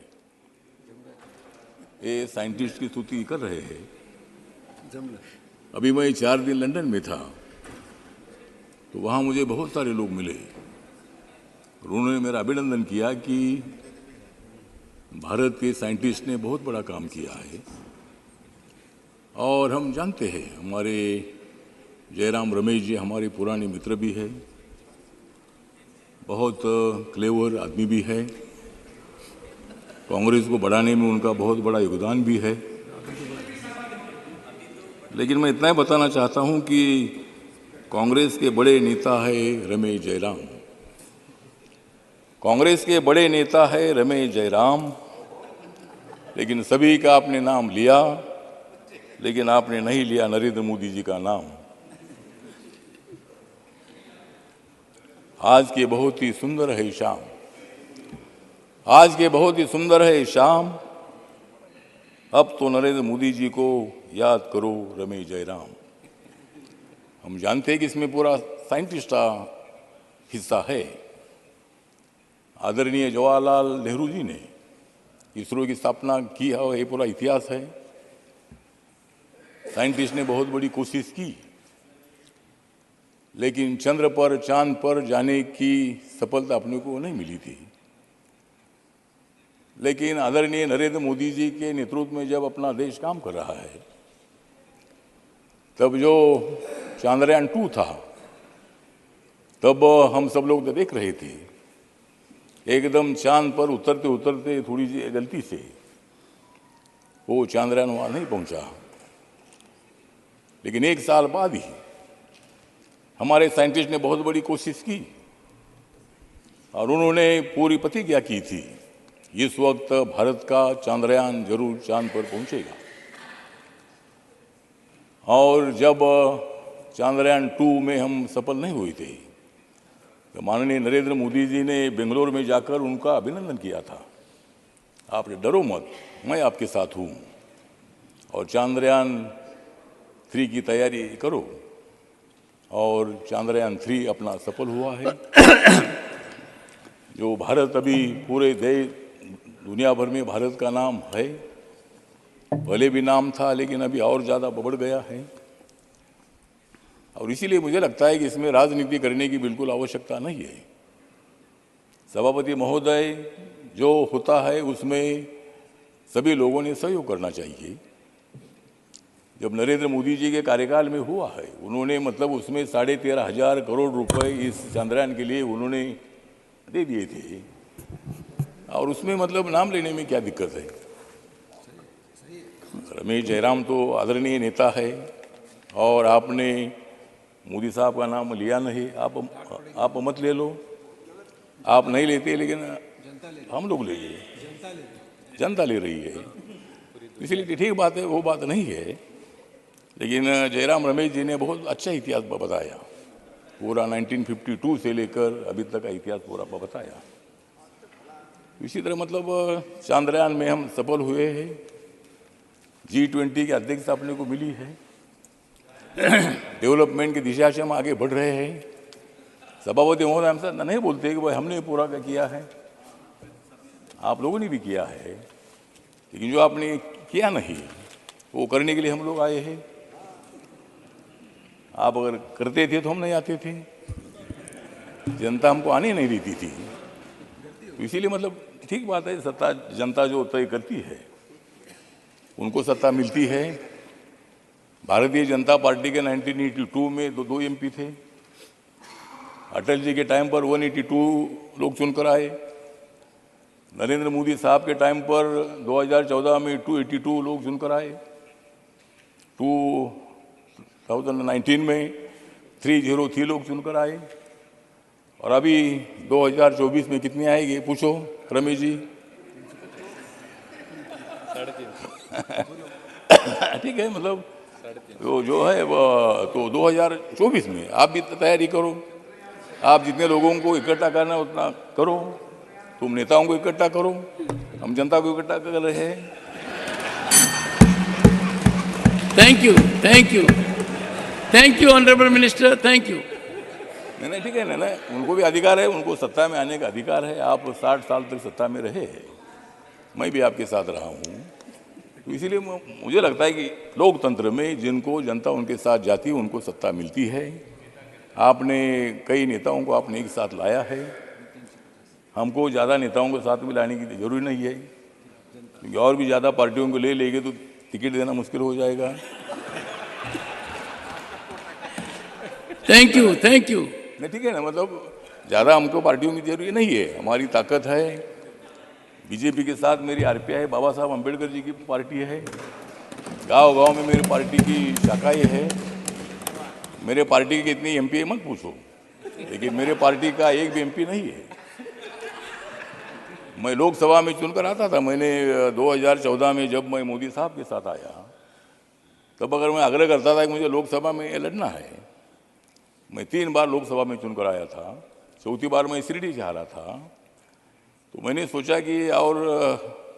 ये साइंटिस्ट की स्तुति कर रहे हैं। अभी मैं 4 दिन लंदन में था तो वहाँ मुझे बहुत सारे लोग मिले। उन्होंने मेरा अभिनंदन किया कि भारत के साइंटिस्ट ने बहुत बड़ा काम किया है और हम जानते हैं हमारे जयराम रमेश जी हमारे पुराने मित्र भी है, बहुत क्लेवर आदमी भी है, कांग्रेस को बढ़ाने में उनका बहुत बड़ा योगदान भी है। लेकिन मैं इतना ही बताना चाहता हूं कि कांग्रेस के बड़े नेता है रमेश जयराम, कांग्रेस के बड़े नेता है रमेश जयराम, लेकिन सभी का आपने नाम लिया, लेकिन आपने नहीं लिया नरेंद्र मोदी जी का नाम। आज के बहुत ही सुंदर है शाम, आज के बहुत ही सुंदर है शाम, अब तो नरेंद्र मोदी जी को याद करो रमेश जयराम। हम जानते हैं कि इसमें पूरा साइंटिस्ट का हिस्सा है। आदरणीय जवाहरलाल नेहरू जी ने इसरो की स्थापना की है, ये पूरा इतिहास है। साइंटिस्ट ने बहुत बड़ी कोशिश की, लेकिन चंद्र पर चांद पर जाने की सफलता अपने को नहीं मिली थी। लेकिन आदरणीय नरेंद्र मोदी जी के नेतृत्व में जब अपना देश काम कर रहा है, तब जो चांद्रयान 2 था, तब हम सब लोग तो देख रहे थे, एकदम चांद पर उतरते उतरते थोड़ी सी गलती से वो चांद्रयान वहां नहीं पहुंचा। लेकिन 1 साल बाद ही हमारे साइंटिस्ट ने बहुत बड़ी कोशिश की और उन्होंने पूरी प्रतिज्ञा की थी, इस वक्त भारत का चांद्रयान जरूर चांद पर पहुंचेगा। और जब चांद्रयान 2 में हम सफल नहीं हुए थे तो माननीय नरेंद्र मोदी जी ने बेंगलोर में जाकर उनका अभिनंदन किया था। आपने डरो मत, मैं आपके साथ हूं और चांद्रयान 3 की तैयारी करो। और चांद्रयान 3 अपना सफल हुआ है। जो भारत अभी पूरे दुनिया भर में भारत का नाम है, पहले भी नाम था लेकिन अभी और ज़्यादा बढ़ गया है। और इसीलिए मुझे लगता है कि इसमें राजनीति करने की बिल्कुल आवश्यकता नहीं है। सभापति महोदय, जो होता है उसमें सभी लोगों ने सहयोग करना चाहिए। जब नरेंद्र मोदी जी के कार्यकाल में हुआ है, उन्होंने मतलब उसमें 13,500 करोड़ रुपए इस चांद्रयान के लिए उन्होंने दे दिए थे और उसमें मतलब नाम लेने में क्या दिक्कत है। रमेश जयराम तो आदरणीय नेता है और आपने मोदी साहब का नाम लिया नहीं। आप मत ले लो, आप नहीं लेते, लेकिन हम लोग ले लिए, जनता ले रही है, इसलिए ठीक बात है, वो बात नहीं है। लेकिन जयराम रमेश जी ने बहुत अच्छा इतिहास बताया, पूरा 1952 से लेकर अभी तक का इतिहास पूरा बताया। इसी तरह मतलब चांद्रयान में हम सफल हुए हैं, G20 की अध्यक्षता अपने को मिली है, डेवलपमेंट की दिशा से हम आगे बढ़ रहे हैं। सभापति महोदय हमसे नहीं बोलते कि भाई हमने पूरा क्या किया है, आप लोगों ने भी किया है, लेकिन जो आपने किया नहीं वो करने के लिए हम लोग आए हैं। आप अगर करते थे तो हम नहीं आते थे, जनता हमको आने नहीं देती थी। तो इसीलिए मतलब ठीक बात है, सत्ता जनता जो तय करती है उनको सत्ता मिलती है। भारतीय जनता पार्टी के 1982 में दो एमपी थे। अटल जी के टाइम पर 182 लोग चुनकर आए। नरेंद्र मोदी साहब के टाइम पर 2014 में 282 लोग चुनकर आए। 2019 में 303 लोग चुनकर आए। और अभी 2024 में कितने आएंगे पूछो रमेश जी? ठीक है, मतलब जो है वो तो 2024 में आप भी तैयारी करो। आप जितने लोगों को इकट्ठा करना है उतना करो। तुम नेताओं को इकट्ठा करो, हम जनता को इकट्ठा कर रहे हैं। Thank you, thank you, thank you honourable minister, thank you. नहीं ठीक है ना, उनको भी अधिकार है, उनको सत्ता में आने का अधिकार है। आप 60 साल तक सत्ता में रहे, मैं भी आपके साथ रहा हूँ। तो इसीलिए मुझे लगता है कि लोकतंत्र में जिनको जनता उनके साथ जाती है उनको सत्ता मिलती है। आपने कई नेताओं को आपने एक साथ लाया है, हमको ज़्यादा नेताओं को साथ में लाने की जरूरी नहीं है, क्योंकि और भी ज़्यादा पार्टियों को ले लेंगे तो टिकट देना मुश्किल हो जाएगा। Thank you, thank you. नहीं ठीक है ना, मतलब ज़्यादा हमको पार्टियों की जरूरी नहीं है। हमारी ताकत है बीजेपी के साथ मेरी आरपीआई बाबा साहब अम्बेडकर जी की पार्टी है। गांव-गांव में मेरी पार्टी की शाखाएं है। मेरे पार्टी के कितनी एमपी है मत पूछो, लेकिन मेरे पार्टी का एक भी एमपी नहीं है। मैं लोकसभा में चुनकर आता था। मैंने 2014 में जब मैं मोदी साहब के साथ आया तब अगर मैं आग्रह करता था कि मुझे लोकसभा में लड़ना है, मैं 3 बार लोकसभा में चुनकर आया था। चौथी बार मैं शिरडी से हारा था। तो मैंने सोचा कि और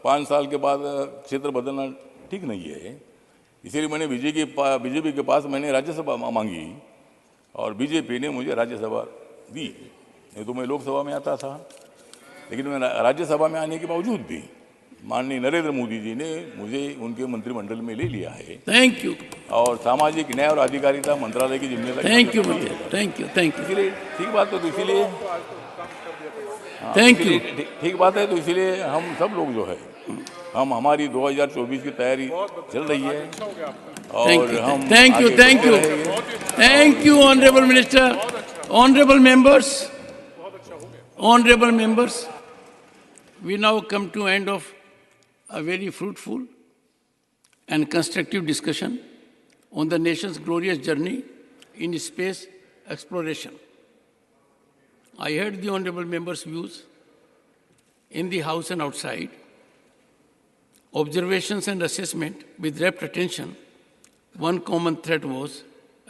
5 साल के बाद क्षेत्र बदलना ठीक नहीं है, इसीलिए मैंने बीजेपी के पास मैंने राज्यसभा मांगी और बीजेपी ने मुझे राज्यसभा दी। नहीं तो मैं लोकसभा में आता था, लेकिन मैं राज्यसभा में आने के बावजूद भी माननीय नरेंद्र मोदी जी ने मुझे उनके मंत्रिमंडल में ले लिया है। Thank you. और सामाजिक न्याय और अधिकारिता मंत्रालय की जिम्मेदारी। Thank you, thank you, thank you. इसीलिए ठीक बात है, तो इसीलिए थैंक यू। ठीक बात है, तो इसीलिए हम सब लोग जो है हमारी 2024 की तैयारी चल रही है और हम thank you, thank you, thank you honourable minister, honourable members, honourable members, we now come to end of a very fruitful and constructive discussion on the nation's glorious journey in space exploration. I heard the honorable members' views in the House and outside, observations and assessment with rapt attention. One common thread was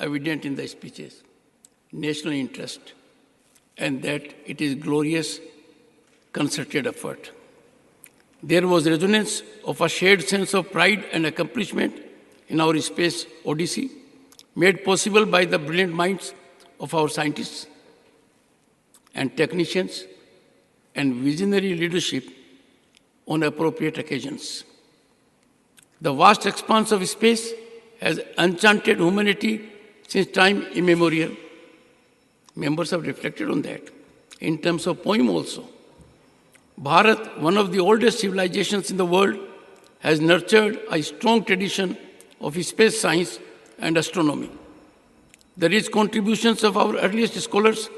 evident in the speeches: national interest, and that it is glorious, concerted effort. There was resonance of a shared sense of pride and accomplishment in our space odyssey, made possible by the brilliant minds of our scientists and technicians and visionary leadership on appropriate occasions. The vast expanse of space has enchanted humanity since time immemorial. Members have reflected on that in terms of poem also. Bharat, one of the oldest civilizations in the world, has nurtured a strong tradition of space science and astronomy. The rich contributions of our earliest scholars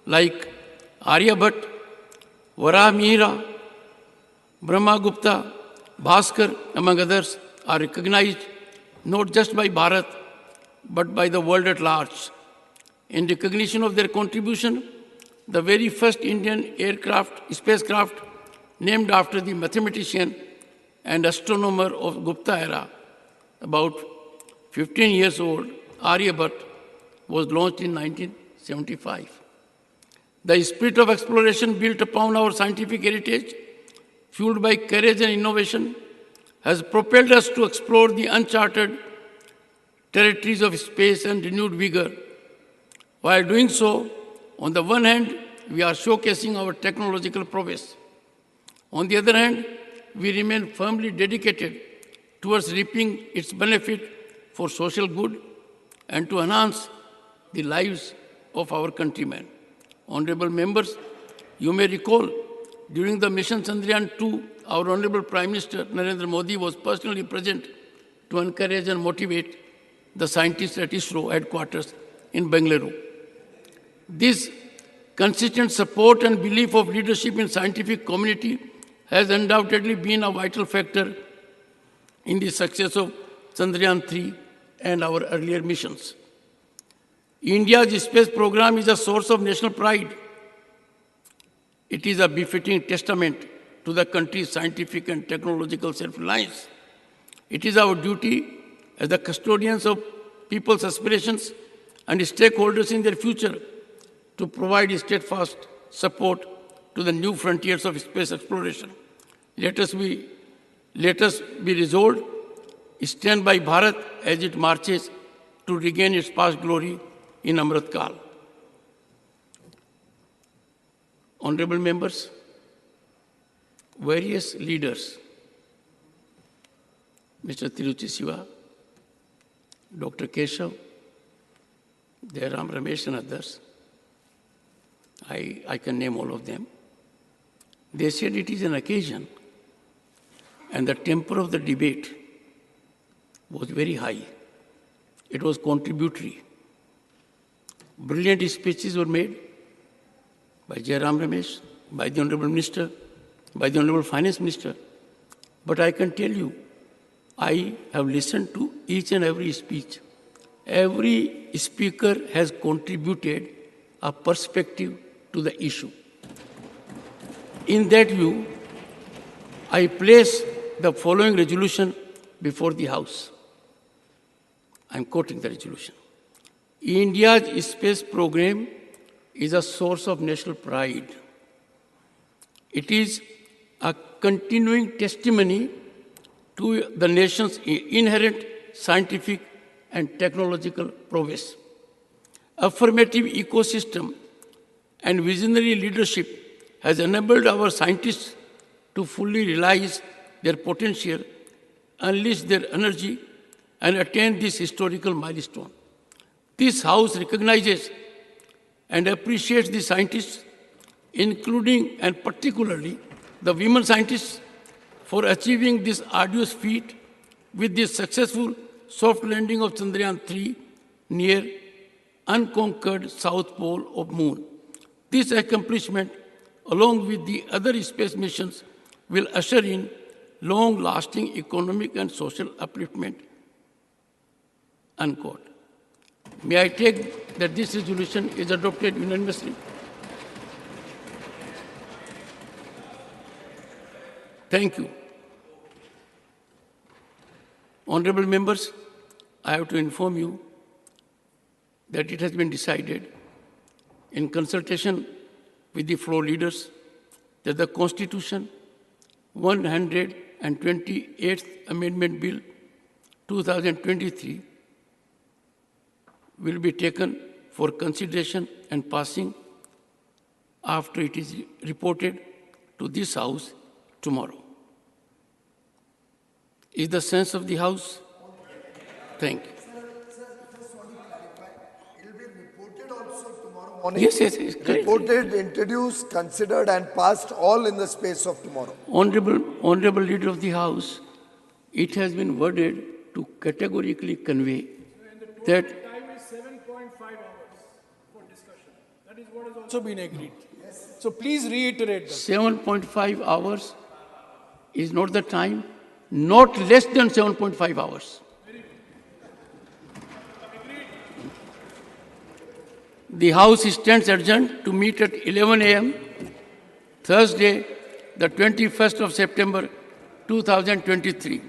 like Aryabhat, Varamihira, Brahmagupta, Bhaskar, among others, are recognized not just by Bharat, but by the world at large. In recognition of their contribution, the very first Indian spacecraft, named after the mathematician and astronomer of Gupta era, about 15 years old, Aryabhat, was launched in 1975. The spirit of exploration built upon our scientific heritage, fueled by courage and innovation, has propelled us to explore the uncharted territories of space and renewed vigor. While doing so, on the one hand, we are showcasing our technological prowess. On the other hand, we remain firmly dedicated towards reaping its benefit for social good and to enhance the lives of our countrymen. Honorable members, you may recall during the mission Chandrayaan-2, our Honorable Prime Minister Narendra Modi was personally present to encourage and motivate the scientists at ISRO headquarters in Bengaluru. This consistent support and belief of leadership in scientific community has undoubtedly been a vital factor in the success of Chandrayaan-3 and our earlier missions. India's space program is a source of national pride. It is a befitting testament to the country's scientific and technological self-reliance. It is our duty as the custodians of people's aspirations and stakeholders in their future to provide steadfast support to the new frontiers of space exploration. Let us be resolved, stand by Bharat as it marches to regain its past glory in Amrit Kal. Honorable members, various leaders, Mr. Tiruchi Siva, Dr. Keshav, Jairam Ramesh and others, I can name all of them. They said it is an occasion and the temper of the debate was very high. It was contributory. Brilliant speeches were made by Jairam Ramesh, by the Honorable Minister, by the Honorable Finance Minister. But I can tell you, I have listened to each and every speech. Every speaker has contributed a perspective to the issue. In that view, I place the following resolution before the House. I am quoting the resolution. India's space program is a source of national pride. It is a continuing testimony to the nation's inherent scientific and technological prowess. Affirmative ecosystem and visionary leadership has enabled our scientists to fully realize their potential, unleash their energy, and attain this historical milestone. This House recognizes and appreciates the scientists, including and particularly the women scientists, for achieving this arduous feat with the successful soft landing of Chandrayaan-3 near unconquered South Pole of Moon. This accomplishment, along with the other space missions, will usher in long-lasting economic and social upliftment. Unquote. May I take that this resolution is adopted unanimously? Thank you. Honorable members, I have to inform you that it has been decided in consultation with the floor leaders that the Constitution 128th Amendment Bill 2023 will be taken for consideration and passing after it is reported to this House tomorrow. Is the sense of the House? Thank you. Yes, correct. Reported, introduced, considered and passed all in the space of tomorrow. Honorable Leader of the House, it has been worded to categorically convey that Time is 7.5 hours for discussion. That is what has also been agreed. So please reiterate that. 7.5 hours is not the time, not less than 7.5 hours. The House stands adjourned to meet at 11 a.m. Thursday, the 21st of September, 2023.